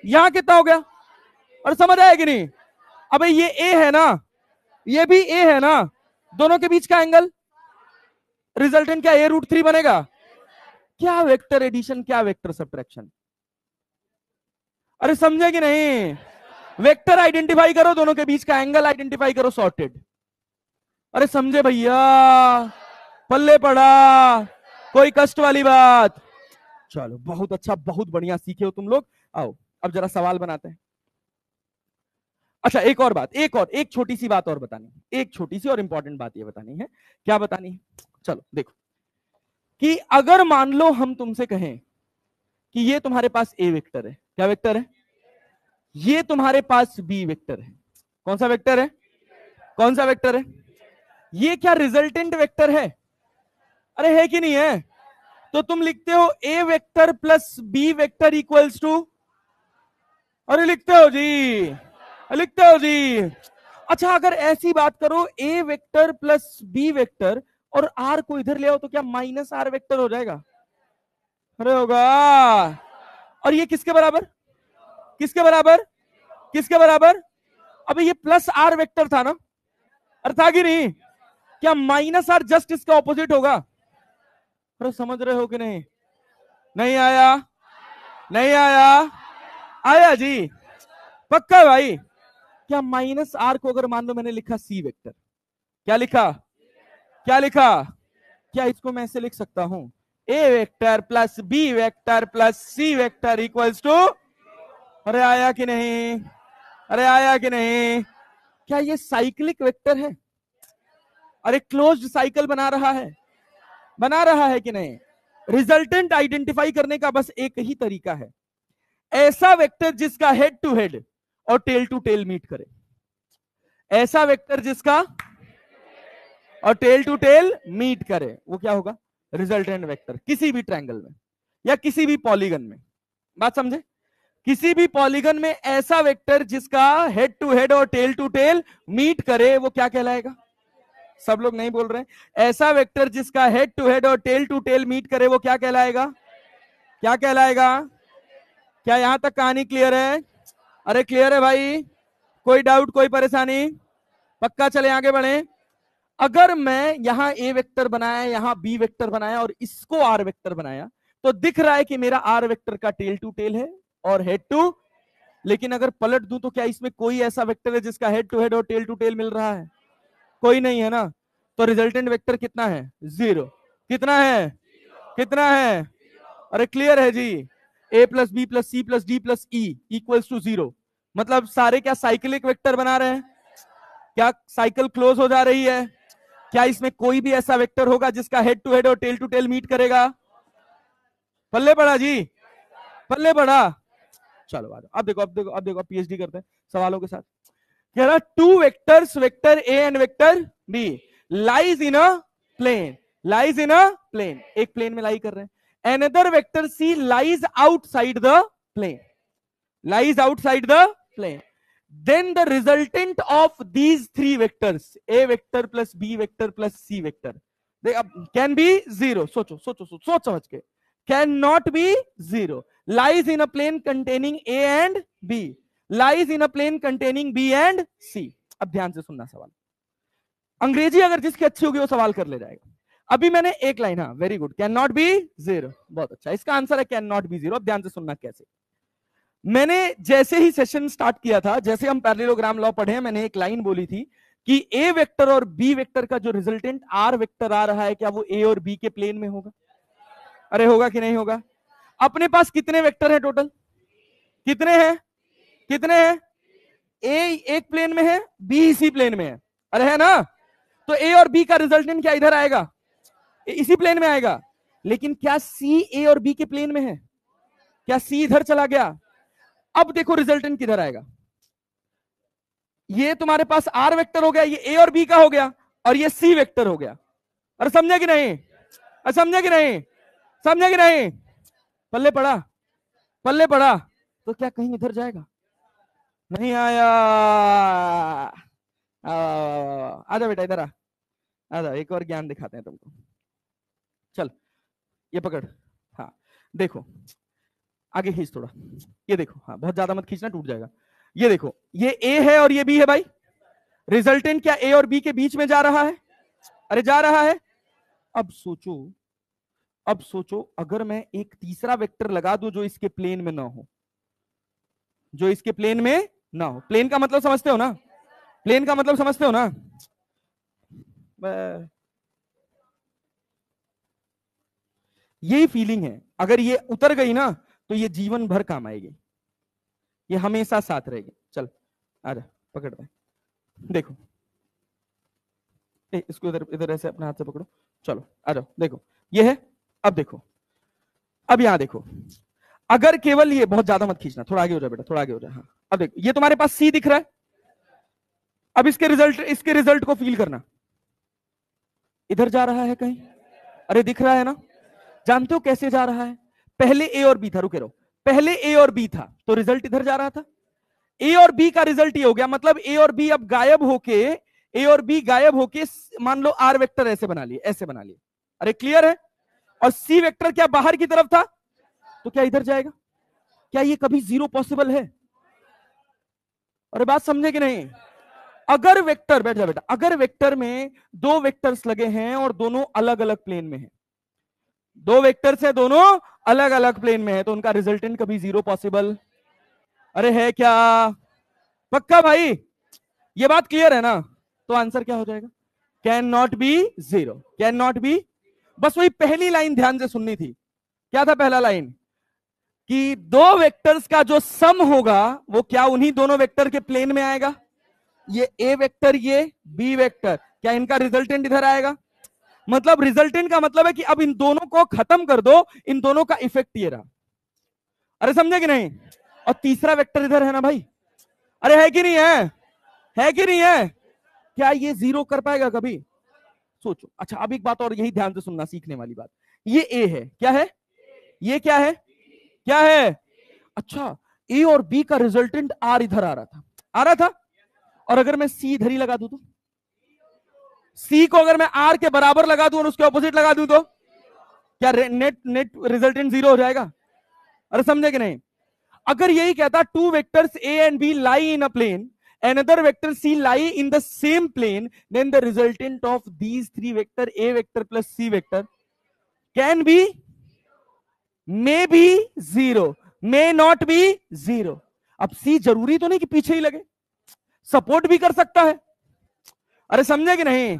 यहां कितना हो गया? और समझ आया कि नहीं? अबे ये ए है ना, ये भी ए है ना, दोनों के बीच का एंगल, रिजल्टेंट क्या a√3 बनेगा? क्या वेक्टर एडिशन, क्या वेक्टर सब्ट्रैक्शन। अरे समझे कि नहीं? वेक्टर आइडेंटिफाई करो, दोनों के बीच का एंगल आइडेंटिफाई करो, सॉर्टेड। अरे समझे भैया? पल्ले पड़ा, कोई कष्ट वाली बात? चलो बहुत अच्छा, बहुत बढ़िया सीखे हो तुम लोग। आओ अब जरा सवाल बनाते हैं। अच्छा एक और बात, एक छोटी सी बात और बतानी, एक छोटी सी और इंपॉर्टेंट बात ये बतानी है। क्या बतानी है? चलो देखो, कि अगर मान लो हम तुमसे कहें कि ये तुम्हारे पास ए वेक्टर है, क्या वेक्टर है? ये तुम्हारे पास बी वेक्टर है, कौन सा वेक्टर है? कौन सा वेक्टर है? ये क्या रिजल्टेंट वेक्टर है? अरे है कि नहीं है? तो तुम लिखते हो A vector plus B vector equals to, अरे लिखते हो जी, लिखते हो जी। अच्छा अगर ऐसी बात करो, ए वेक्टर प्लस बी वेक्टर और आर को इधर ले आओ तो क्या -r वेक्टर हो जाएगा? अरे होगा। और ये किसके बराबर? किसके बराबर? किसके बराबर? अबे ये +r वेक्टर था ना, अरे था कि नहीं? क्या -r जस्ट इसका ऑपोजिट होगा? अरे समझ रहे हो कि नहीं? नहीं आया? नहीं आया? आया जी? पक्का भाई? क्या -r को अगर मान लो मैंने लिखा सी वेक्टर, क्या लिखा? क्या लिखा? क्या इसको मैं ऐसे लिख सकता हूं, A vector plus B vector plus C vector equals to, अरे आया कि नहीं? अरे आया कि नहीं? क्या ये साइक्लिक वेक्टर है? अरे क्लोज्ड साइकिल बना रहा है, बना रहा है कि नहीं? रिजल्टेंट आइडेंटिफाई करने का बस एक ही तरीका है, ऐसा वेक्टर जिसका हेड टू हेड और टेल टू टेल मीट करे, ऐसा वेक्टर जिसका और टेल टू टेल मीट करे, वो क्या होगा? रिजल्टेंट वेक्टर, किसी भी ट्रायंगल में या किसी भी पॉलीगन में। बात समझे? किसी भी पॉलीगन में ऐसा वेक्टर जिसका हेड टू हेड और टेल टू टेल मीट करे, वो क्या कहलाएगा? सब लोग नहीं बोल रहे। ऐसा वेक्टर जिसका हेड टू हेड और टेल टू टेल मीट करे, वो क्या कहलाएगा? क्या कहलाएगा? क्या यहां तक कहानी क्लियर है? अरे क्लियर है भाई? कोई डाउट, कोई परेशानी? पक्का चले आगे बढ़े। अगर मैं यहां ए वेक्टर बनाया, यहां बी वेक्टर बनाया और इसको आर वेक्टर बनाया, तो दिख रहा है कि मेरा आर वेक्टर का टेल टू टेल है और हेड टू, लेकिन अगर पलट दूं तो क्या इसमें कोई ऐसा वेक्टर है जिसका हेड टू हेड और टेल टू टेल मिल रहा है? कोई नहीं है ना। तो रिजल्टेंट वेक्टर कितना है? 0। कितना है? कितना है? अरे क्लियर है जी? a plus B plus C plus D plus E equals to 0। मतलब सारे क्या साइक्लिक वेक्टर बना रहे हैं? क्या साइकिल क्लोज हो जा रही है? क्या इसमें कोई भी ऐसा वेक्टर होगा जिसका हेड टू हेड और टेल टू टेल मीट करेगा? पल्ले पड़ा जी? पल्ले पड़ा? चलो अब देखो, अब देखो, अब देखो, अब पीएचडी करते हैं सवालों के साथ। कह रहा two vectors, vector A and vector B, lies in a plane, lies in a plane, एक प्लेन में लाई कर रहे हैं। Another vector C lies outside the plane, lies outside the plane, then the resultant of these three vectors, a vector plus b vector plus c vector, can be 0। सोचो सोचो सोच सोच समझ के, can not be 0, lies in a plane containing a and b, lies in a plane containing b and c। अब ध्यान से सुनना सवाल, अंग्रेजी अगर जिसकी अच्छी होगी वो सवाल कर ले जाएगा। अभी मैंने एक लाइन, हाँ very good, can not be 0, बहुत अच्छा, इसका आंसर है कैन नॉट बी 0। अब ध्यान से सुनना कैसे। मैंने जैसे ही सेशन स्टार्ट किया था, जैसे हम पैरेललोग्राम लॉ पढ़े हैं, मैंने एक लाइन बोली थी कि ए वेक्टर और बी वेक्टर का जो रिजल्टेंट आर वेक्टर आ रहा है, क्या वो ए और बी के प्लेन में होगा? अरे होगा कि नहीं होगा? अपने पास कितने वेक्टर हैं टोटल? कितने हैं? कितने हैं? ए एक प्लेन में है, बी इसी प्लेन में है। अरे है ना? तो ए और बी का रिजल्टेंट क्या इधर आएगा? इसी प्लेन में आएगा। लेकिन क्या सी ए और बी के प्लेन में है? क्या सी इधर चला गया? अब देखो रिजल्टेंट किधर आएगा। ये तुम्हारे पास आर वेक्टर हो गया, ये ए और बी का हो गया, और ये सी वेक्टर हो गया। अरे समझे कि नहीं? अरे समझे कि नहीं? समझे कि नहीं? पल्ले पड़ा? पल्ले पड़ा? तो क्या कहीं इधर जाएगा? नहीं आया। आजा बेटा इधर आ। आजा, एक और ज्ञान दिखाते हैं तुमको। चल ये पकड़। हाँ देखो, आगे खींच थोड़ा। ये देखो, हाँ बहुत ज्यादा मत खींचना, टूट जाएगा। ये देखो, ये ए है और ये बी है भाई। रिजल्टेंट क्या ए और बी के बीच में जा रहा है? अरे जा रहा है। अब सोचो, अब सोचो, अगर मैं एक तीसरा वेक्टर लगा दूं जो इसके प्लेन में ना हो, जो इसके प्लेन में ना हो। प्लेन का मतलब समझते हो ना? प्लेन का मतलब समझते हो ना? यही फीलिंग है, अगर ये उतर गई ना तो ये जीवन भर काम आएगी, ये हमेशा साथ रहेगी। चल आजा, पकड़ दे। देखो इसको इधर इधर ऐसे अपने हाथ से पकड़ो। चलो आ जाओ, देखो ये है। अब देखो, अब यहां देखो, अगर केवल ये, बहुत ज्यादा मत खींचना, थोड़ा आगे हो जाए बेटा, थोड़ा आगे हो जाए। हाँ अब देखो, ये तुम्हारे पास सी दिख रहा है। अब इसके रिजल्ट को फील करना, इधर जा रहा है कहीं? अरे दिख रहा है ना? जानते हो कैसे जा रहा है? पहले ए और बी था, रुके रहो, पहले ए और बी था तो रिजल्ट इधर जा रहा था। ए और बी का रिजल्ट ये हो गया, मतलब ए और बी अब गायब होके, ए और बी गायब होके मान लो आर वेक्टर ऐसे बना लिए, ऐसे बना लिए। अरे क्लियर है? और सी वेक्टर क्या बाहर की तरफ था, तो क्या इधर जाएगा? क्या ये कभी जीरो पॉसिबल है? अरे बात समझे कि नहीं? अगर वेक्टर, बैठ जा बेटा, अगर वेक्टर में दो वेक्टर्स लगे हैं और दोनों अलग अलग प्लेन में हैं, दो वेक्टर्स है दोनों अलग अलग प्लेन में है, तो उनका रिजल्टेंट कभी जीरो पॉसिबल? अरे है क्या? पक्का भाई? ये बात क्लियर है ना? तो आंसर क्या हो जाएगा? Can not be zero, can not be. बस वही पहली लाइन ध्यान से सुननी थी। क्या था पहला लाइन? कि दो वेक्टर्स का जो सम होगा वो क्या उन्हीं दोनों वेक्टर के प्लेन में आएगा? ये ए वेक्टर, ये बी वेक्टर, क्या इनका रिजल्टेंट इधर आएगा? मतलब रिजल्टेंट का मतलब है कि अब इन दोनों को खत्म कर दो, इन दोनों का इफेक्ट ये रहा। अरे समझे कि नहीं? और तीसरा वेक्टर इधर है ना भाई? अरे है कि नहीं है? है कि नहीं है? क्या ये जीरो कर पाएगा कभी? सोचो। अच्छा अब एक बात और, यही ध्यान से सुनना, सीखने वाली बात। ये ए है, क्या है? ये क्या है? क्या है? अच्छा, ए और बी का रिजल्टेंट आर इधर आ रहा था, आ रहा था। और अगर मैं सी इधर ही लगा दूं तो? सी को अगर मैं आर के बराबर लगा दूं और उसके ऑपोजिट लगा दूं तो क्या नेट नेट रिजल्टेंट जीरो हो जाएगा? अरे समझे कि नहीं? अगर यही कहता two vectors A and B lie in a plane, another vector c lie in the same plane, then the resultant of these three vector a vector plus c vector can be, may be zero, may not be zero. अब c जरूरी तो नहीं कि पीछे ही लगे, सपोर्ट भी कर सकता है। अरे समझे कि नहीं?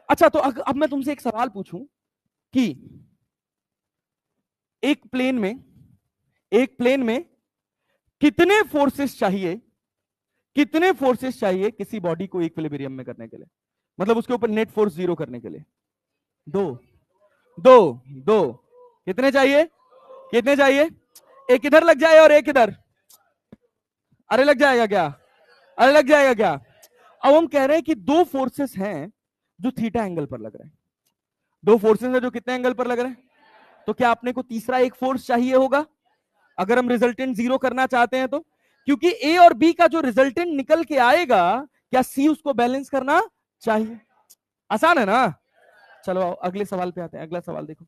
अच्छा तो अब मैं तुमसे एक सवाल पूछूं कि एक प्लेन में, एक प्लेन में कितने फोर्सेस चाहिए, कितने फोर्सेस चाहिए किसी बॉडी को इक्विलिब्रियम में करने के लिए, मतलब उसके ऊपर नेट फोर्स जीरो करने के लिए? दो, दो, दो। कितने चाहिए? कितने चाहिए? एक इधर लग जाए और एक इधर। अरे लग जाएगा क्या? अरे लग जाएगा क्या? अब हम कह रहे हैं कि दो फोर्सेस हैं जो थीटा एंगल पर लग रहे हैं, दो फोर्सेस हैं जो कितने एंगल पर लग रहे हैं, तो क्या अपने को तीसरा एक फोर्स चाहिए होगा अगर हम रिजल्टेंट जीरो करना चाहते हैं तो? क्योंकि ए और बी का जो रिजल्टेंट निकल के आएगा, क्या सी उसको बैलेंस करना चाहिए? आसान है ना? चलो अगले सवाल पे आते हैं। अगला सवाल देखो,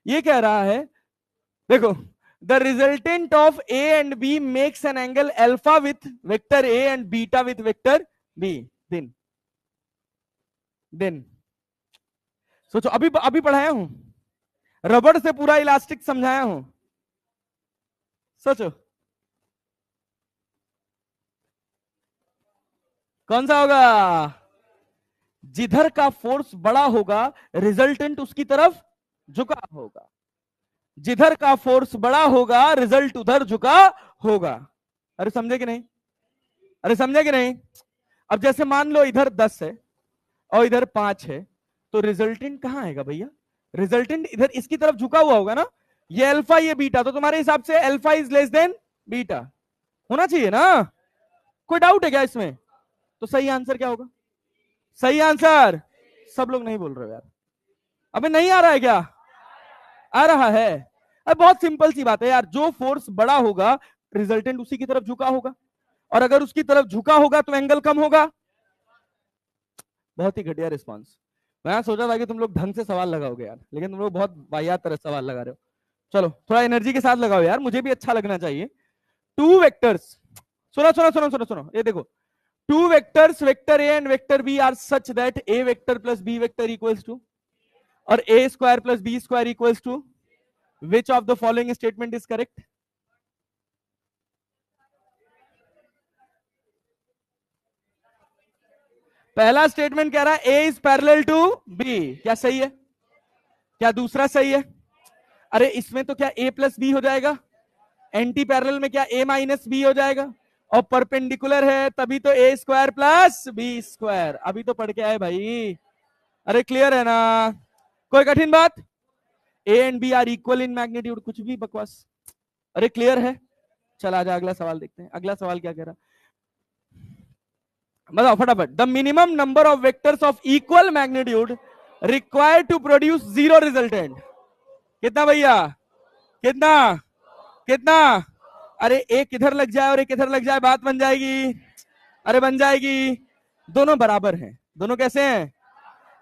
ये कह रहा है, देखो, the resultant of A and B makes an angle alpha with vector A and beta with vector B, then then सोचो, अभी अभी पढ़ाया हूं, रबड़ से पूरा इलास्टिक समझाया हूं, सोचो। कौन सा होगा? जिधर का फोर्स बड़ा होगा रिजल्टेंट उसकी तरफ झुका होगा। जिधर का फोर्स बड़ा होगा रिजल्ट उधर झुका होगा। अरे समझे कि नहीं? अरे समझे कि नहीं? अब जैसे मान लो इधर 10 है और इधर 5 है, तो रिजल्टेंट कहां आएगा भैया? रिजल्टेंट इधर इसकी तरफ झुका हुआ होगा ना। ये अल्फा ये बीटा, तो तुम्हारे हिसाब से alpha is less than beta होना चाहिए ना। कोई डाउट है क्या इसमें? तो सही आंसर क्या होगा? सही आंसर, सब लोग नहीं बोल रहे हो यार। अबे नहीं आ रहा है क्या? आ रहा है। अब बहुत सिंपल सी बात है यार, जो फोर्स बड़ा होगा रिजल्टेंट उसी की तरफ झुका होगा, और अगर उसकी तरफ झुका होगा तो एंगल कम होगा। बहुत ही घटिया रिस्पांस। मैं सोचा था कि तुम लोग ढंग से सवाल लगाओगे यार, लेकिन तुम लोग बहुत वाहियात तरह सवाल लगा रहे हो। चलो थोड़ा एनर्जी के साथ लगाओ यार, मुझे भी अच्छा लगना चाहिए। टू वेक्टर्स, सुनो सुनो सुनो सुनो सुनो, ये देखो। Two vectors vector A and vector B are such that A vector plus B vector equals to, और A square plus B square equals to, which of the following statement is correct? पहला स्टेटमेंट कह रहा है A is parallel to B, क्या सही है? क्या दूसरा सही है? अरे इसमें तो क्या ए प्लस बी हो जाएगा, एंटी पैरेलल में क्या ए माइनस बी हो जाएगा, और परपेंडिकुलर है तभी तो ए स्क्वायर प्लस बी स्क्वायर। अभी तो पढ़ के आए भाई। अरे क्लियर है ना? कोई कठिन बात? A and B are equal in magnitude, कुछ भी बकवास। अरे क्लियर है? चल आजा अगला सवाल देखते हैं। अगला सवाल क्या कह रहा? बताओ फटाफट। The minimum number of vectors of equal magnitude required to produce zero resultant, कितना भैया? कितना? कितना? अरे एक इधर लग जाए और एक इधर लग जाए, बात बन जाएगी। अरे बन जाएगी। दोनों बराबर हैं। दोनों कैसे हैं?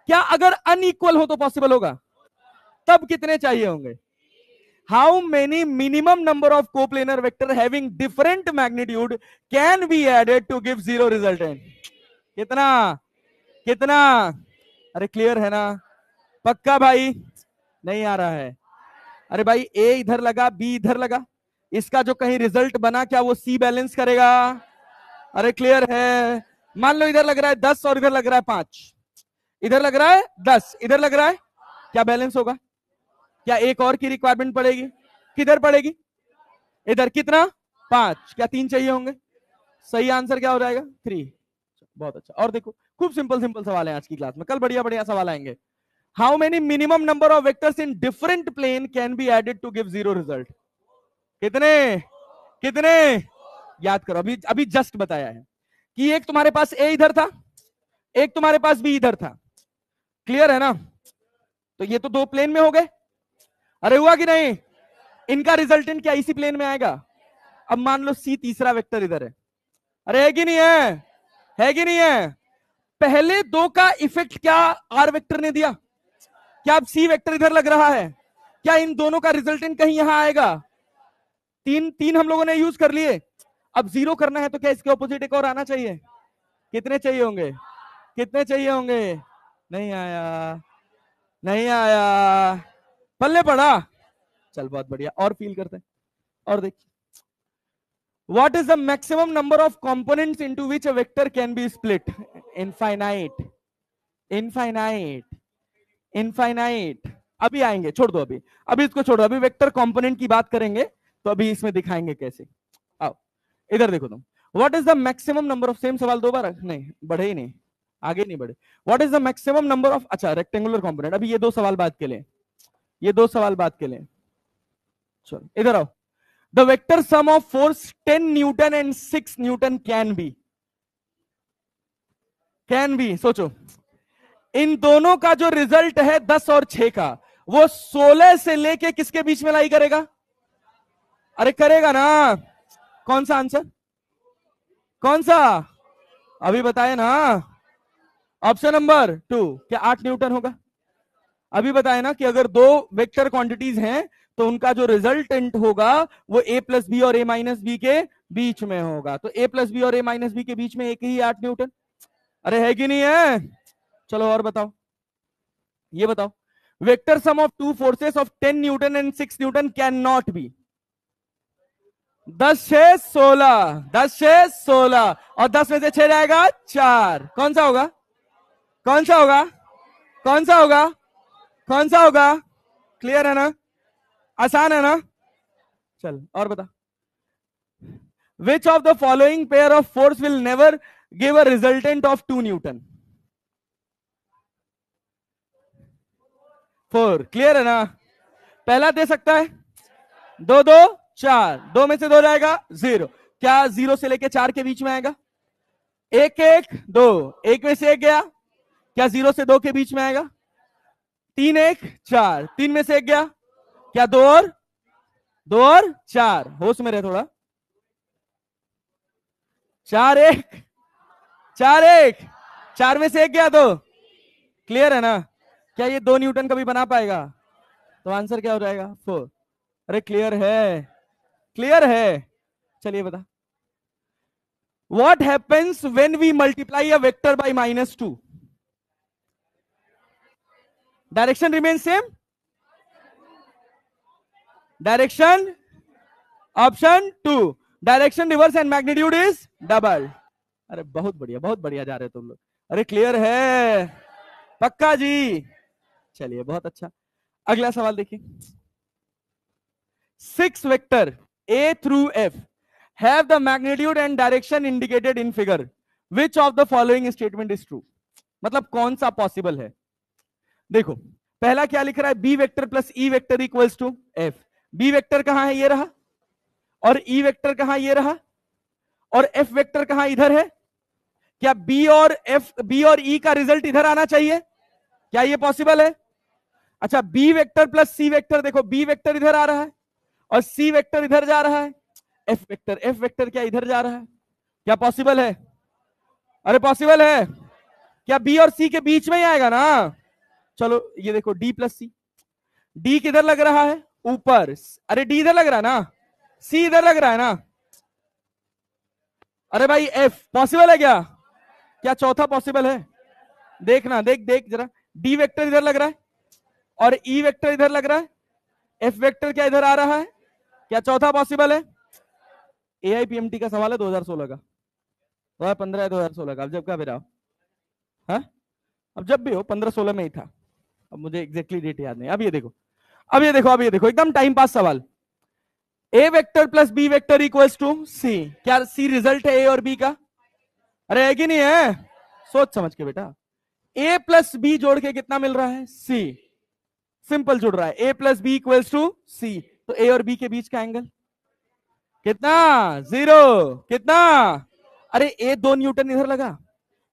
क्या अगर अनइक्वल हो तो पॉसिबल होगा? तब कितने चाहिए होंगे? How many minimum number of coplanar vector having different magnitude can be added to give zero resultant? कितना? कितना? अरे क्लियर है ना? पक्का भाई? नहीं आ रहा है? अरे भाई ए इधर लगा, बी इधर लगा, इसका जो कहीं रिजल्ट बना क्या वो सी बैलेंस करेगा? अरे क्लियर है? मान लो इधर लग रहा है 10 और इधर लग रहा है 5, इधर लग रहा है 10 इधर लग रहा है, क्या बैलेंस होगा? क्या एक और की रिक्वायरमेंट पड़ेगी? किधर पड़ेगी? इधर। कितना? 5। क्या 3 चाहिए होंगे? सही आंसर क्या हो जाएगा? 3। बहुत अच्छा। और देखो खूब सिंपल सिंपल सवाल है आज की क्लास में, कल बढ़िया बढ़िया सवाल आएंगे। How many minimum number of vectors in different plane can be added to give zero result? कितने? कितने? याद करो, अभी अभी जस्ट बताया है कि एक तुम्हारे पास ए इधर था, एक तुम्हारे पास बी इधर था। क्लियर है ना? तो ये तो दो प्लेन में हो गए। अरे हुआ कि नहीं? इनका रिजल्टेंट क्या इसी प्लेन में आएगा? अब मान लो सी तीसरा वेक्टर इधर है। अरे है कि नहीं है? है कि नहीं है? पहले दो का इफेक्ट क्या आर वेक्टर ने दिया? क्या अब सी वेक्टर इधर लग रहा है? क्या इन दोनों का रिजल्टेंट कहीं यहां आएगा? तीन तीन हम लोगों ने यूज कर लिए। अब जीरो करना है तो क्या इसके ऑपोजिट एक और आना चाहिए? कितने चाहिए होंगे? कितने चाहिए होंगे? नहीं आया? नहीं आया? पल्ले पड़ा? चल बहुत बढ़िया, और फील करते हैं। और देखिए, what is the maximum number of components into which a vector can be split? Infinite. Infinite. Infinite। अभी आएंगे, छोड़ दो अभी, अभी इसको छोड़ो, अभी वेक्टर कंपोनेंट की बात करेंगे तो अभी इसमें दिखाएंगे कैसे। आओ इधर देखो तुम। What is the maximum number of, same सवाल दो बार नहीं, बढ़े ही नहीं, आगे नहीं बढ़े। What is the maximum number of, अच्छा रेक्टेंगुलर कंपोनेंट, अभी ये दो सवाल बात के लिए, ये दो सवाल बात के लिए। चलो इधर आओ। The vector sum of force 10 Newton and 6 Newton can be, सोचो, इन दोनों का जो रिजल्ट है 10 और 6 का, वो 16 से लेके किसके बीच में लाई करेगा? अरे करेगा ना? कौन सा आंसर? कौन सा? अभी बताए ना। ऑप्शन नंबर 2, क्या 8 न्यूटन होगा? अभी बताए ना कि अगर दो वेक्टर क्वांटिटीज हैं तो उनका जो रिजल्टेंट होगा वो ए प्लस बी और ए माइनस बी के बीच में होगा, तो ए प्लस बी और ए माइनस बी के बीच में एक ही 8 न्यूटन। अरे है कि नहीं है? चलो और बताओ, ये बताओ, vector sum of two forces of 10 Newton and 6 Newton can not be. 10 6 16, 10 6 16 और 10 में से 6 जाएगा 4, कौन सा होगा? कौन सा होगा? कौन सा होगा? कौन सा होगा? क्लियर है ना? आसान है ना? चल और बता। Which of the following pair of force will never give a resultant of 2 Newton? 4, clear है ना? पहला दे सकता है 2 2 4, 2 में से 2 जाएगा 0, क्या 0 से लेके 4 के बीच में आएगा? 1 1 2, 1 में से 1 गया, क्या 0 से 2 के बीच में आएगा? 3 1 4, 3 में से 1 गया, क्या 2 और 4, होश में रहे थोड़ा। 4 1 4 1, 4 में से 1 गया 2, क्लियर है ना? क्या ये 2 न्यूटन कभी बना पाएगा? तो आंसर क्या हो जाएगा? 4। अरे क्लियर है? क्लियर है? चलिए बता। What happens when we multiply a vector by -2? Direction remains same? Direction option 2, direction reverse and magnitude is double. अरे बहुत बढ़िया जा रहे हो तुम लोग। अरे क्लियर है? पक्का जी? चलिए बहुत अच्छा। अगला सवाल देखिए। 6 vector A through F have the magnitude and direction indicated in figure. Which of the following statement is true? मतलब कौन सा पॉसिबल है? देखो पहला क्या लिख रहा है? B vector plus E vector equals to F. B vector कहां है? ये रहा। और ई वेक्टर कहां? ये रहा। और एफ वेक्टर कहां? इधर है। क्या बी और ई का रिजल्ट इधर आना चाहिए? क्या ये पॉसिबल है? अच्छा B vector plus C vector, देखो बी वेक्टर इधर आ रहा है और सी वेक्टर इधर जा रहा है। एफ वेक्टर क्या इधर जा रहा है? क्या पॉसिबल है? अरे पॉसिबल है। क्या बी और सी के बीच में ही आएगा ना? चलो ये देखो डी प्लस सी, डी किधर लग रहा है? ऊपर। अरे डी इधर लग रहा है ना, सी इधर लग रहा है ना। अरे भाई एफ पॉसिबल है क्या? क्या चौथा पॉसिबल है? देखना, देख जरा, डी वेक्टर इधर लग रहा है और ई वेक्टर इधर लग रहा है। एफ वेक्टर क्या इधर आ रहा है? क्या चौथा पॉसिबल है? एआईपीएमटी का सवाल है 2016 का, 2015 या 2016 का, अब जब का भी रहा। हाँ अब जब भी हो, 15-16 में ही था, अब मुझे एग्जैक्टली डेट याद नहीं। अब ये देखो एकदम टाइम पास सवाल। A vector plus B vector equals to C, क्या सी रिजल्ट है ए और बी का? अरे है कि नहीं है? सोच समझ के बेटा। ए प्लस बी जोड़ के कितना मिल रहा है? सी। सिंपल जुड़ रहा है, ए प्लस बी इक्वल्स टू सी, तो ए और बी के बीच का एंगल कितना? 0। कितना? अरे ए 2 न्यूटन इधर लगा,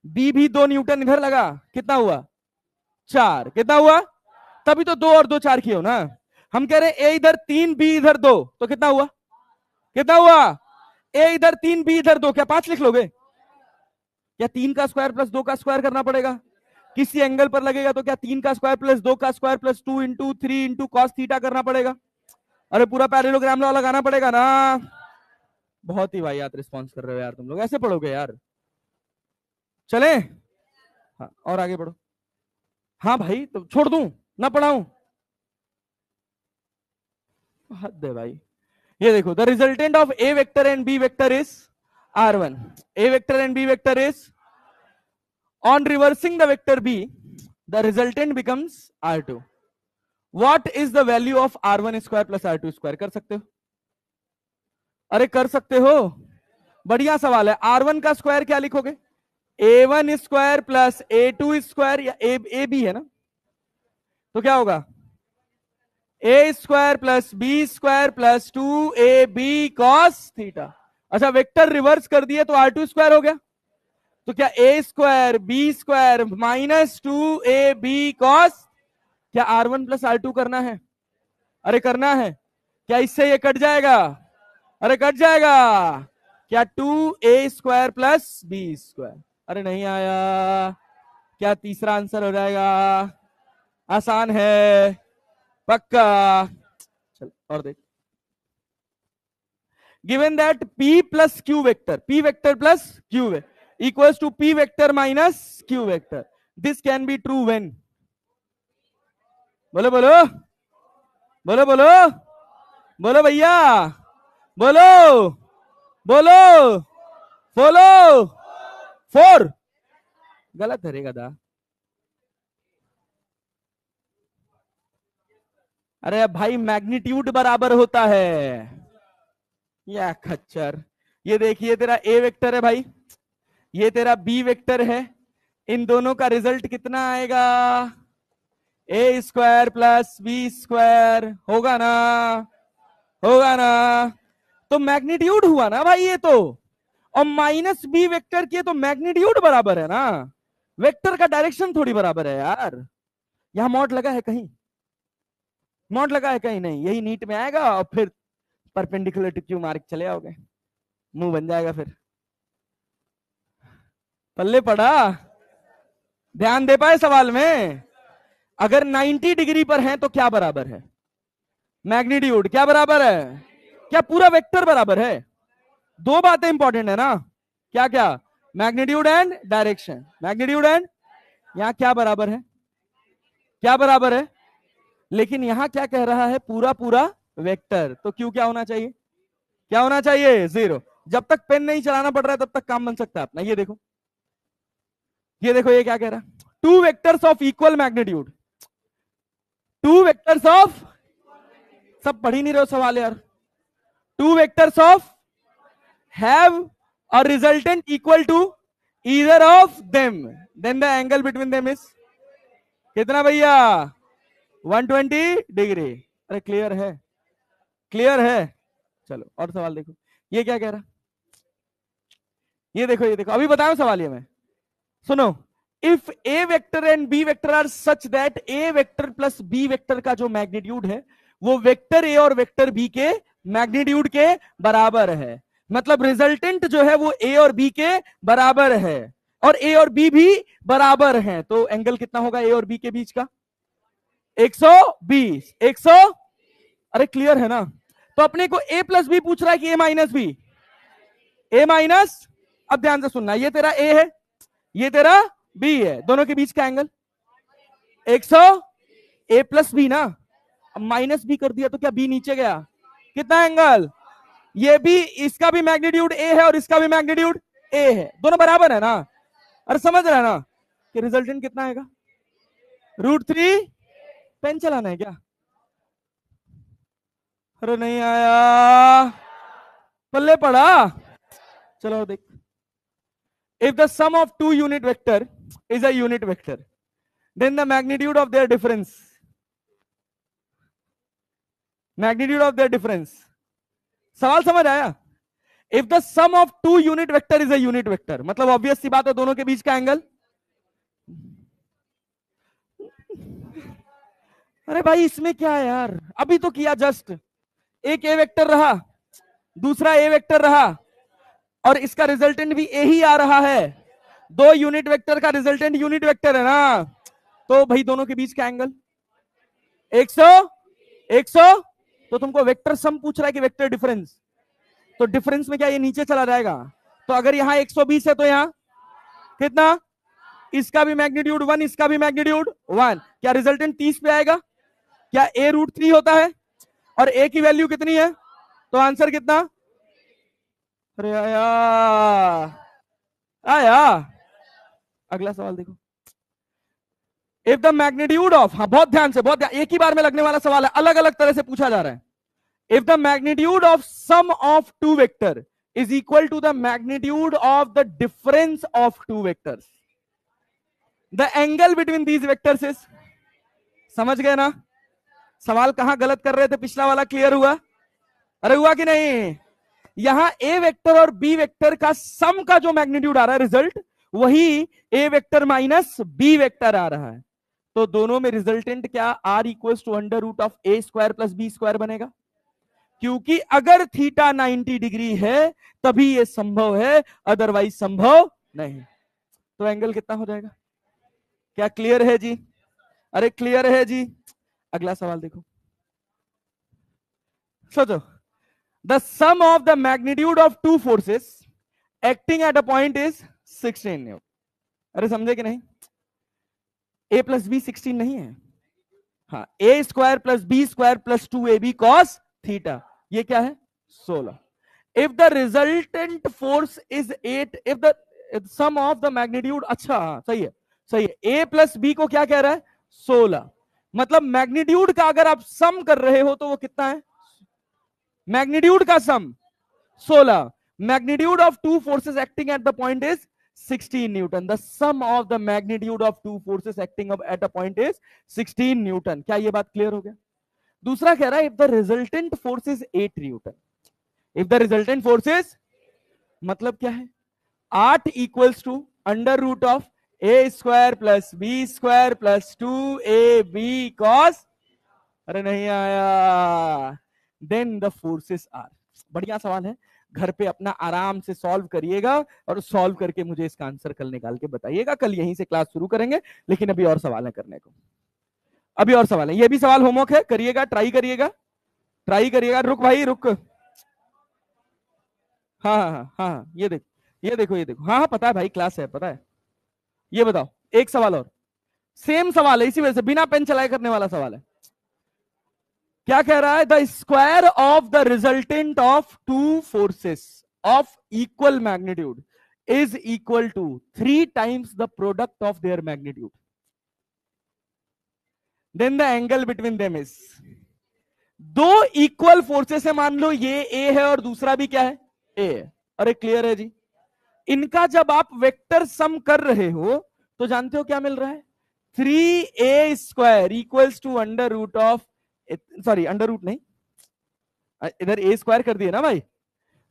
बी भी 2 न्यूटन इधर लगा, कितना हुआ? 4। कितना हुआ? तभी तो 2 और 2 4 किए हो ना। हम कह रहे ए इधर 3 बी इधर 2, तो कितना हुआ? कितना हुआ? ए इधर 3 बी इधर 2, क्या 5 लिख लोगे? क्या 3 का स्क्वायर प्लस 2 का स्क्वायर करना पड़ेगा? किसी एंगल पर लगेगा तो क्या 3 का स्क्वायर प्लस 2 का square plus 2 into 3 into cos theta करना पड़ेगा? अरे पूरा पैरेललोग्राम लॉ लगाना पड़ेगा ना। बहुत ही वाहियात रिस्पॉन्स कर रहे हो यार तुम लोग, ऐसे पढ़ोगे यार? चले हाँ और आगे बढ़ो। हाँ भाई तो छोड़ दूं ना पढ़ाऊं? हद है भाई। ये देखो, the resultant of A vector and B vector is r1, a vector and b vector is, on reversing the vector b the resultant becomes r2. what is the value of r1 square plus r2 square? कर सकते हो? अरे कर सकते हो, बढ़िया सवाल है। r1 का स्क्वायर क्या लिखोगे? a1 square plus a2 square, या ए बी है ना, तो क्या होगा? A square plus B square plus 2ab cos theta. अच्छा वेक्टर रिवर्स कर दिए तो r2 स्क्वायर हो गया, तो क्या A square B square minus 2ab cos, क्या r1 प्लस r2 करना है? अरे करना है। क्या इससे ये कट जाएगा? अरे कट जाएगा। क्या 2a square plus B square? अरे नहीं आया, क्या तीसरा आंसर हो जाएगा? आसान है पक्का। चल और देख। Given that p plus q vector, p vector plus q equals to p vector minus q vector, this can be true when, बोलो बोलो बोलो बोलो बोलो भैया, बोलो बोलो, बोलो, 4। गलत है रे गधा। अरे भाई मैग्नीट्यूड बराबर होता है। या खच्चर। ये देखिए तेरा ए वेक्टर है भाई, ये तेरा बी वेक्टर है, इन दोनों का रिजल्ट कितना आएगा? ए स्क्वायर प्लस बी स्क्वायर होगा ना, होगा ना। तो मैग्नीट्यूड हुआ ना भाई ये तो। और माइनस बी वेक्टर की तो मैग्नीट्यूड बराबर है ना, वेक्टर का डायरेक्शन थोड़ी बराबर है यार। यहां मॉड लगा है कहीं? मॉड लगा है कहीं? नहीं। यही नीट में आएगा और फिर परपेंडिकुलर टू क्यू मार्क चले आओगे, मुंह बन जाएगा फिर। पल्ले पड़ा। ध्यान दे पाए सवाल में? अगर 90 डिग्री पर है तो क्या बराबर है? मैग्नीट्यूड। क्या बराबर है? क्या पूरा वेक्टर बराबर है? दो बातें इंपॉर्टेंट है ना, क्या क्या? Magnitude and direction. Magnitude and, यहां क्या बराबर है? क्या बराबर है? लेकिन यहां क्या कह रहा है? पूरा पूरा वेक्टर। तो क्यू क्या होना चाहिए? क्या होना चाहिए? 0। जब तक पेन नहीं चलाना पड़ रहा है तब तक काम बन सकता है अपना। ये देखो, ये देखो, ये क्या कह रहा है? Two vectors of equal magnitude, two vectors of, सब पढ़ ही नहीं रहे हो सवाल यार। Two vectors of have a resultant equal to either of them, then the angle between them is कितना भैया? 120 डिग्री। अरे क्लियर है? क्लियर है? चलो और सवाल देखो, ये क्या कह रहा? ये देखो, ये देखो, अभी बताओ सवाल ये मैं। सुनो, if A vector and B vector are such that A vector plus B vector का जो मैग्नीट्यूड है वो वेक्टर ए और वेक्टर बी के मैग्नीट्यूड के बराबर है, मतलब रिजल्टेंट जो है वो ए और बी के बराबर है, और ए और बी भी बराबर हैं, तो एंगल कितना होगा ए और बी के बीच का? 120। 100। अरे क्लियर है ना? तो अपने को ए प्लस बी पूछ रहा है कि ए माइनस बी? ए माइनस। अब ध्यान से सुनना, ये तेरा ए है, ये तेरा बी है, दोनों के बीच का एंगल 100। ए प्लस बी ना, अब माइनस बी कर दिया तो क्या बी नीचे गया? कितना एंगल? ये भी, इसका भी मैग्नीट्यूड ए है और इसका भी मैग्नीट्यूड ए है, दोनों बराबर है ना? अरे समझ रहा है ना कि रिजल्टेंट कितना आएगा? √3। पेन चलाना है क्या? अरे नहीं आया, पल्ले पड़ा। चलो देख, if the sum of two unit vector is a unit vector, then the magnitude of their difference, magnitude of their difference, सवाल समझ आया? If the sum of two unit vector is a unit vector, मतलब ऑब्वियस सी बात है दोनों के बीच का एंगल। अरे भाई इसमें क्या है यार, अभी तो किया जस्ट। एक ए वेक्टर रहा, दूसरा ए वेक्टर रहा, और इसका रिजल्टेंट भी ए ही आ रहा है। दो यूनिट वेक्टर का रिजल्टेंट यूनिट वेक्टर है ना, तो भाई दोनों के बीच का एंगल 100। 100। तो तुमको वेक्टर सम पूछ रहा है कि वेक्टर डिफरेंस, तो डिफरेंस में क्या ये नीचे चला जाएगा? तो अगर यहां 120 है तो यहां कितना? इसका भी मैग्नीट्यूड 1, इसका भी मैग्नीट्यूड 1, क्या रिजल्टेंट 30 पे आएगा? क्या ए √3 होता है? और ए की वैल्यू कितनी है? तो आंसर कितना? अरे आया, आया। अगला सवाल देखो, इफ द मैग्नीट्यूड ऑफ, हाँ बहुत ध्यान से, बहुत ध्यान, एक ही बार में लगने वाला सवाल है, अलग अलग तरह से पूछा जा रहा है। If the magnitude of sum of two vector is equal to the magnitude of the difference of two vectors, the angle between these vectors is, समझ गए ना? सवाल कहां गलत कर रहे थे? पिछला वाला क्लियर हुआ? अरे हुआ कि नहीं? यहां ए वेक्टर और बी वेक्टर का सम का जो मैग्नीट्यूड आ रहा है रिजल्ट, वही A vector minus B vector आ रहा है, तो दोनों में रिजल्टेंट क्या? R equals to √a² plus B square बनेगा, क्योंकि अगर थीटा 90 डिग्री है तभी ये संभव है, अदरवाइज संभव नहीं। तो एंगल कितना हो जाएगा? क्या क्लियर है जी? अरे क्लियर है जी? अगला सवाल देखो, सोचो, the sum of the magnitude of two forces acting at a point is 16 newton. अरे समझे कि नहीं? a प्लस बी 16 नहीं है, हाँ, a² प्लस बी² प्लस 2ab cos थीटा, ये क्या है? 16. If the resultant force is 8, if the sum of the magnitude, अच्छा हाँ सही है, सही है, a प्लस b को क्या कह रहा है 16, मतलब मैग्नीट्यूड का अगर आप सम कर रहे हो तो वो कितना है, मैग्नीट्यूड का सम 16. Magnitude of two forces acting at the point is 16 Newton. The sum of the magnitude of two forces acting at a point is 16 Newton. क्या ये बात क्लियर हो गया? दूसरा कह रहा है if the resultant force is 8 Newton. If the resultant force is, मतलब क्या है, 8 equals to under root of a square plus b square plus 2ab cos, अरे नहीं आया, देन द फोर्सेस आर. बढ़िया सवाल है, घर पे अपना आराम से सॉल्व करिएगा और सॉल्व करके मुझे इसका आंसर कल निकाल के बताइएगा. कल यहीं से क्लास शुरू करेंगे, लेकिन अभी और सवाल है करने को, अभी और सवाल है. ये भी सवाल होमवर्क है, करिएगा, ट्राई करिएगा, ट्राई करिएगा. रुक भाई रुक, हाँ हाँ हाँ हाँ, ये देखो ये देखो ये देखो, हाँ हाँ पता है भाई, क्लास है पता है. ये बताओ, एक सवाल और, सेम सवाल है, इसी वजह से बिना पेन चलाए करने वाला सवाल है. क्या कह रहा है, the square of the resultant of two forces of equal magnitude is equal to 3 times the product of their magnitude, then the angle between them is. दो इक्वल फोर्सेस है, मान लो ये ए है और दूसरा भी क्या है, ए है. अरे क्लियर है जी. इनका जब आप वेक्टर सम कर रहे हो तो जानते हो क्या मिल रहा है, 3a square equals to under root of, sorry under root नहीं, इधर a स्क्वायर कर दिए ना भाई,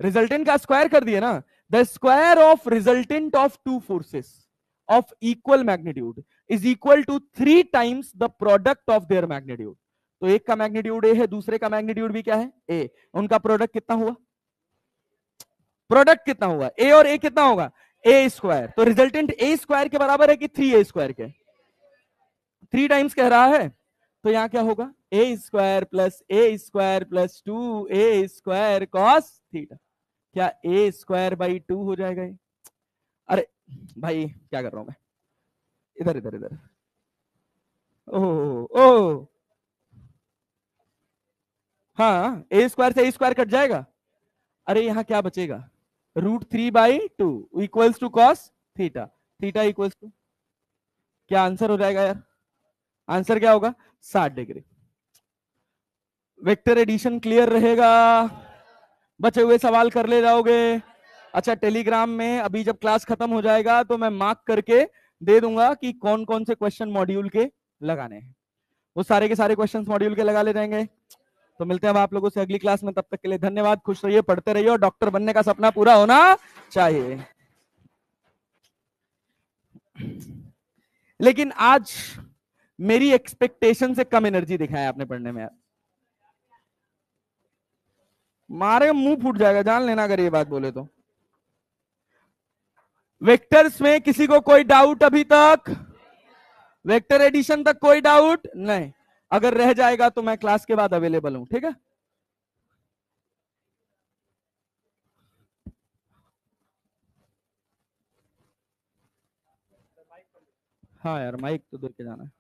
रिजल्टेंट का स्क्वायर कर दिए ना. The square of resultant of two forces of equal magnitude is equal to 3 times the product of their magnitude. तो एक का मैग्नीट्यूड ए है, दूसरे का मैग्नीट्यूड भी क्या है, ए. उनका प्रोडक्ट कितना हुआ, प्रोडक्ट कितना हुआ, ए और ए कितना होगा, ए स्क्वायर. तो रिजल्टेंट ए स्क्वायर के बराबर है कि 3a स्क्वायर के, 3 टाइम्स कह रहा है. तो यहां क्या होगा, A square plus 2a square cos theta. क्या ए स्क्वायर बाई 2 हो जाएगा ये? अरे भाई क्या कर रहा हूं मैं, इधर इधर इधर, ओह ओह, हाँ ए स्क्वायर से ए स्क्वायर कट जाएगा. अरे यहां क्या बचेगा, √3/2 equals to cos theta, theta equals to, क्या आंसर हो जाएगा यार, आंसर क्या होगा 60 डिग्री. वेक्टर एडिशन क्लियर रहेगा, बचे हुए सवाल कर ले जाओगे. अच्छा टेलीग्राम में अभी जब क्लास खत्म हो जाएगा तो मैं मार्क करके दे दूंगा कि कौन कौन से क्वेश्चन मॉड्यूल के लगाने हैं, वो सारे के सारे क्वेश्चन मॉड्यूल के लगा ले जाएंगे. तो मिलते हैं अब आप लोगों से अगली क्लास में, तब तक के लिए धन्यवाद, खुश रहिए, पढ़ते रहिए और डॉक्टर बनने का सपना पूरा होना चाहिए. लेकिन आज मेरी एक्सपेक्टेशन से कम एनर्जी दिखाया आपने पढ़ने में यार, मारे मुंह फूट जाएगा जान लेना अगर ये बात बोले तो. वेक्टर्स में किसी को कोई डाउट अभी तक, वेक्टर एडिशन तक कोई डाउट नहीं, अगर रह जाएगा तो मैं क्लास के बाद अवेलेबल हूं, ठीक है. हाँ यार माइक तो दे के जाना है.